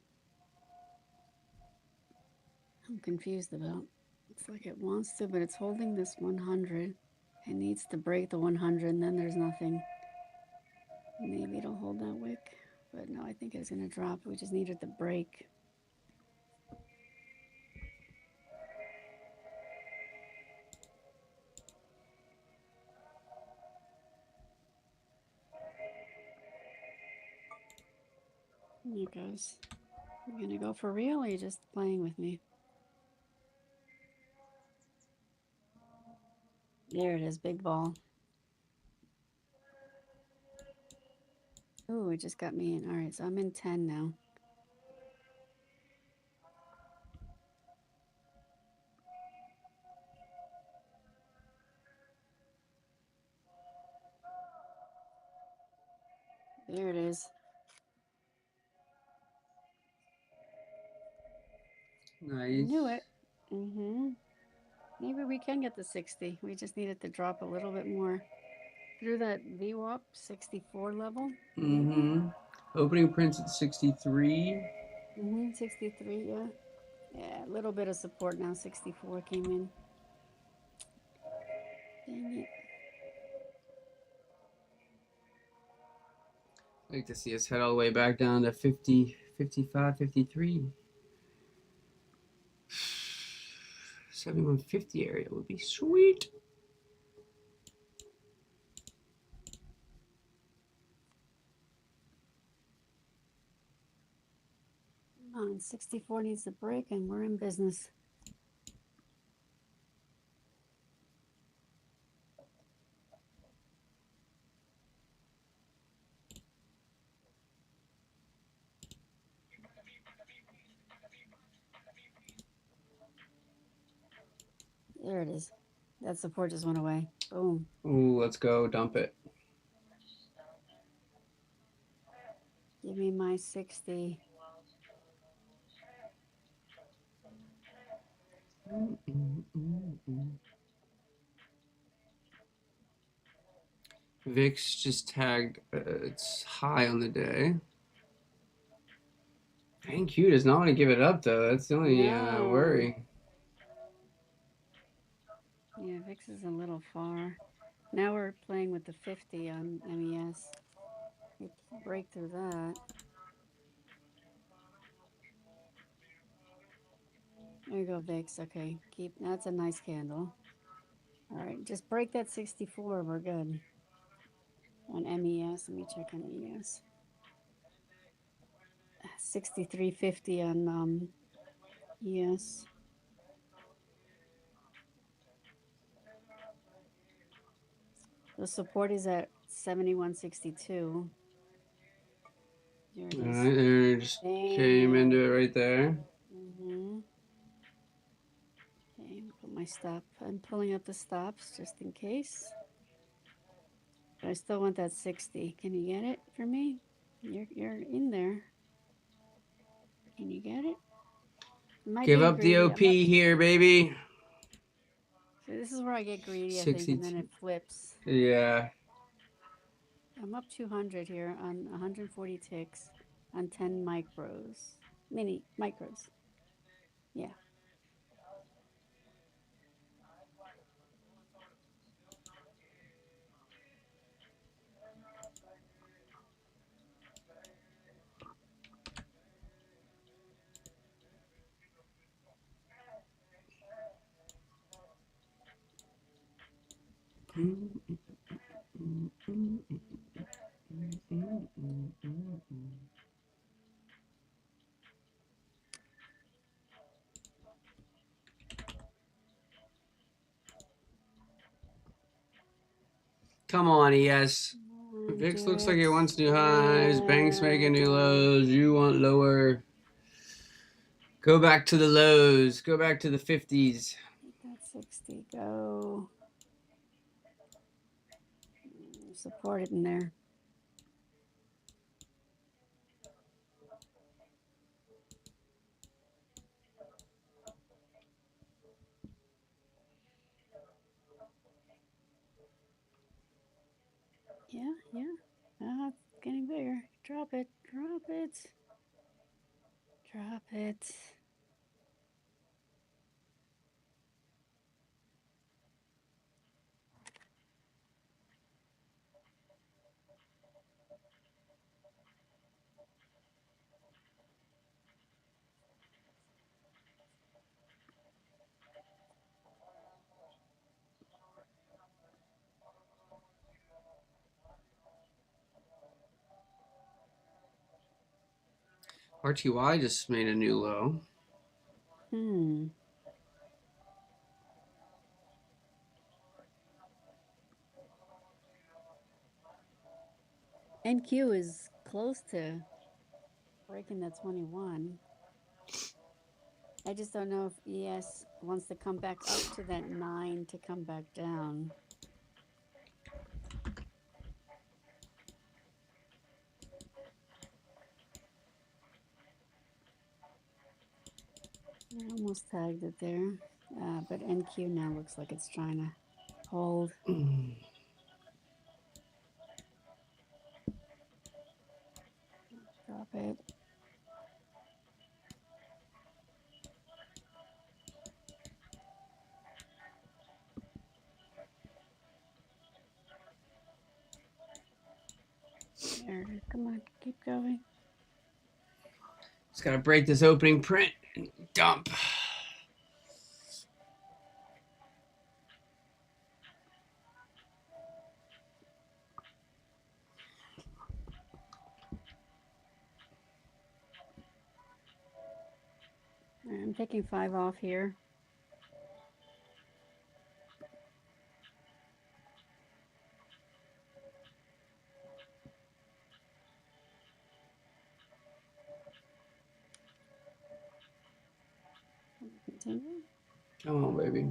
confused about. It's like it wants to, but it's holding this 100. It needs to break the 100, and then there's nothing. Maybe it'll hold that wick, but no, I think it's going to drop. We just needed the break. There it goes. You going to go for real, or are you just playing with me? There it is, big ball. Ooh, it just got me in. All right, so I'm in 10 now. There it is. Nice. I knew it. Mm-hmm. Maybe we can get the 60. We just need it to drop a little bit more through that VWAP 64 level. Mm-hmm. Opening prints at 63. 63, yeah. Yeah, a little bit of support now. 64 came in. Dang it. I'd like to see us head all the way back down to 50, 55, 53. 7150 area would be sweet. Come on, 64 needs a break, and we're in business. There it is. That support just went away. Boom. Ooh, let's go dump it. Give me my 60. VIX just tagged it's high on the day. Thank you does not want to give it up though. That's the only No. worry. Yeah, VIX is a little far. Now we're playing with the 50 on MES. We break through that. There you go, VIX. Okay, that's a nice candle. All right, just break that 64. We're good. On MES, let me check on ES. 63.50 on ES. The support is at 71.62. There it is. All right, there it just came into it right there. Okay, put my stop. I'm pulling up the stops just in case. But I still want that 60. Can you get it for me? You're in there. Can you get it? Give up the OP here, baby. So this is where I get greedy, I think, and then it flips. Yeah. I'm up 200 here on 140 ticks on 10 micros. Mini micros. Yeah. Come on, ES. VIX looks like it wants new highs. Banks making new lows. You want lower. Go back to the lows. Go back to the 50s. That 60 go. Support it in there. Yeah, yeah. It's getting bigger. Drop it. Drop it. Drop it. RTY just made a new low. NQ is close to breaking that 21. I just don't know if ES wants to come back up to that 9 to come back down. I almost tagged it there. But NQ now looks like it's trying to hold. Drop it. There it is. Come on, keep going. Just gotta break this opening print and dump. I'm taking 5 off here. Continue. Come on, baby.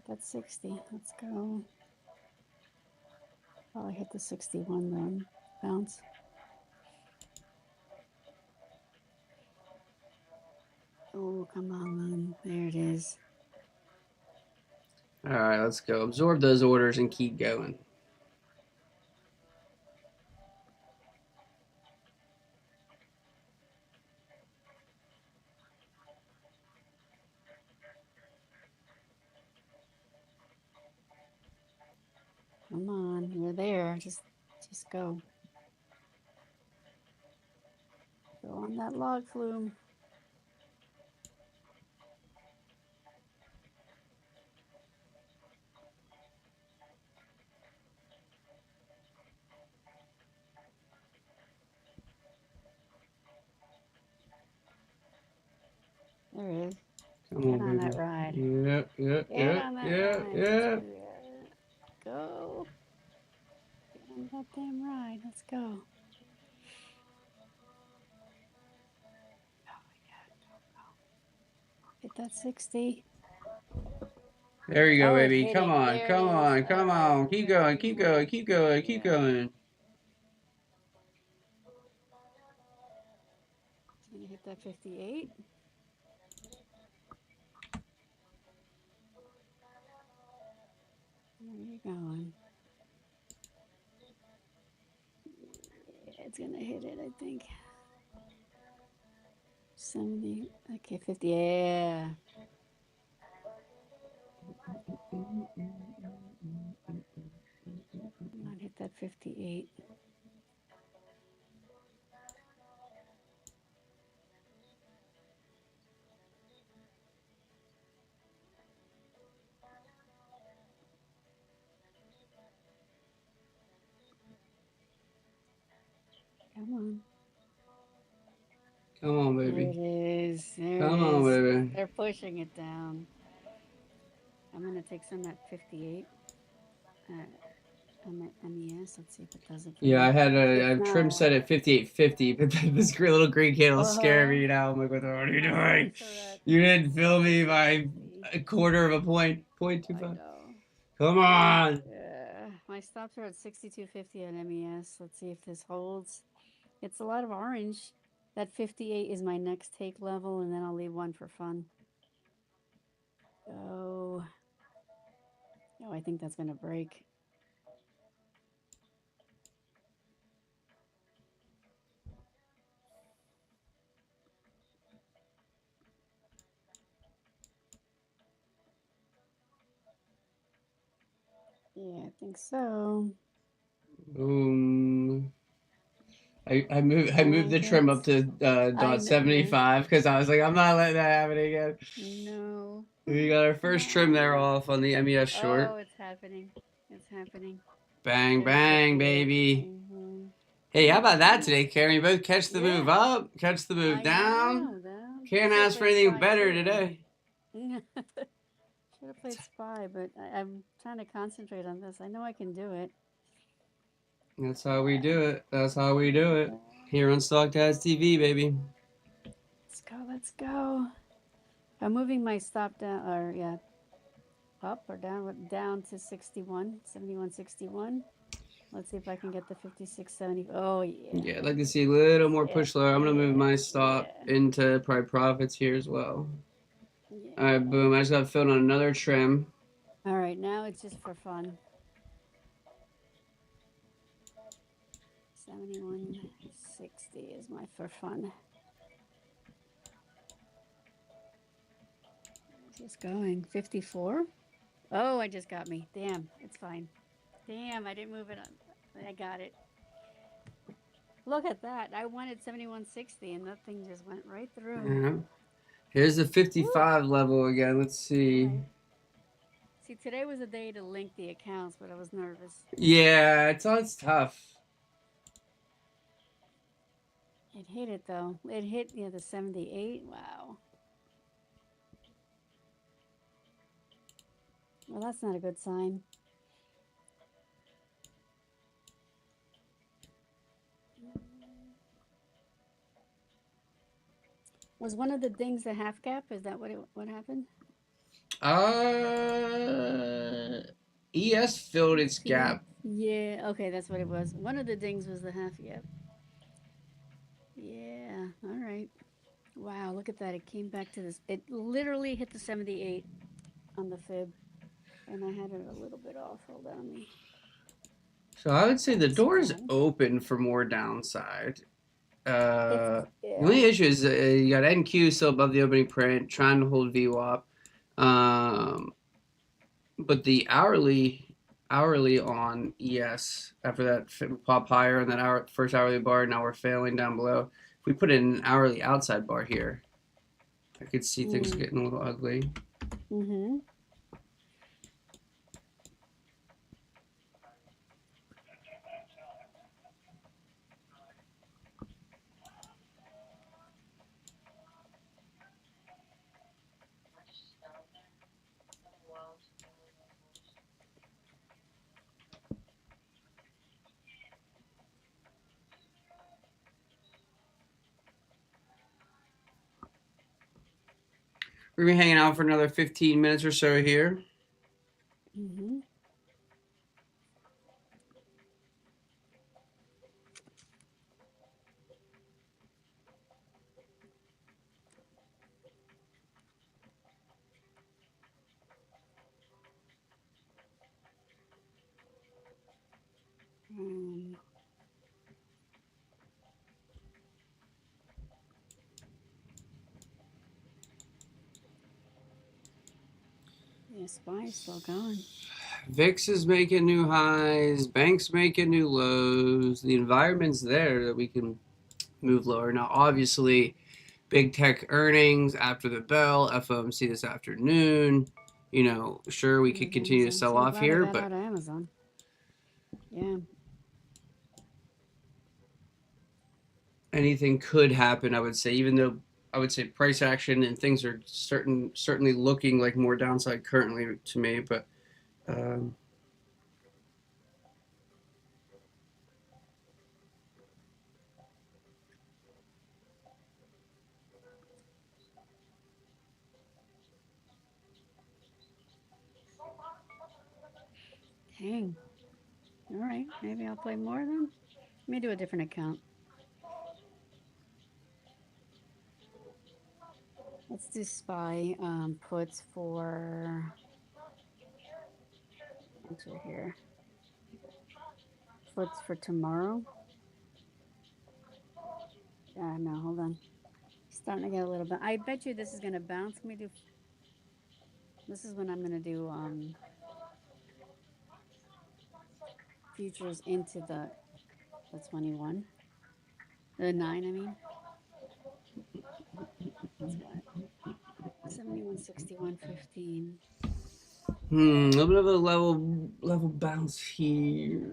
That's 60. Let's go. Probably hit the 61 though. Bounce. Oh, come on. There it is. All right, let's go. Absorb those orders and keep going. Come on, you're there. Just go. Go on that log flume. There it is. Come Get on, on baby. that ride. Yep, yep, Get yep, on that yep, ride. yep. Let's do that. Go. Get on that damn ride. Let's go. Oh my God. Hit that 60. There you go, Oh, it baby. hit Come it. on, There come it is. on, come All right, on. we're Keep good. going, keep going, keep going, keep going. It's gonna hit that 58. Where are you going? Yeah, it's gonna hit it, I think. 70. Okay, 50. Yeah. Come on, hit that 58. Come on. Come on, There baby. it is. There Come it on, is. baby. They're pushing it down. I'm gonna take some at 58. I'm at MES. Let's see if it does it for Yeah, me. I had a If trim not, set at 58.50, but this little green candle scared me. uh-huh. Now I'm like, what are you doing? So that, You didn't fill me by let's see. a quarter of a point, I 0.25. know. Come on. Yeah, my stops are at 62.50 at MES. Let's see if this holds. It's a lot of orange. That 58 is my next take level, and then I'll leave one for fun. Oh, oh, I think that's gonna break. Yeah, I think so. Boom. I moved the trim up to I dot know. 75 because I was like, I'm not letting that happen again. No. We got our first trim there off on the MES short. Oh, it's happening. It's happening. Bang, There's bang, 58. baby. Mm-hmm. Hey, how about that today, Karen? You both catch the move Yeah, up, catch the move I down. know. That Can't should have ask for played anything spy better too. today. Should have played spy, but I'm trying to concentrate on this. I know I can do it. That's how we do it. That's how we do it. Here on SDtv, baby. Let's go. Let's go. I'm moving my stop down, or yeah, up or down to 61, 71, 61. Let's see if I can get the 56.70. Oh yeah. Yeah, I'd like to see a little more Yeah, push lower. I'm gonna move my stop yeah. into probably profits here as well. Yeah. All right, boom. I just got filled on another trim. All right, now it's just for fun. 71.60 is my for fun. It's just going. 54. Oh, I just got me. Damn, it's fine. Damn, I didn't move it on. I got it. Look at that. I wanted 71.60 and that thing just went right through. Yeah. Here's the Woo. 55 level again. Let's see. All right. See, today was a day to link the accounts, but I was nervous. Yeah, it's tough. It hit it though. It hit the 78. Wow. Well, that's not a good sign. Was one of the dings the half gap? Is that what happened? ES filled its gap. Yeah, okay, that's what it was. One of the dings was the half gap. Yeah, all right. Wow, look at that. It came back to this. It literally hit the 78 on the fib. And I had it a little bit off. Hold on me. So I would say the door is Small. open for more downside. Yeah. The only issue is you got NQ still above the opening print, trying to hold VWAP. But the hourly on ES after that pop higher and that first hourly bar, now we're failing down below. If we put in an hourly outside bar here, I could see things getting a little ugly. Mm-hmm. We're gonna be hanging out for another 15 minutes or so here. Mm-hmm. Yeah, SPY is still going. VIX is making new highs, banks making new lows. The environment's there that we can move lower. Now, obviously, big tech earnings after the bell, FOMC this afternoon. You know, sure, we could continue to sell So off glad I here, got but out of Amazon. Yeah. anything could happen, I would say, even though I would say price action and things are certainly looking like more downside currently to me, but Dang. All right. Maybe I'll play more then. Let me do a different account. Let's do SPY puts for enter here. Puts for tomorrow. No, hold on. Starting to get a little bit. I bet you this is gonna bounce. Let me do. This is when I'm gonna do futures into the 21, the 9. I mean, that's what 71.61.15. a little bit of a level bounce here.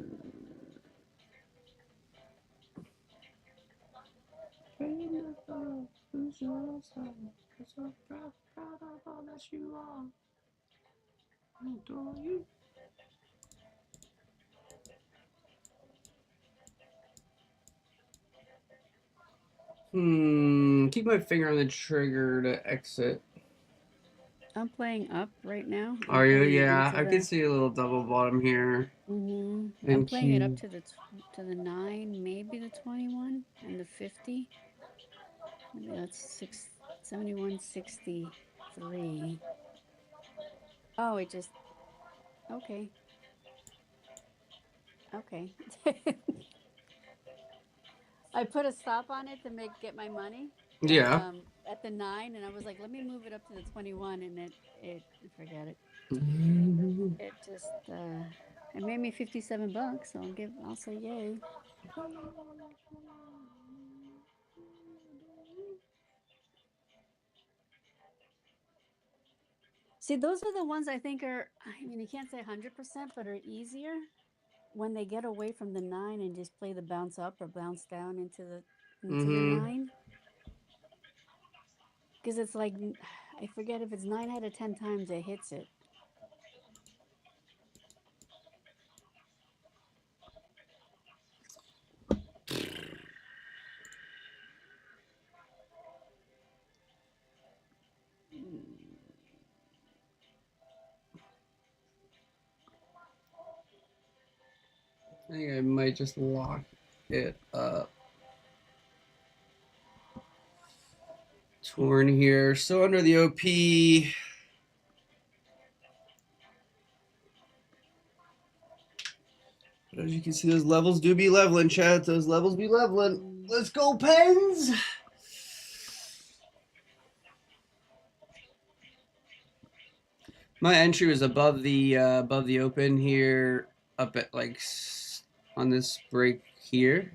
Keep my finger on the trigger to exit. I'm playing up right now. I'm Are you? playing it Yeah, into I the. can see a little double bottom here. I'm And playing it up Q. to the 9, maybe the 21, and the 50. Maybe that's 7163. Oh, it just okay. Okay. I put a stop on it to get my money. Yeah. At the 9, and I was like, let me move it up to the 21, and it forget it. It just it made me $57, so I'll say yay. See, those are the ones I think are, I mean, you can't say 100%, but are easier when they get away from the 9 and just play the bounce up or bounce down into the 9. Because it's like, I forget if it's 9 out of 10 times it hits it. I think I might just lock it up. Torn here. So under the OP. As you can see, those levels do be leveling, chat. Those levels be leveling. Let's go, Pens! My entry was above the open here, up at like on this break here,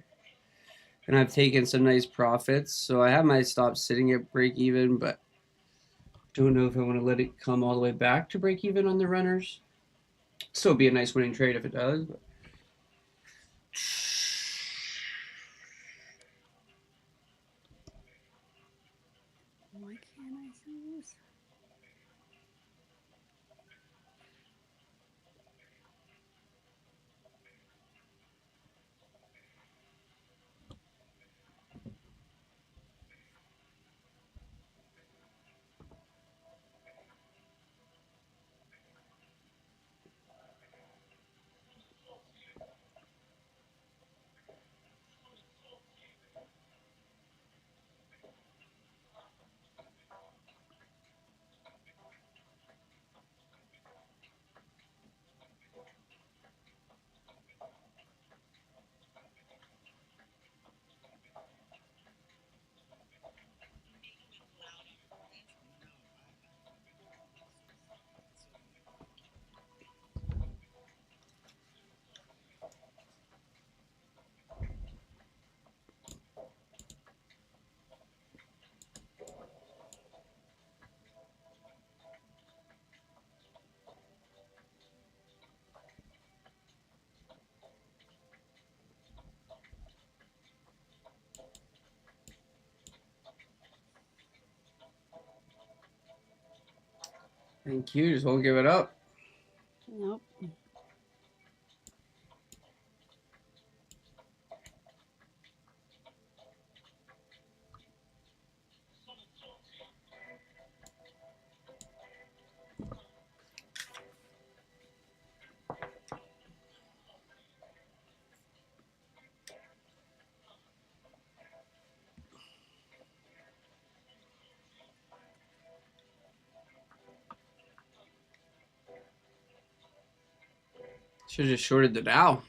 and I've taken some nice profits. So I have my stop sitting at break even, but don't know if I want to let it come all the way back to break even on the runners. Still be a nice winning trade if it does. But. Why can't I see this? Thank you. Just won't give it up. Nope. Should have just shorted the Dow.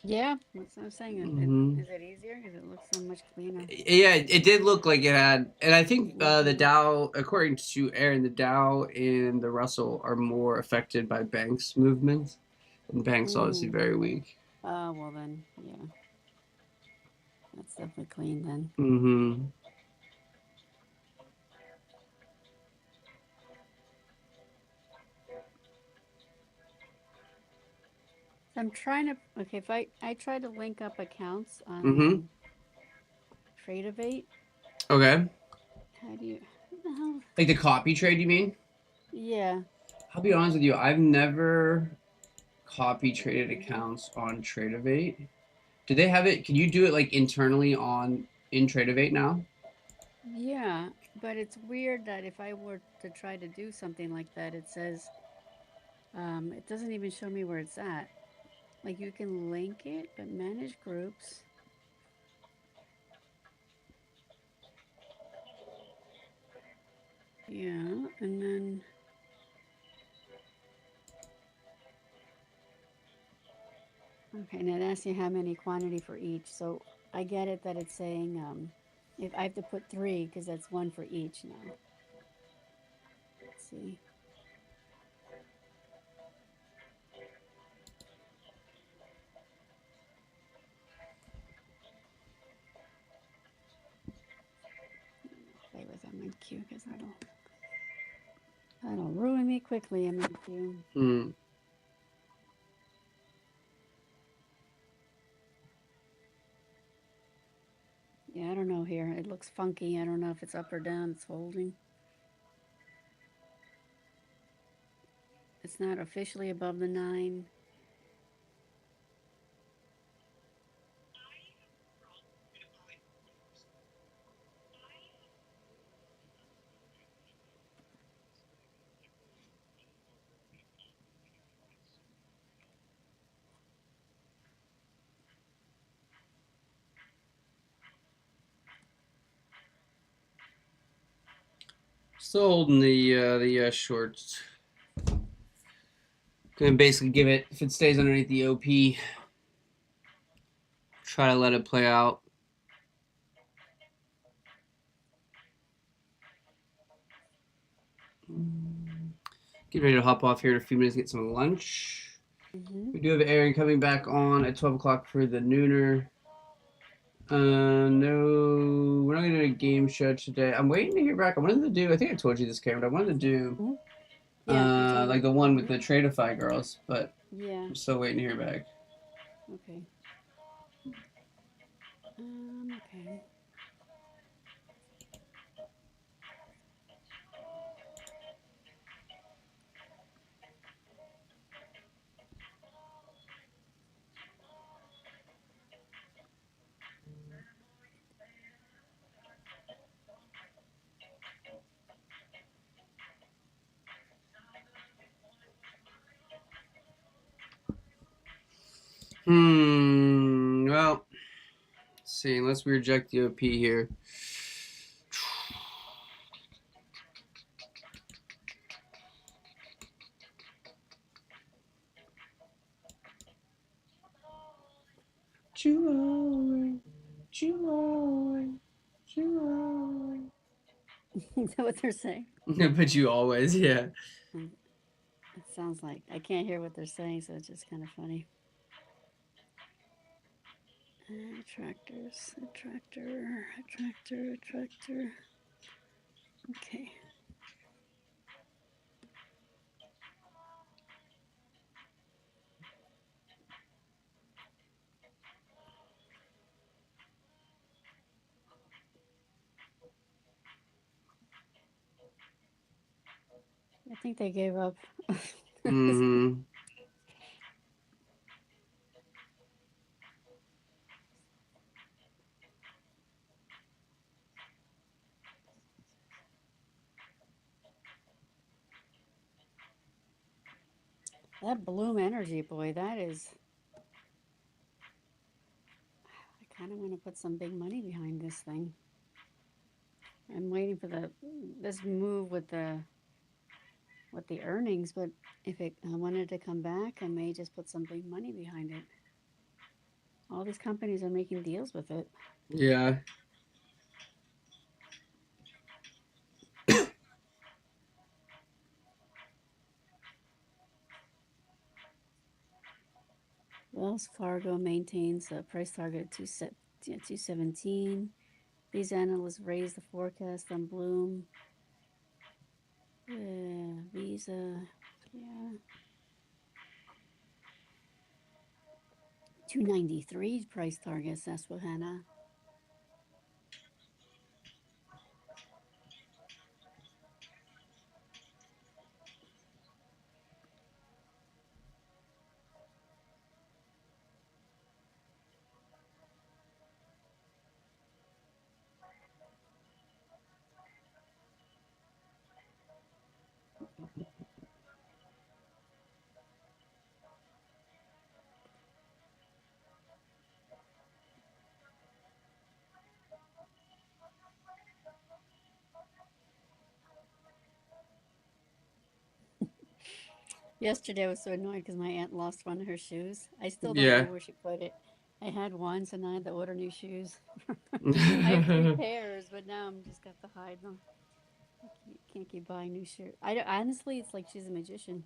Yeah, that's what I'm saying. Mhm. Is it easier? Because it looks so much cleaner. Yeah, it did look like it had, and I think the Mhm. Dow, according to Aaron, the Dow and the Russell are more affected by Banks movements, and Banks obviously very weak. Well then, yeah. That's definitely clean then. Mm-hmm. So I'm trying to, okay, if I try to link up accounts on Mm-hmm. Tradeovate, Okay. how do you, what the hell? Like the copy trade, you mean? Yeah. I'll be honest with you, I've never copy traded accounts on Tradeovate. Do they have it? Can you do it like internally in Tradeovate now? Yeah, But it's weird that if I were to try to do something like that, it says it doesn't even show me where it's at. Like you can link it, but manage groups. Yeah, and then okay, now it asks you how many quantity for each. So I get it that it's saying if I have to put 3 because that's 1 for each now. Let's see. Play with MNQ because that'll ruin me quickly, MNQ. Hmm. Yeah, I don't know here. It looks funky. I don't know if it's up or down. It's holding. It's not officially above the 9. Still holding the shorts. Gonna basically give it, if it stays underneath the OP, try to let it play out. Get ready to hop off here in a few minutes, get some lunch. We do have Aaron coming back on at 12 o'clock for the nooner. No, we're not gonna do a game show today. I'm waiting to hear back. I wanted to do, I think I told you this, Cameron. I wanted to do Yeah, like the one with the Tradeify girls, but yeah. I'm still waiting to hear back. Okay. Okay. Well, let's see. Unless we reject the OP here. Joy. Is that what they're saying? But you always, yeah. It sounds like I can't hear what they're saying, so it's just kind of funny. Attractors, attractor. Okay. I think they gave up. Mm-hmm. That Bloom Energy, boy, that is. I kind of want to put some big money behind this thing. I'm waiting for this move with the earnings, but if I wanted to come back, I may just put some big money behind it. All these companies are making deals with it. Yeah. Wells Fargo maintains a price target of 217. These analysts raised the forecast on Bloom. Visa, yeah. 293 price target, Susquehanna. Yesterday I was so annoyed because my aunt lost one of her shoes. I still don't know Yeah. where she put it. I had one, so now I had to order new shoes. I have 3 pairs, but now I'm just got to hide them. I can't keep buying new shirts. Honestly, it's like she's a magician.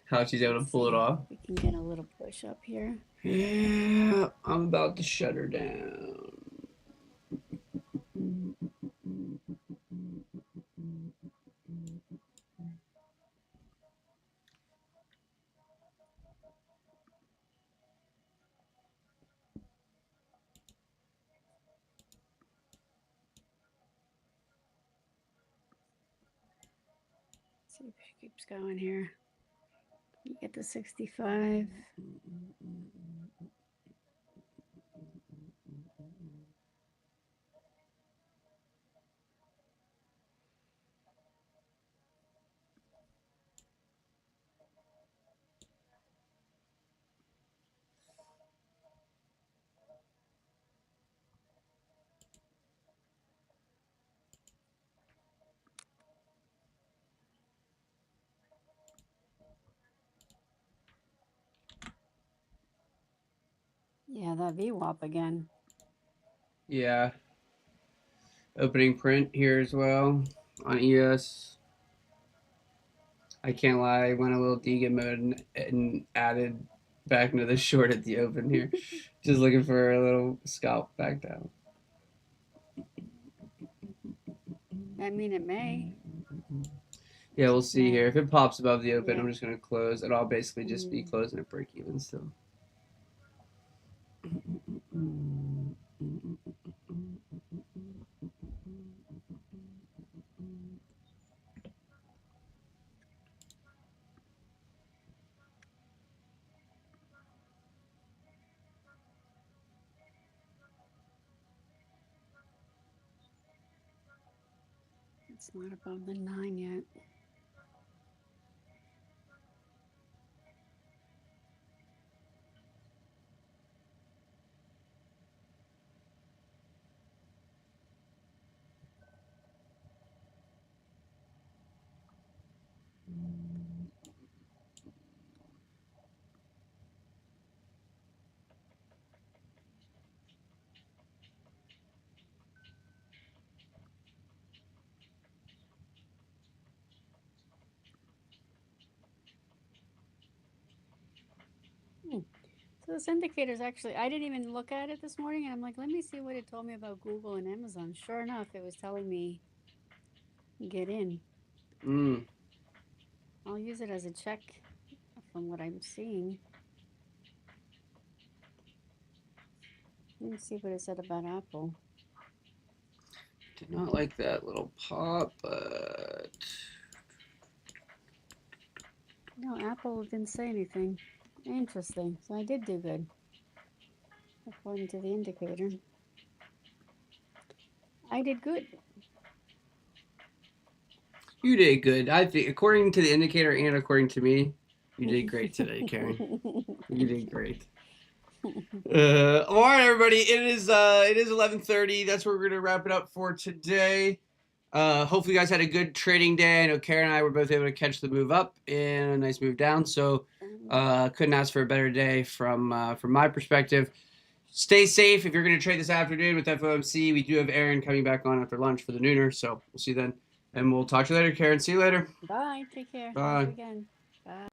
How she's able to Let's pull it see off. if we can get a little push up here. Yeah, I'm about to shut her down. See if she keeps going here. You get to 65. Yeah, that VWAP again. Yeah. Opening print here as well on ES. I can't lie, I went a little Deegan mode and added back into the short at the open here. Just looking for a little scalp back down. I mean, it may. Yeah, we'll see Yeah. here. If it pops above the open, Yeah. I'm just going to close. And I'll basically just be closing at break even still. It's not above the 9 yet. So this indicator is actually, I didn't even look at it this morning, and I'm like, let me see what it told me about Google and Amazon. Sure enough, it was telling me get in. Mm. I'll use it as a check from what I'm seeing. Let me see what it said about Apple. Did not like that little pop, but No, Apple didn't say anything. Interesting. So I did do good, according to the indicator. I did good. you did good. I think, according to the indicator and according to me, you did great today, Karen. You did great. All right, everybody. It is 11:30. That's where we're gonna wrap it up for today. Hopefully, you guys had a good trading day. I know Karen and I were both able to catch the move up and a nice move down. So, couldn't ask for a better day from my perspective. Stay safe if you're going to trade this afternoon with FOMC. We do have Aaron coming back on after lunch for the nooner, so we'll see you then. And we'll talk to you later, Karen. See you later. Bye. Take care. Bye. Have a good weekend. Bye.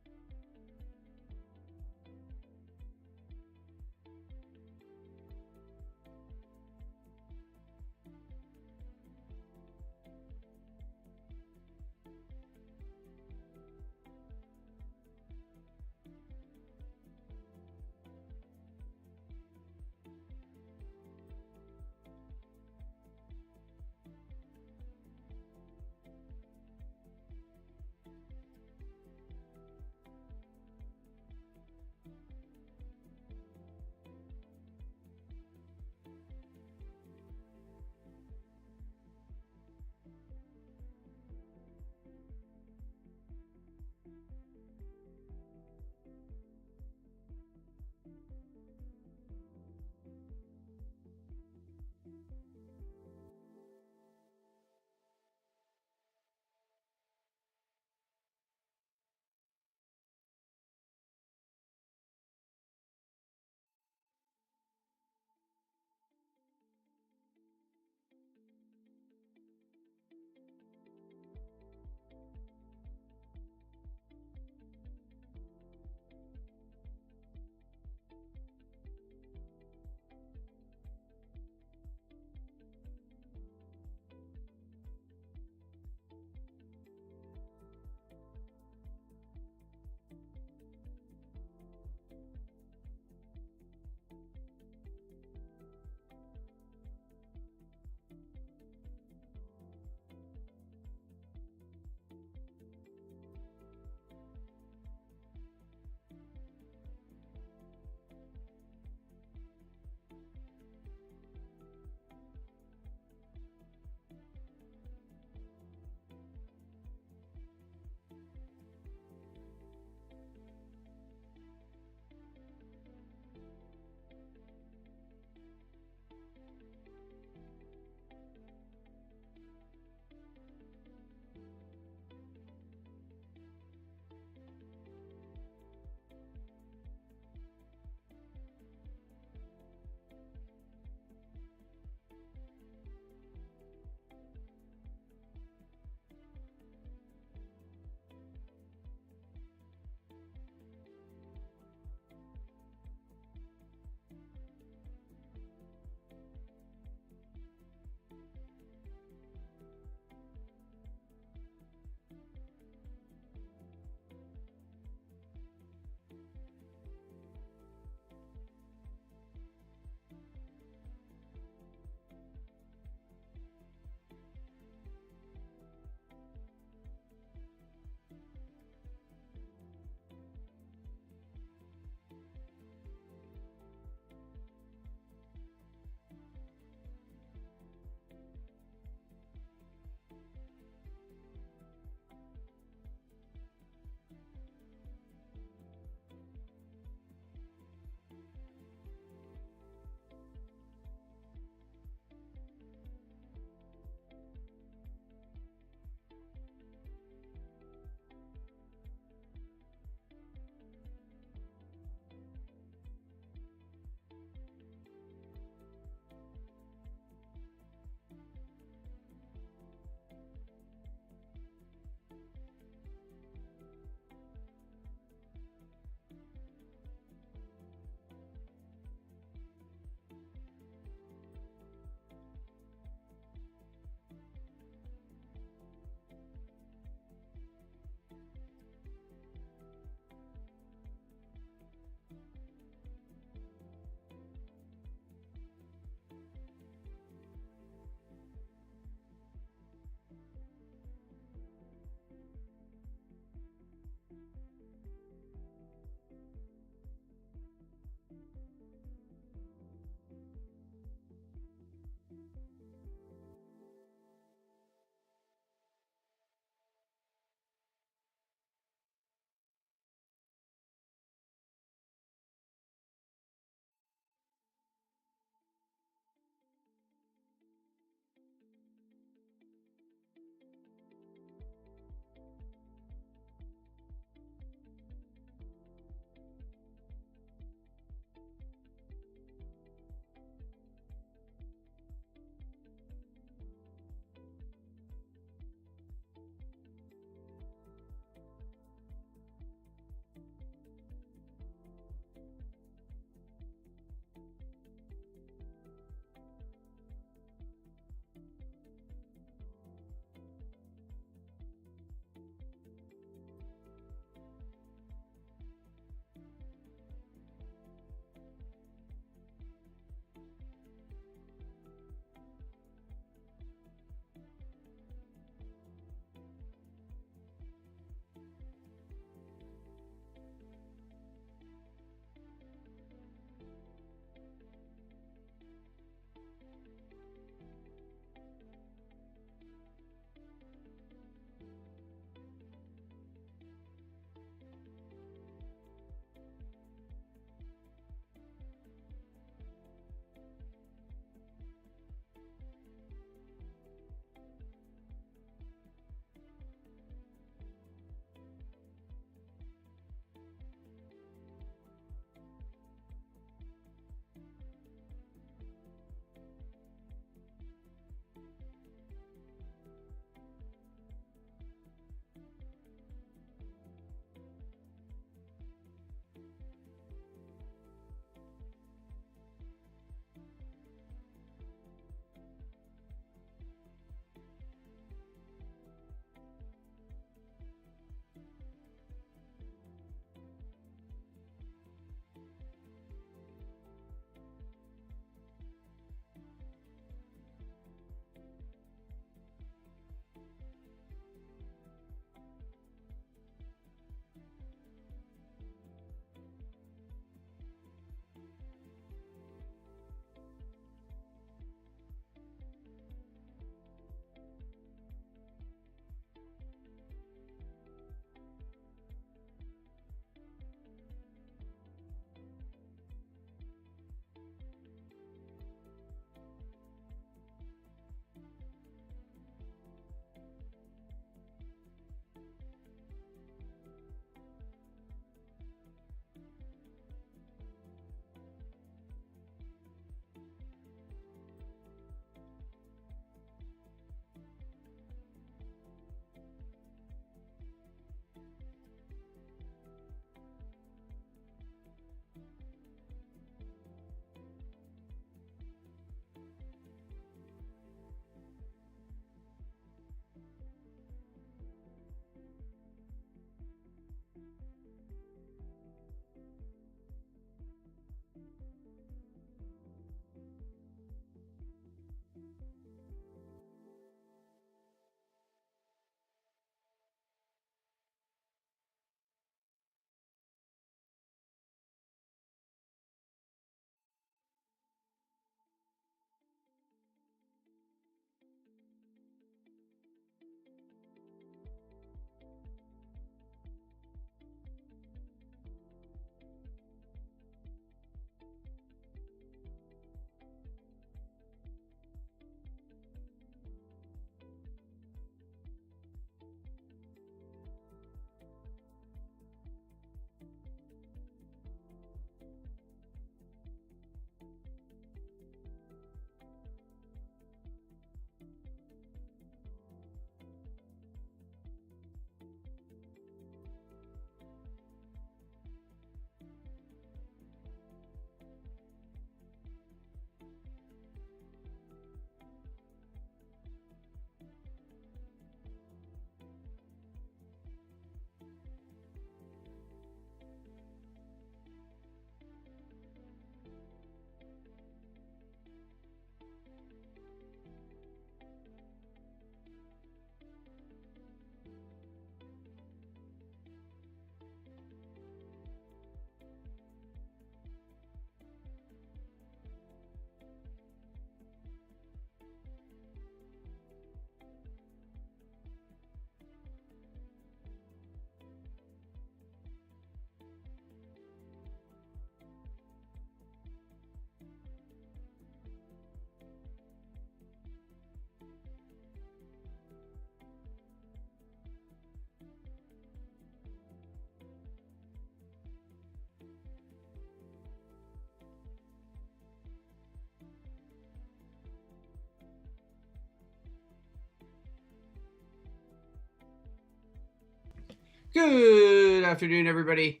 Good afternoon, everybody.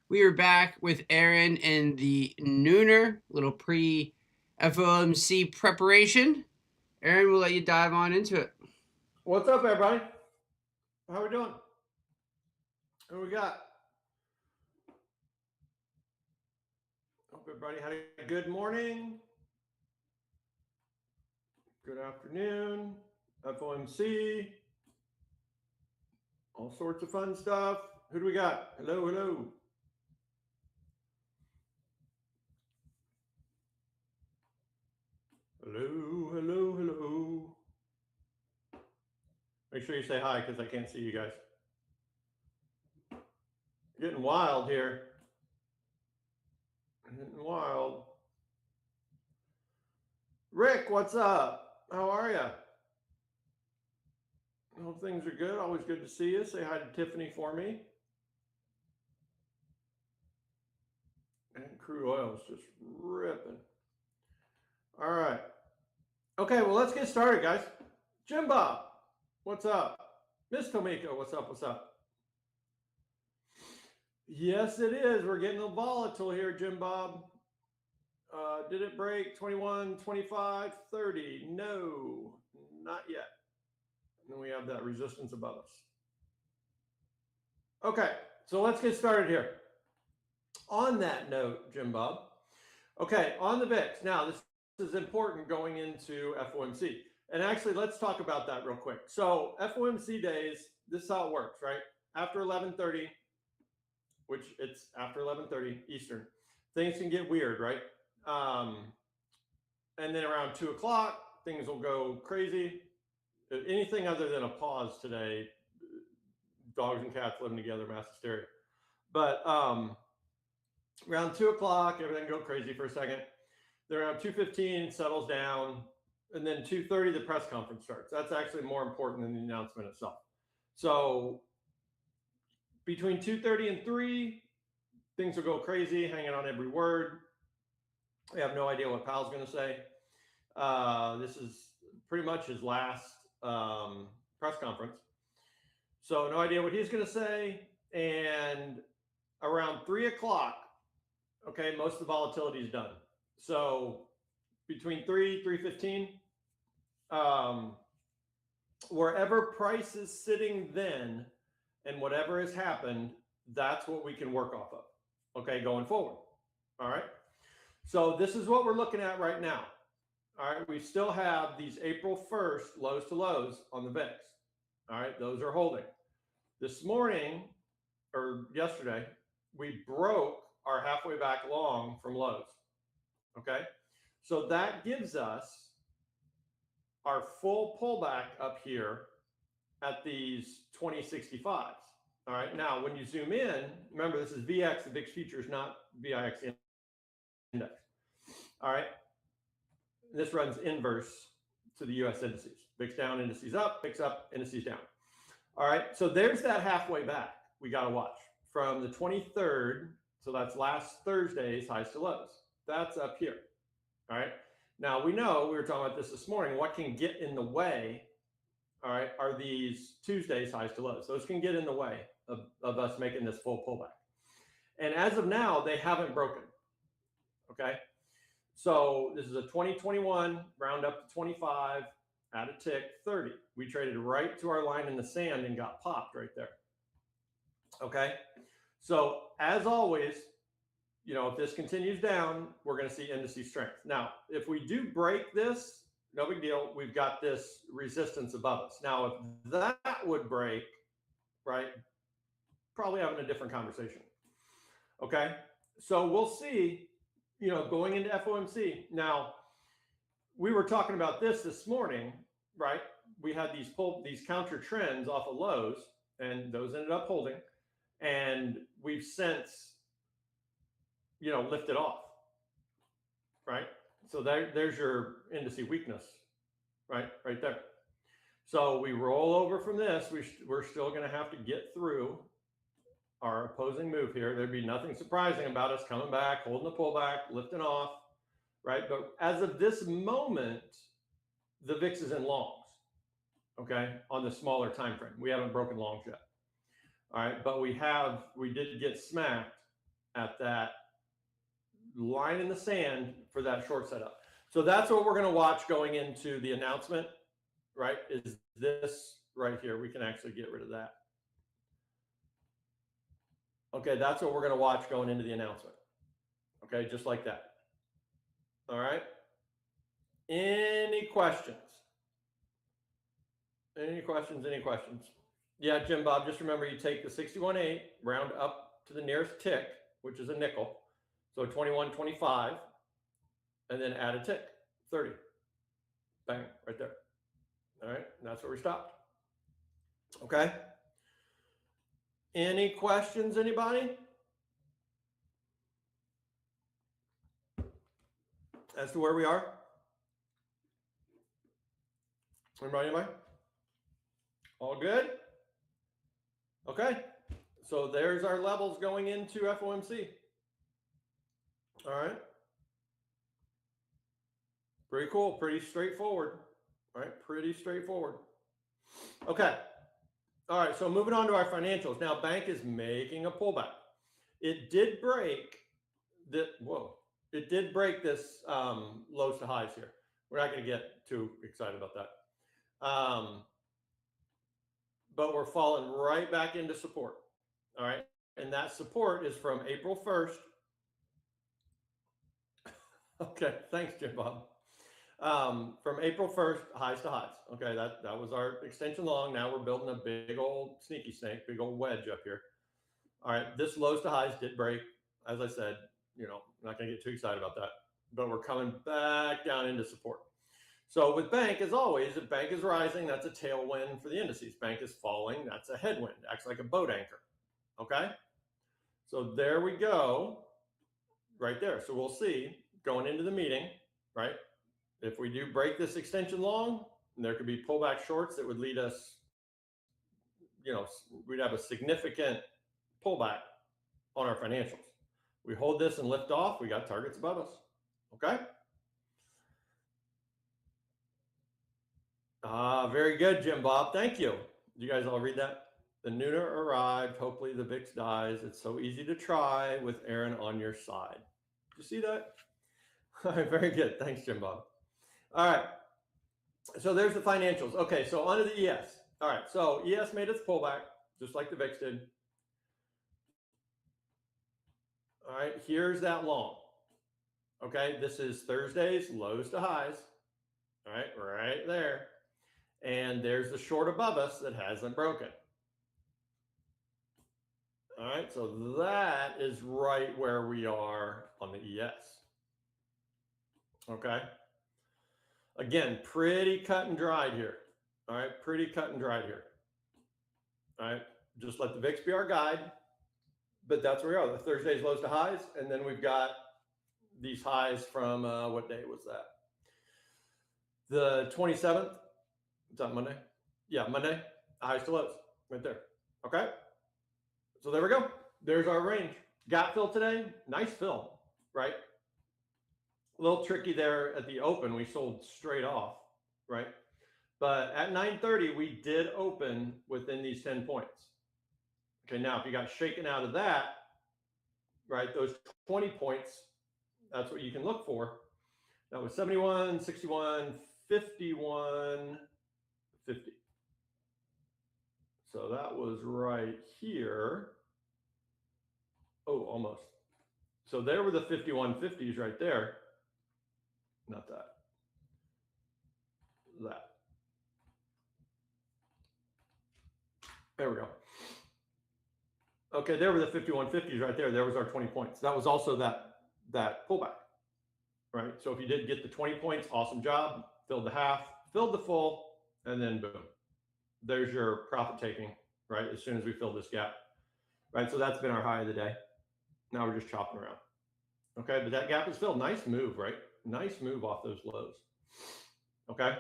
We are back with Aaron and the Nooner, little pre FOMC preparation. Aaron, we'll let you dive on into it. What's up, everybody? How we doing? What we got? Hope everybody had a good morning, good afternoon, FOMC, all sorts of fun stuff. Who do we got? Hello, hello. Hello, hello, hello. Make sure you say hi because I can't see you guys. Getting wild here. Getting wild. Rick, what's up? How are you? Hope things are good. Always good to see you. Say hi to Tiffany for me. And crude oil is just ripping. All right. Okay, well, let's get started, guys. Jim Bob, what's up? Miss Tomiko, what's up? What's up? Yes, it is. We're getting a volatile here, Jim Bob. Did it break 21, 25, 30? No, not yet. And then we have that resistance above us. Okay, so let's get started here. On that note, Jim Bob. Okay, on the VIX. Now, this is important going into FOMC. And actually, let's talk about that real quick. So FOMC days, this is how it works, right? After 11:30, which it's after 11:30 Eastern, things can get weird, right? And then around 2 o'clock, things will go crazy. Anything other than a pause today, dogs and cats living together, mass hysteria. But around 2 o'clock, everything go crazy for a second. Then around 2:15, settles down. And then 2:30, the press conference starts. That's actually more important than the announcement itself. So between 2:30 and 3, things will go crazy, hanging on every word. We have no idea what Powell's going to say. This is pretty much his last press conference. So no idea what he's going to say. And around 3 o'clock, okay, most of the volatility is done. So between 3:15, wherever price is sitting then and whatever has happened, that's what we can work off of, okay, going forward. All right. So this is what we're looking at right now. All right. We still have these April 1st lows to lows on the VIX. All right. Those are holding. This morning or yesterday, we broke our halfway back long from lows. Okay. So that gives us our full pullback up here at these 2065s. All right. Now, when you zoom in, remember this is VX, the VIX futures, not VIX index. All right. This runs inverse to the US indices. VIX down, indices up, VIX up, indices down. All right. So there's that halfway back we got to watch from the 23rd. So that's last Thursday's highs to lows. That's up here. All right. Now we know, we were talking about this morning, what can get in the way, all right, are these Tuesday's highs to lows. Those can get in the way of us making this full pullback. And as of now, they haven't broken. Okay. So this is a 2021, round up to 25, add a tick, 30. We traded right to our line in the sand and got popped right there. Okay. So as always, you know, if this continues down, we're going to see indice strength. Now, if we do break this, no big deal. We've got this resistance above us. Now, if that would break, right, probably having a different conversation. Okay. So we'll see, you know, going into FOMC. Now, we were talking about this morning, right? We had these counter trends off of lows, and those ended up holding. And we've since, you know, lifted off, right? So there's your indice weakness, right there. So we roll over from this. We're still going to have to get through our opposing move here. There'd be nothing surprising about us coming back, holding the pullback, lifting off, right? But as of this moment, the VIX is in longs, okay, on the smaller time frame. We haven't broken longs yet. All right, but we did get smacked at that line in the sand for that short setup. So that's what we're going to watch going into the announcement, right? Is this right here. We can actually get rid of that. Okay, that's what we're going to watch going into the announcement. Okay, just like that. All right. Any questions? Any questions? Any questions? Yeah, Jim Bob, just remember you take the 61.8, round up to the nearest tick, which is a nickel. So 21.25, and then add a tick, 30. Bang, right there. All right, and that's where we stopped. Okay. Any questions, anybody? As to where we are? Anybody? All good? Okay. So there's our levels going into FOMC. All right. Pretty cool. Pretty straightforward. All right. Pretty straightforward. Okay. All right. So moving on to our financials. Now, bank is making a pullback. It did break it did break this lows to highs here. We're not going to get too excited about that. But we're falling right back into support. All right. And that support is from April 1st. Okay. Thanks, Jim Bob. From April 1st, highs to highs. Okay. That was our extension long. Now we're building a big old sneaky snake, big old wedge up here. All right. This lows to highs did break. As I said, I'm not going to get too excited about that, but we're coming back down into support. So with bank, as always, if bank is rising, that's a tailwind for the indices. Bank is falling, that's a headwind. Acts like a boat anchor. Okay. So there we go. Right there. So we'll see going into the meeting, right? If we do break this extension long, there could be pullback shorts that would lead us, we'd have a significant pullback on our financials. We hold this and lift off, we got targets above us. Okay. Very good, Jim Bob. Thank you. Did you guys all read that? The nooner arrived. Hopefully the VIX dies. It's so easy to try with Aaron on your side. Did you see that? All right, very good. Thanks, Jim Bob. All right. So there's the financials. Okay, so on to the ES. All right, so ES made its pullback, just like the VIX did. All right, here's that long. Okay, this is Thursday's lows to highs. All right, right there. And there's the short above us that hasn't broken. All right, so that is right where we are on the ES. Okay. Again, pretty cut and dried here. All right, pretty cut and dried here. All right, just let the VIX be our guide. But that's where we are. The Thursday's lows to highs, and then we've got these highs from what day was that? The 27th. Is that Monday? Yeah, Monday. Highs to lows, right there. Okay. So there we go. There's our range. Gap fill today. Nice fill, right? A little tricky there at the open. We sold straight off, right? But at 9:30, we did open within these 10 points. Okay, now if you got shaken out of that, right, those 20 points, that's what you can look for. That was 71, 61, 51, 50. So that was right here. Oh, almost. So there were the 5150s right there. Not that. That. There we go. Okay, there were the 5150s right there. There was our 20 points. That was also that pullback, right? So if you did get the 20 points, awesome job. Filled the half, filled the full, and then boom. There's your profit taking, right? As soon as we fill this gap, right? So that's been our high of the day. Now we're just chopping around. Okay, but that gap is filled. Nice move, right? Nice move off those lows. Okay.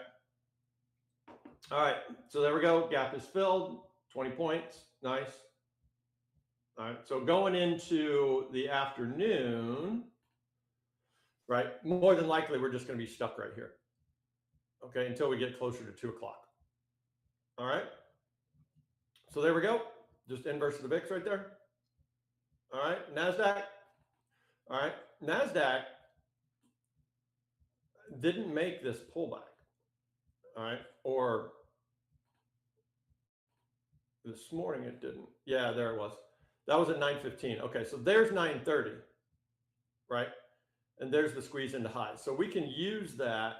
All right, so there we go. Gap is filled, 20 points. Nice. All right, so going into the afternoon, right? More than likely, we're just going to be stuck right here. Okay, until we get closer to 2 o'clock. All right. So there we go. Just inverse of the VIX right there. All right, NASDAQ. All right, NASDAQ didn't make this pullback. All right, or this morning it didn't. Yeah, there it was. That was at 9:15. Okay, so there's 9:30, right? And there's the squeeze into highs. So we can use that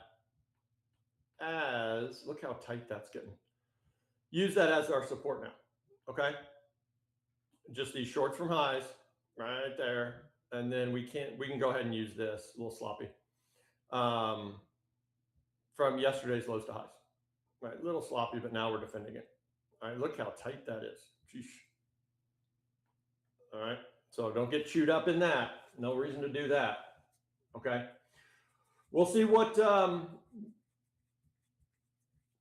as, look how tight that's getting. Use that as our support now, okay? Just these shorts from highs right there. And then we can go ahead and use this, a little sloppy, from yesterday's lows to highs. Right, a little sloppy, but now we're defending it. All right, look how tight that is. Sheesh. All right, so don't get chewed up in that. No reason to do that. Okay, we'll see what.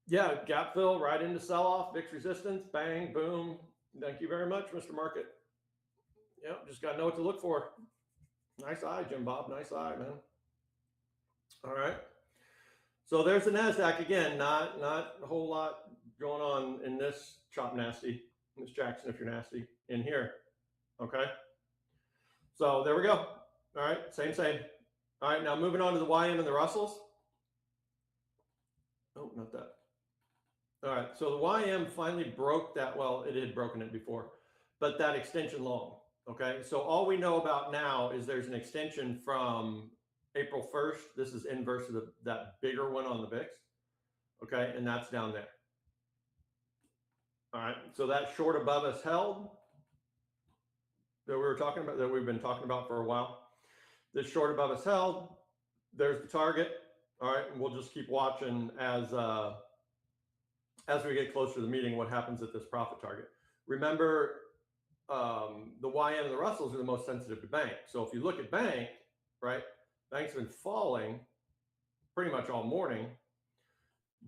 Yeah, gap fill right into sell off, VIX resistance, bang, boom. Thank you very much, Mr. Market. Yep, just got to know what to look for. Nice eye, Jim Bob. Nice eye, man. All right. So there's the NASDAQ again. Not a whole lot going on in this chop nasty, Miss Jackson, if you're nasty, in here. Okay. So there we go. All right. Same. All right. Now moving on to the YM and the Russells. Oh, not that. All right. So the YM finally broke that. Well, it had broken it before, but that extension long. Okay. So all we know about now is there's an extension from April 1st. This is inverse of that bigger one on the VIX. Okay. And that's down there. All right. So that short above us held that we were talking about, that we've been talking about for a while. This short above us held. There's the target. All right. And we'll just keep watching as we get closer to the meeting, what happens at this profit target. Remember, the YM and the Russells are the most sensitive to bank. So if you look at bank, right, bank's been falling pretty much all morning,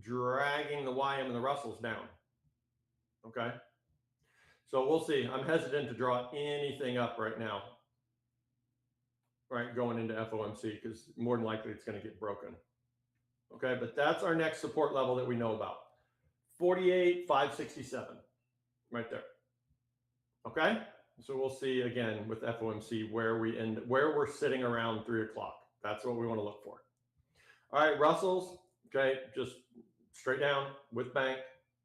dragging the YM and the Russells down. Okay. So we'll see. I'm hesitant to draw anything up right now, right, going into FOMC, because more than likely it's going to get broken. Okay. But that's our next support level that we know about. 48,567 right there. Okay. So we'll see again with FOMC where we're sitting around 3 o'clock. That's what we want to look for. All right. Russells. Okay. Just straight down with bank.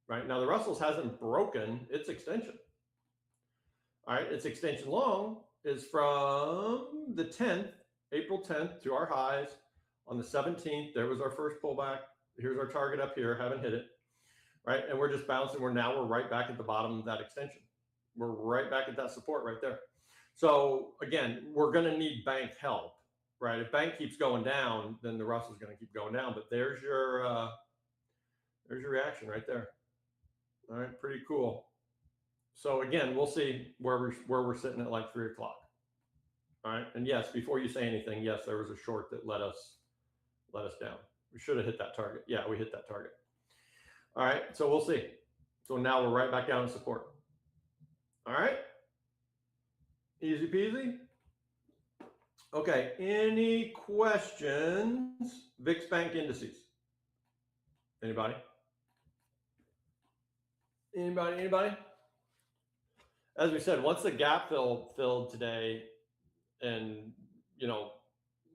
Right now, the Russells hasn't broken its extension. All right. Its extension long is from the 10th, April 10th to our highs on the 17th. There was our first pullback. Here's our target up here. Haven't hit it. Right. And we're just bouncing. We're right back at the bottom of that extension. We're right back at that support right there. So again, we're going to need bank help, right? If bank keeps going down, then the Russell's going to keep going down. But there's your reaction right there. All right, pretty cool. So again, we'll see where we're sitting at like 3 o'clock. All right, and yes, before you say anything, yes, there was a short that let us down. We should have hit that target. Yeah, we hit that target. All right, so we'll see. So now we're right back down in support. All right, easy peasy. Okay, any questions? VIX Bank indices. Anybody? Anybody? As we said, once the gap filled today, and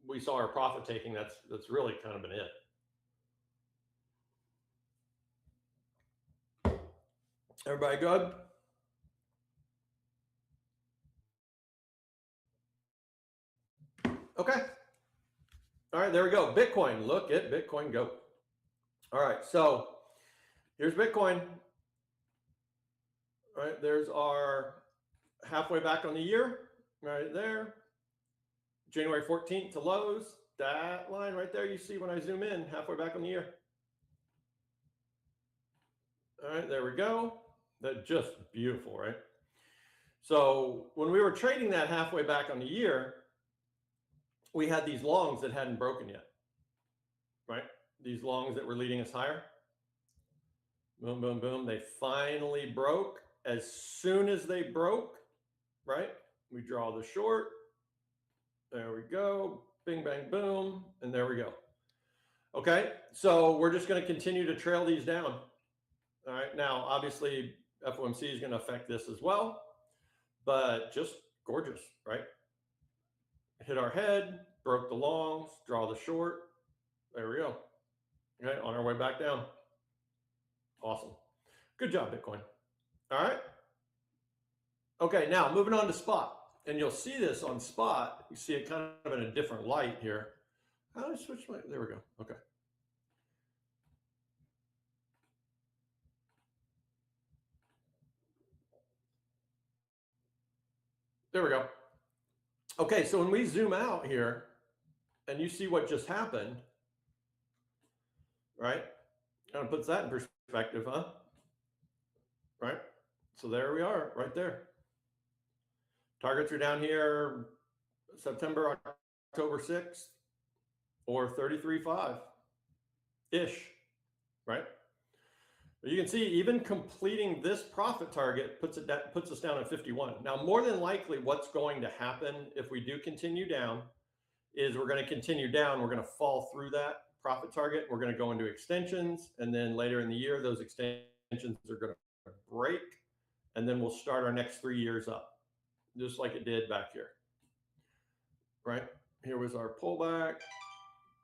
we saw our profit taking, that's really kind of been it. Everybody good? Okay. All right, there we go. Bitcoin. Look at Bitcoin go. All right, so here's Bitcoin. All right, there's our halfway back on the year right there. January 14th to lows. That line right there you see when I zoom in, halfway back on the year. All right, there we go. That's just beautiful, right? So when we were trading that halfway back on the year, we had these longs that hadn't broken yet, right? These longs that were leading us higher. Boom, boom, boom. They finally broke. As soon as they broke, right, we draw the short. There we go. Bing, bang, boom. And there we go. Okay, so we're just going to continue to trail these down. All right, now, obviously, FOMC is going to affect this as well, but just gorgeous, right? Hit our head, broke the longs, draw the short. There we go. Okay, on our way back down. Awesome. Good job, Bitcoin. All right. Okay, now moving on to spot. And you'll see this on spot. You see it kind of in a different light here. How do I switch my, there we go. Okay. There we go. Okay, so when we zoom out here and you see what just happened, right? Kind of puts that in perspective, huh? Right? So there we are, right there. Targets are down here September, October 6th, or 33.5-ish, right? But you can see even completing this profit target puts us down at 51. Now, more than likely what's going to happen if we do continue down is we're going to continue down. We're going to fall through that profit target. We're going to go into extensions. And then later in the year, those extensions are going to break. And then we'll start our next 3 years up, just like it did back here, right? Here was our pullback.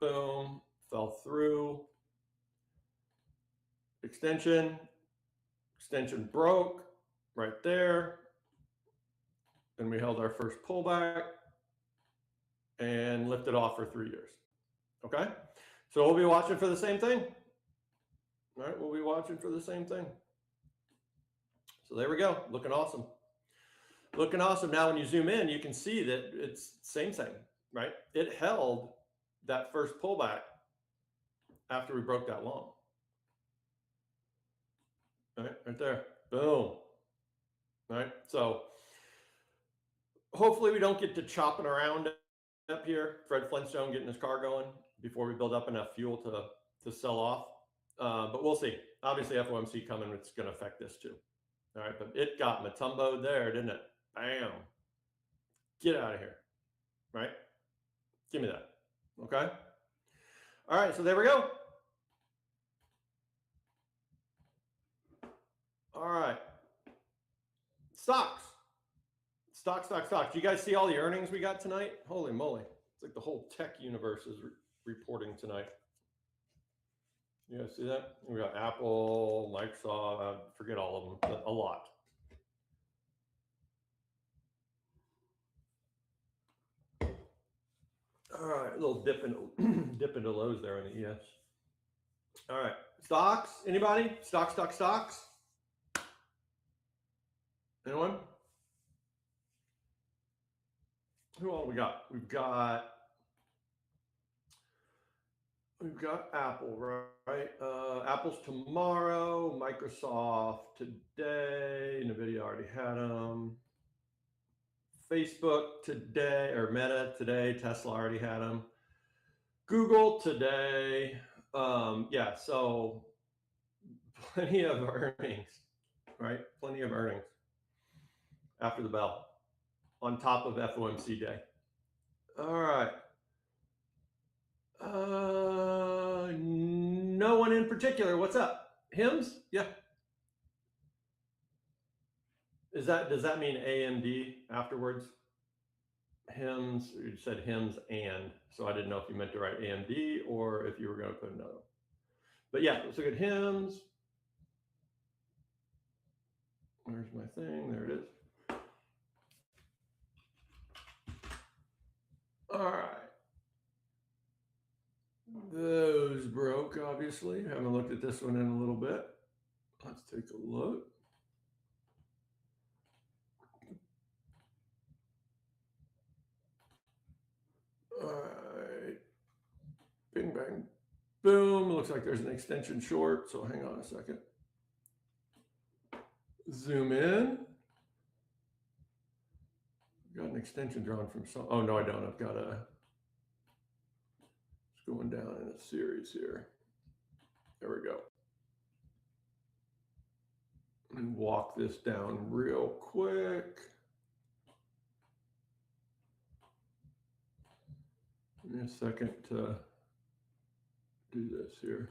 Boom, fell through. Extension broke right there. Then we held our first pullback and lifted off for 3 years. Okay, so we'll be watching for the same thing. All right, we'll be watching for the same thing. So there we go, looking awesome. Looking awesome. Now when you zoom in, you can see that it's same thing, right? It held that first pullback after we broke that long. Right there, boom. Right, so hopefully we don't get to chopping around up here. Fred Flintstone getting his car going before we build up enough fuel to sell off. But we'll see. Obviously FOMC coming, it's going to affect this too. All right, but it got Matumbo'd there, didn't it? Bam. Get out of here. Right? Give me that. Okay. All right, so there we go. All right. Stocks. Do you guys see all the earnings we got tonight? Holy moly. It's like the whole tech universe is reporting tonight. You guys see that? We got Apple, Microsoft, forget all of them, but a lot. All right, a little dip into lows there in the ES. All right, stocks, anybody? Stocks. Anyone? Who all we got? We've got Apple, right? Apple's tomorrow, Microsoft today, NVIDIA already had them. Facebook today, or Meta today, Tesla already had them. Google today. Yeah, so plenty of earnings, right? Plenty of earnings after the bell on top of FOMC day. All right. No one in particular. What's up? Hims? Yeah. Does that mean AMD afterwards? Hims, you said Hims and, so I didn't know if you meant to write AMD or if you were going to put another. But yeah, let's look at Hims. Where's my thing? There it is. All right. Those broke, obviously. Haven't looked at this one in a little bit. Let's take a look. All right. Bing, bang, boom. Looks like there's an extension short, so hang on a second. Zoom in. Got an extension drawn from some, oh no, I don't. I've got it's going down in a series here. There we go. And walk this down real quick. Give me a second to do this here.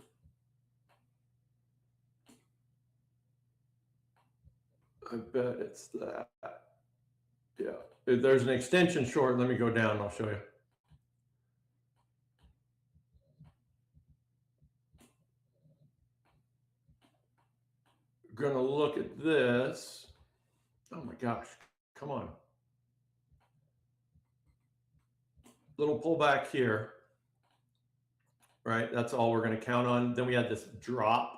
I bet it's that. Yeah. If there's an extension short, let me go down and I'll show you. We're going to look at this. Oh my gosh. Come on. Little pullback here. Right? That's all we're going to count on. Then we had this drop.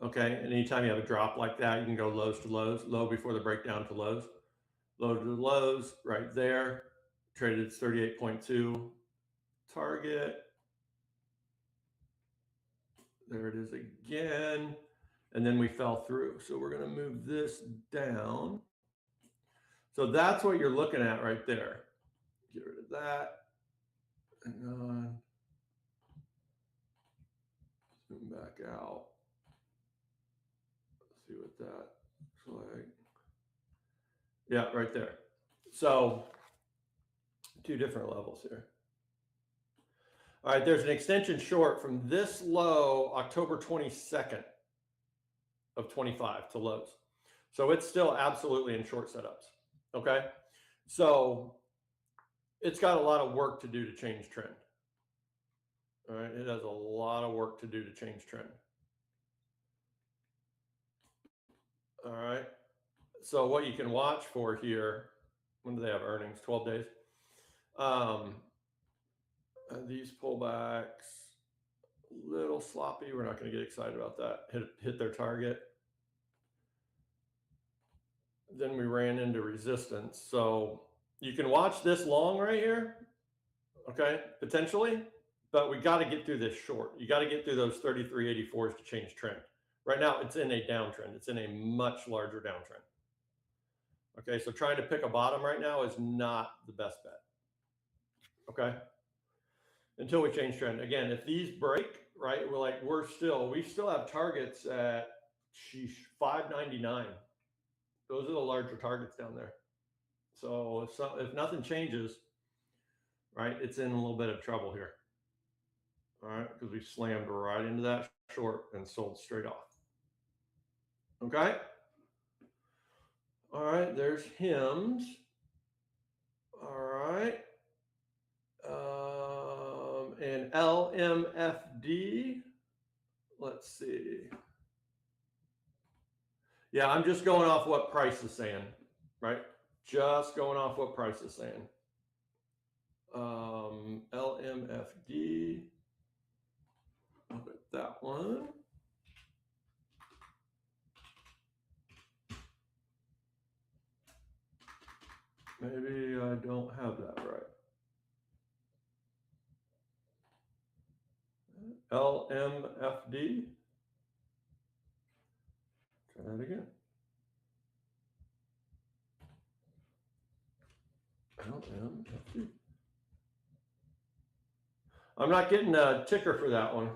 Okay. And anytime you have a drop like that, you can go lows to lows, low before the breakdown to lows, low to lows right there. Traded at 38.2 target. There it is again. And then we fell through. So we're going to move this down. So that's what you're looking at right there. Get rid of that. Hang on. Zoom back out. Let's see what that looks like. Yeah, right there. So two different levels here. All right, there's an extension short from this low, October 22nd of 25 to lows. So it's still absolutely in short setups. Okay. So it's got a lot of work to do to change trend. All right. It has a lot of work to do to change trend. All right. So what you can watch for here, when do they have earnings? 12 days. These pullbacks, a little sloppy. We're not going to get excited about that. Hit their target. Then we ran into resistance. So you can watch this long right here, okay, potentially, but we got to get through this short. You got to get through those 33.84s to change trend. Right now, it's in a downtrend. It's in a much larger downtrend. Okay, so trying to pick a bottom right now is not the best bet. Okay, until we change trend. Again, if these break, right, we still have targets at 599. Those are the larger targets down there. So if nothing changes, right, it's in a little bit of trouble here. All right, because we slammed right into that short and sold straight off. Okay. All right, there's HIMS. All right. And LMFD. Let's see. Yeah, I'm just going off what price is saying, right? Just going off what price is saying. LMFD. Look at that one. Maybe I don't have that right. LMFD. Try that again. LMFD. I'm not getting a ticker for that one.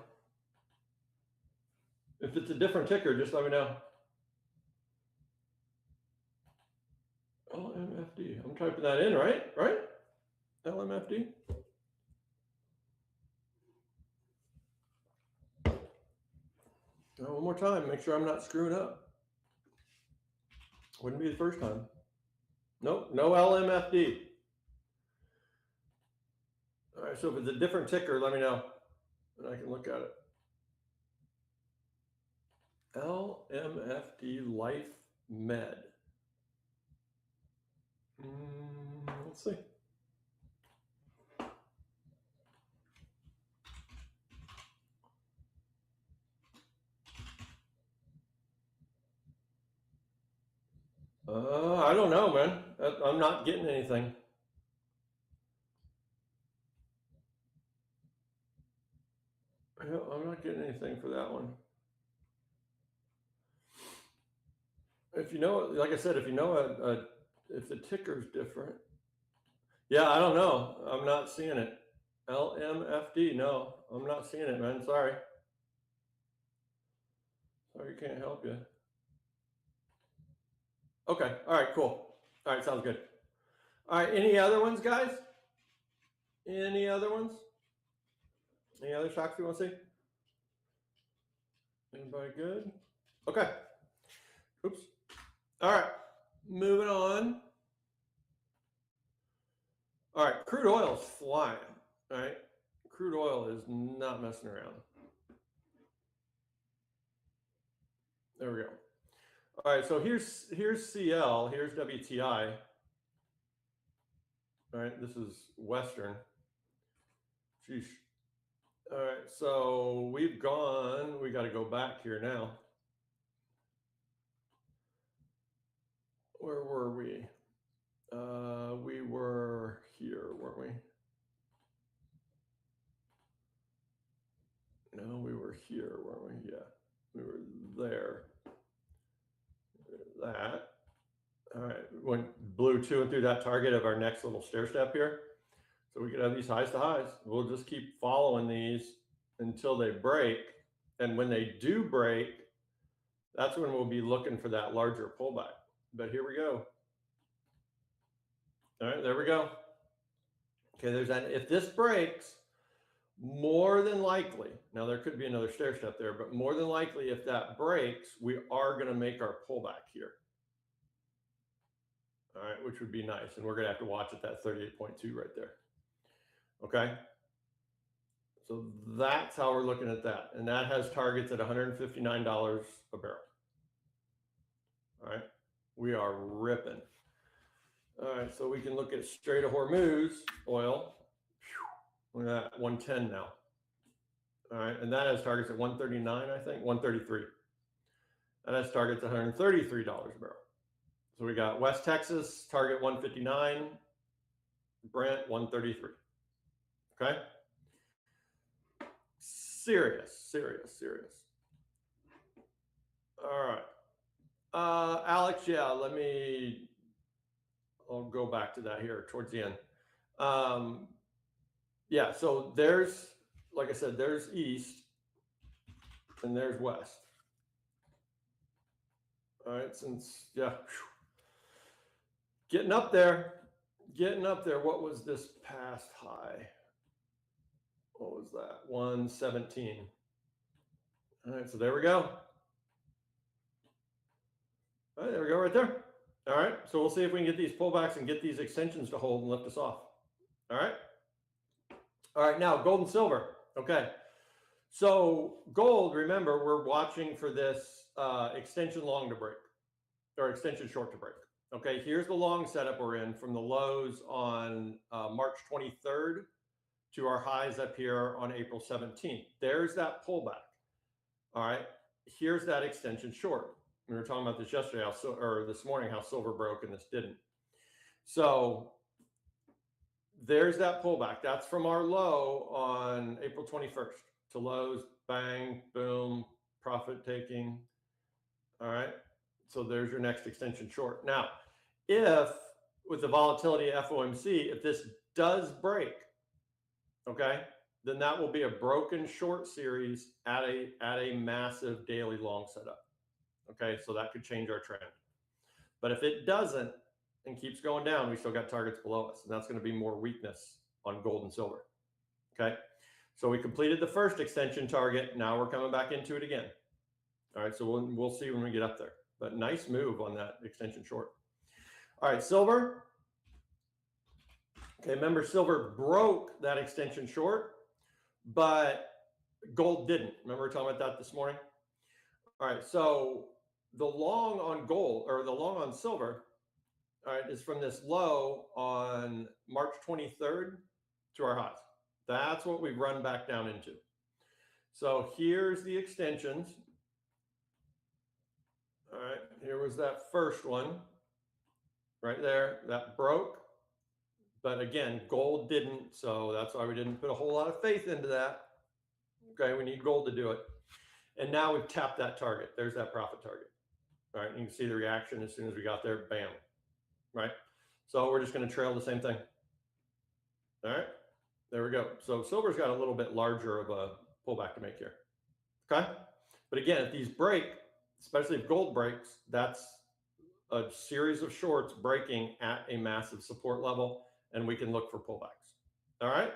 If it's a different ticker, just let me know. LMFD. I'm typing that in, right? Right? LMFD. One more time. Make sure I'm not screwing up. Wouldn't be the first time. Nope. No LMFD. All right. So if it's a different ticker, let me know, and I can look at it. LMFD Life Med. Let's see. I don't know, man. I'm not getting anything. Yeah, I'm not getting anything for that one. If you know, like I said, if you know if the ticker's different. Yeah, I don't know. I'm not seeing it. LMFD. No, I'm not seeing it, man. Sorry. Sorry, can't help you. Okay. All right, cool. All right, sounds good. All right, any other ones, guys? Any other ones? Any other stocks you want to see? Anybody good? Okay. Oops. All right, moving on. All right, crude oil is flying. All right, crude oil is not messing around. There we go. All right, so here's CL, here's WTI. All right, this is Western. Sheesh. All right, so we've gone, we got to go back here now. Where were we? We were here, weren't we? No, we were here, weren't we? Yeah, we were there. That. All right, went blue to and through that target of our next little stair step here. So we could have these highs to highs. We'll just keep following these until they break. And when they do break, that's when we'll be looking for that larger pullback. But here we go. All right, there we go. Okay, there's that. If this breaks, more than likely, now there could be another stair step there, but more than likely, if that breaks, we are going to make our pullback here. All right, which would be nice. And we're going to have to watch at that 38.2 right there. Okay. So that's how we're looking at that. And that has targets at $159 a barrel. All right. We are ripping. All right. So we can look at Strait of Hormuz oil. Look at that, 110 now. All right. And that has targets at 139, I think, 133. That has targets at $133 a barrel. So we got West Texas, target 159, Brent 133. Okay. Serious. All right. Alex, yeah, I'll go back to that here towards the end. Yeah, so there's, like I said, there's east and there's west. All right, yeah. Getting up there. What was this past high? What was that? 117. All right, so there we go. All right, there we go right there. All right, so we'll see if we can get these pullbacks and get these extensions to hold and lift us off. All right. All right, now gold and silver. Okay. So gold, remember, we're watching for this extension long to break or extension short to break. Okay, here's the long setup we're in from the lows on March 23rd to our highs up here on April 17th. There's that pullback. All right, here's that extension short. We were talking about this yesterday, or this morning, how silver broke and this didn't. So there's that pullback. That's from our low on April 21st to lows, bang, boom, profit taking. All right, so there's your next extension short. Now, if with the volatility of FOMC, if this does break, okay, then that will be a broken short series at a massive daily long setup. Okay, so that could change our trend. But if it doesn't and keeps going down, we still got targets below us, and that's going to be more weakness on gold and silver. Okay, so we completed the first extension target. Now we're coming back into it again. All right, so we'll see when we get up there. But nice move on that extension short. All right, silver. Okay, remember silver broke that extension short, but gold didn't. Remember we were talking about that this morning? All right, so the long on gold, or the long on silver, all right, is from this low on March 23rd to our highs. That's what we've run back down into. So here's the extensions. All right, here was that first one right there that broke. But again, gold didn't, so that's why we didn't put a whole lot of faith into that. Okay, we need gold to do it. And now we've tapped that target. There's that profit target. All right, you can see the reaction as soon as we got there, bam, right? So we're just going to trail the same thing. All right, there we go. So silver's got a little bit larger of a pullback to make here. Okay, but again, if these break, especially if gold breaks, that's a series of shorts breaking at a massive support level, and we can look for pullbacks. All right,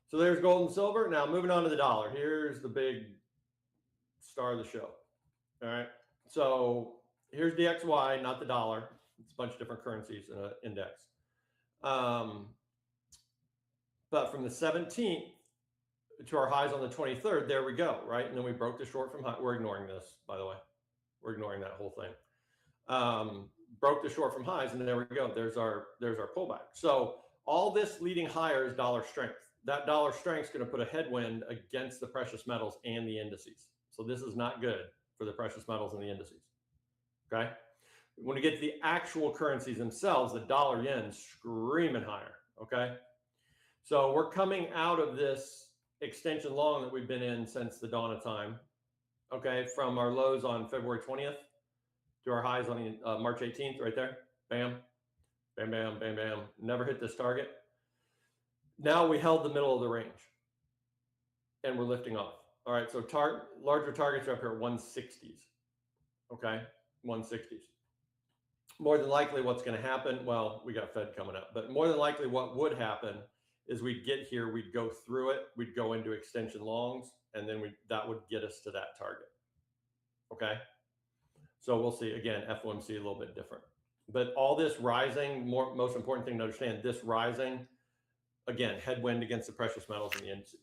so there's gold and silver. Now moving on to the dollar. Here's the big star of the show. All right, so here's DXY, not the dollar. It's a bunch of different currencies in an index. But from the 17th to our highs on the 23rd, there we go, right? And then we broke the short from high. We're ignoring this, by the way. We're ignoring that whole thing. Broke the short from highs, and there we go. There's our pullback. So all this leading higher is dollar strength. That dollar strength is going to put a headwind against the precious metals and the indices. So this is not good for the precious metals and the indices. Okay. When we get to the actual currencies themselves, the dollar yen screaming higher. Okay. So we're coming out of this extension long that we've been in since the dawn of time. Okay. From our lows on February 20th to our highs on March 18th, right there. Bam, bam, bam, bam, bam. Never hit this target. Now we held the middle of the range and we're lifting off. All right. So larger targets are up here at 160s. Okay. 160s. More than likely what's going to happen, well, we got Fed coming up, but more than likely what would happen is we'd get here, we'd go through it, we'd go into extension longs, and then that would get us to that target. Okay. So we'll see. Again, FOMC a little bit different. But all this rising, most important thing to understand, this rising, again, headwind against the precious metals and the indices.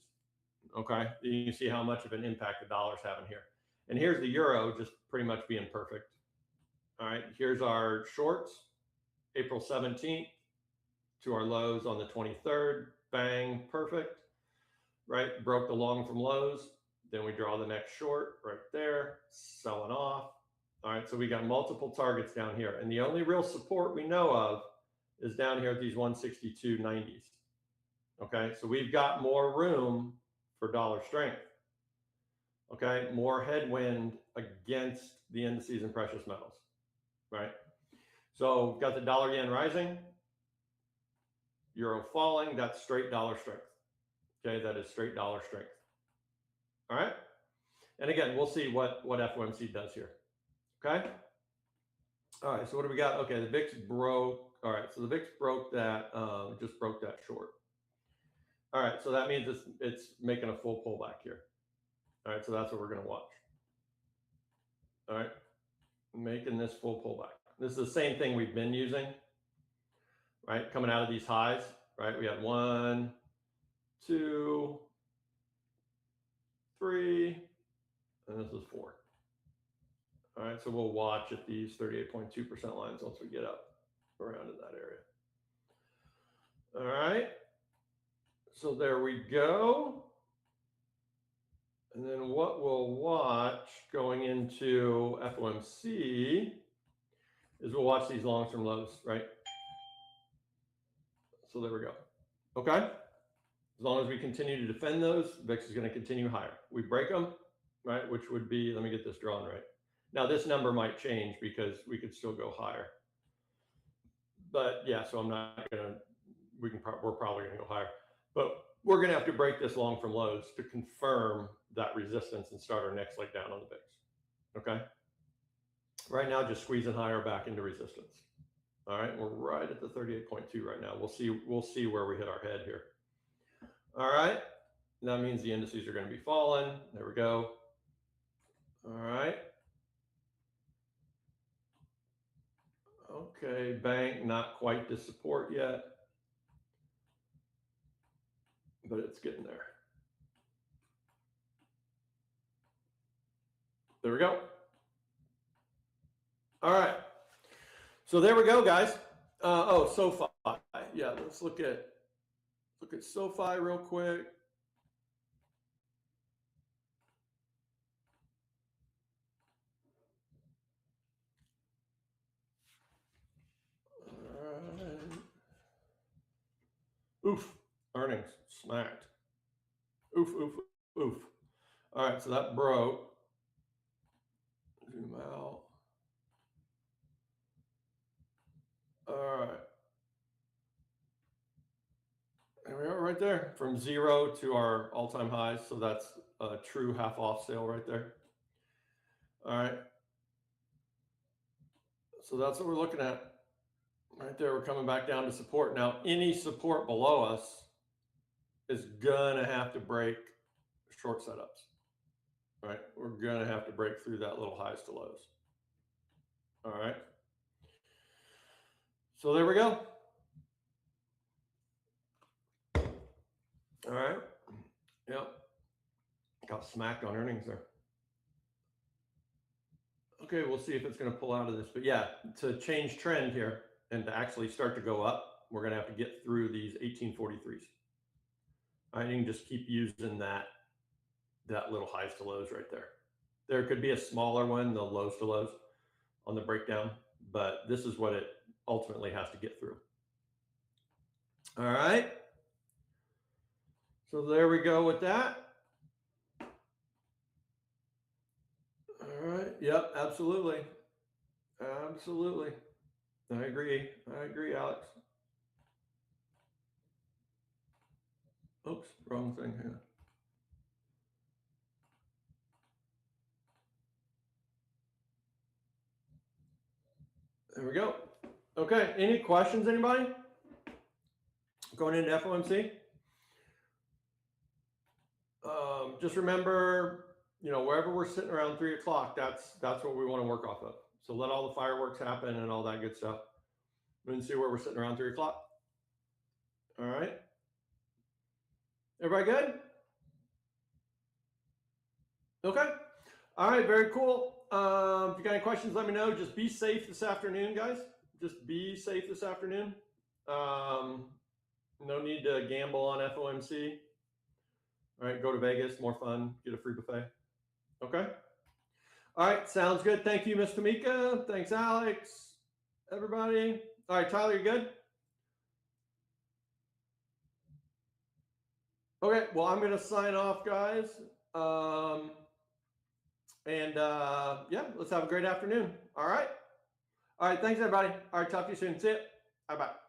Okay. You can see how much of an impact the dollar's having here. And here's the euro just pretty much being perfect. All right. Here's our shorts, April 17th to our lows on the 23rd. Bang, perfect. Right. Broke the long from lows. Then we draw the next short right there, selling off. All right, so we got multiple targets down here. And the only real support we know of is down here at these 162.90s. Okay, so we've got more room for dollar strength. Okay, more headwind against the indices and precious metals, right? So we've got the dollar yen rising, euro falling, that's straight dollar strength. Okay, that is straight dollar strength. All right, and again, we'll see what FOMC does here. Okay. All right. So what do we got? Okay. The VIX broke. All right. So the VIX broke that, just broke that short. All right. So that means it's making a full pullback here. All right. So that's what we're going to watch. All right. Making this full pullback. This is the same thing we've been using, right? Coming out of these highs, right? We had 1, 2, 3, and this is 4. All right, so we'll watch at these 38.2% lines once we get up around in that area. All right, so there we go. And then what we'll watch going into FOMC is we'll watch these long-term lows, right? So there we go. Okay, as long as we continue to defend those, VIX is going to continue higher. We break them, right? Which would be, let me get this drawn right. Now this number might change because we could still go higher. But yeah, so I'm not gonna, we're probably gonna go higher. But we're gonna have to break this long from lows to confirm that resistance and start our next leg down on the VIX. Okay. Right now, just squeezing higher back into resistance. All right, we're right at the 38.2 right now. We'll see where we hit our head here. All right, that means the indices are going to be falling. There we go. All right. Okay, bank, not quite to support yet, but it's getting there. There we go. All right. So there we go, guys. Oh, SoFi. Yeah, let's look at SoFi real quick. All right. Oof. Earnings smacked. Oof, oof, oof. All right, so that broke. Zoom out. All right. There we are right there, from 0 to our all-time highs. So that's a true half off sale right there. All right. So that's what we're looking at right there. We're coming back down to support. Now, any support below us is gonna have to break short setups, right? We're gonna have to break through that little highs to lows. All right. So there we go. All right. Yep. Got smacked on earnings there. Okay, we'll see if it's going to pull out of this. But yeah, to change trend here and to actually start to go up, we're going to have to get through these 1843s. I can just keep using that little highs to lows right there. There could be a smaller one, the lows to lows on the breakdown, but this is what it ultimately has to get through. All right. So there we go with that. All right. Yep, absolutely. Absolutely. I agree. I agree, Alex. Oops, wrong thing here. There we go. Okay, any questions, anybody? Going into FOMC? Just remember, wherever we're sitting around 3 o'clock, that's what we want to work off of. So let all the fireworks happen and all that good stuff. And see where we're sitting around 3 o'clock. All right. Everybody good? Okay. All right, very cool. If you got any questions, let me know. Just be safe this afternoon, guys. Just be safe this afternoon. No need to gamble on FOMC. All right, go to Vegas, more fun, get a free buffet. Okay. All right, sounds good. Thank you, Miss Tamika. Thanks, Alex. Everybody. All right, Tyler, you good? Okay, well, I'm going to sign off, guys. Yeah, let's have a great afternoon. All right. All right, thanks, everybody. All right, talk to you soon. See ya. Bye-bye.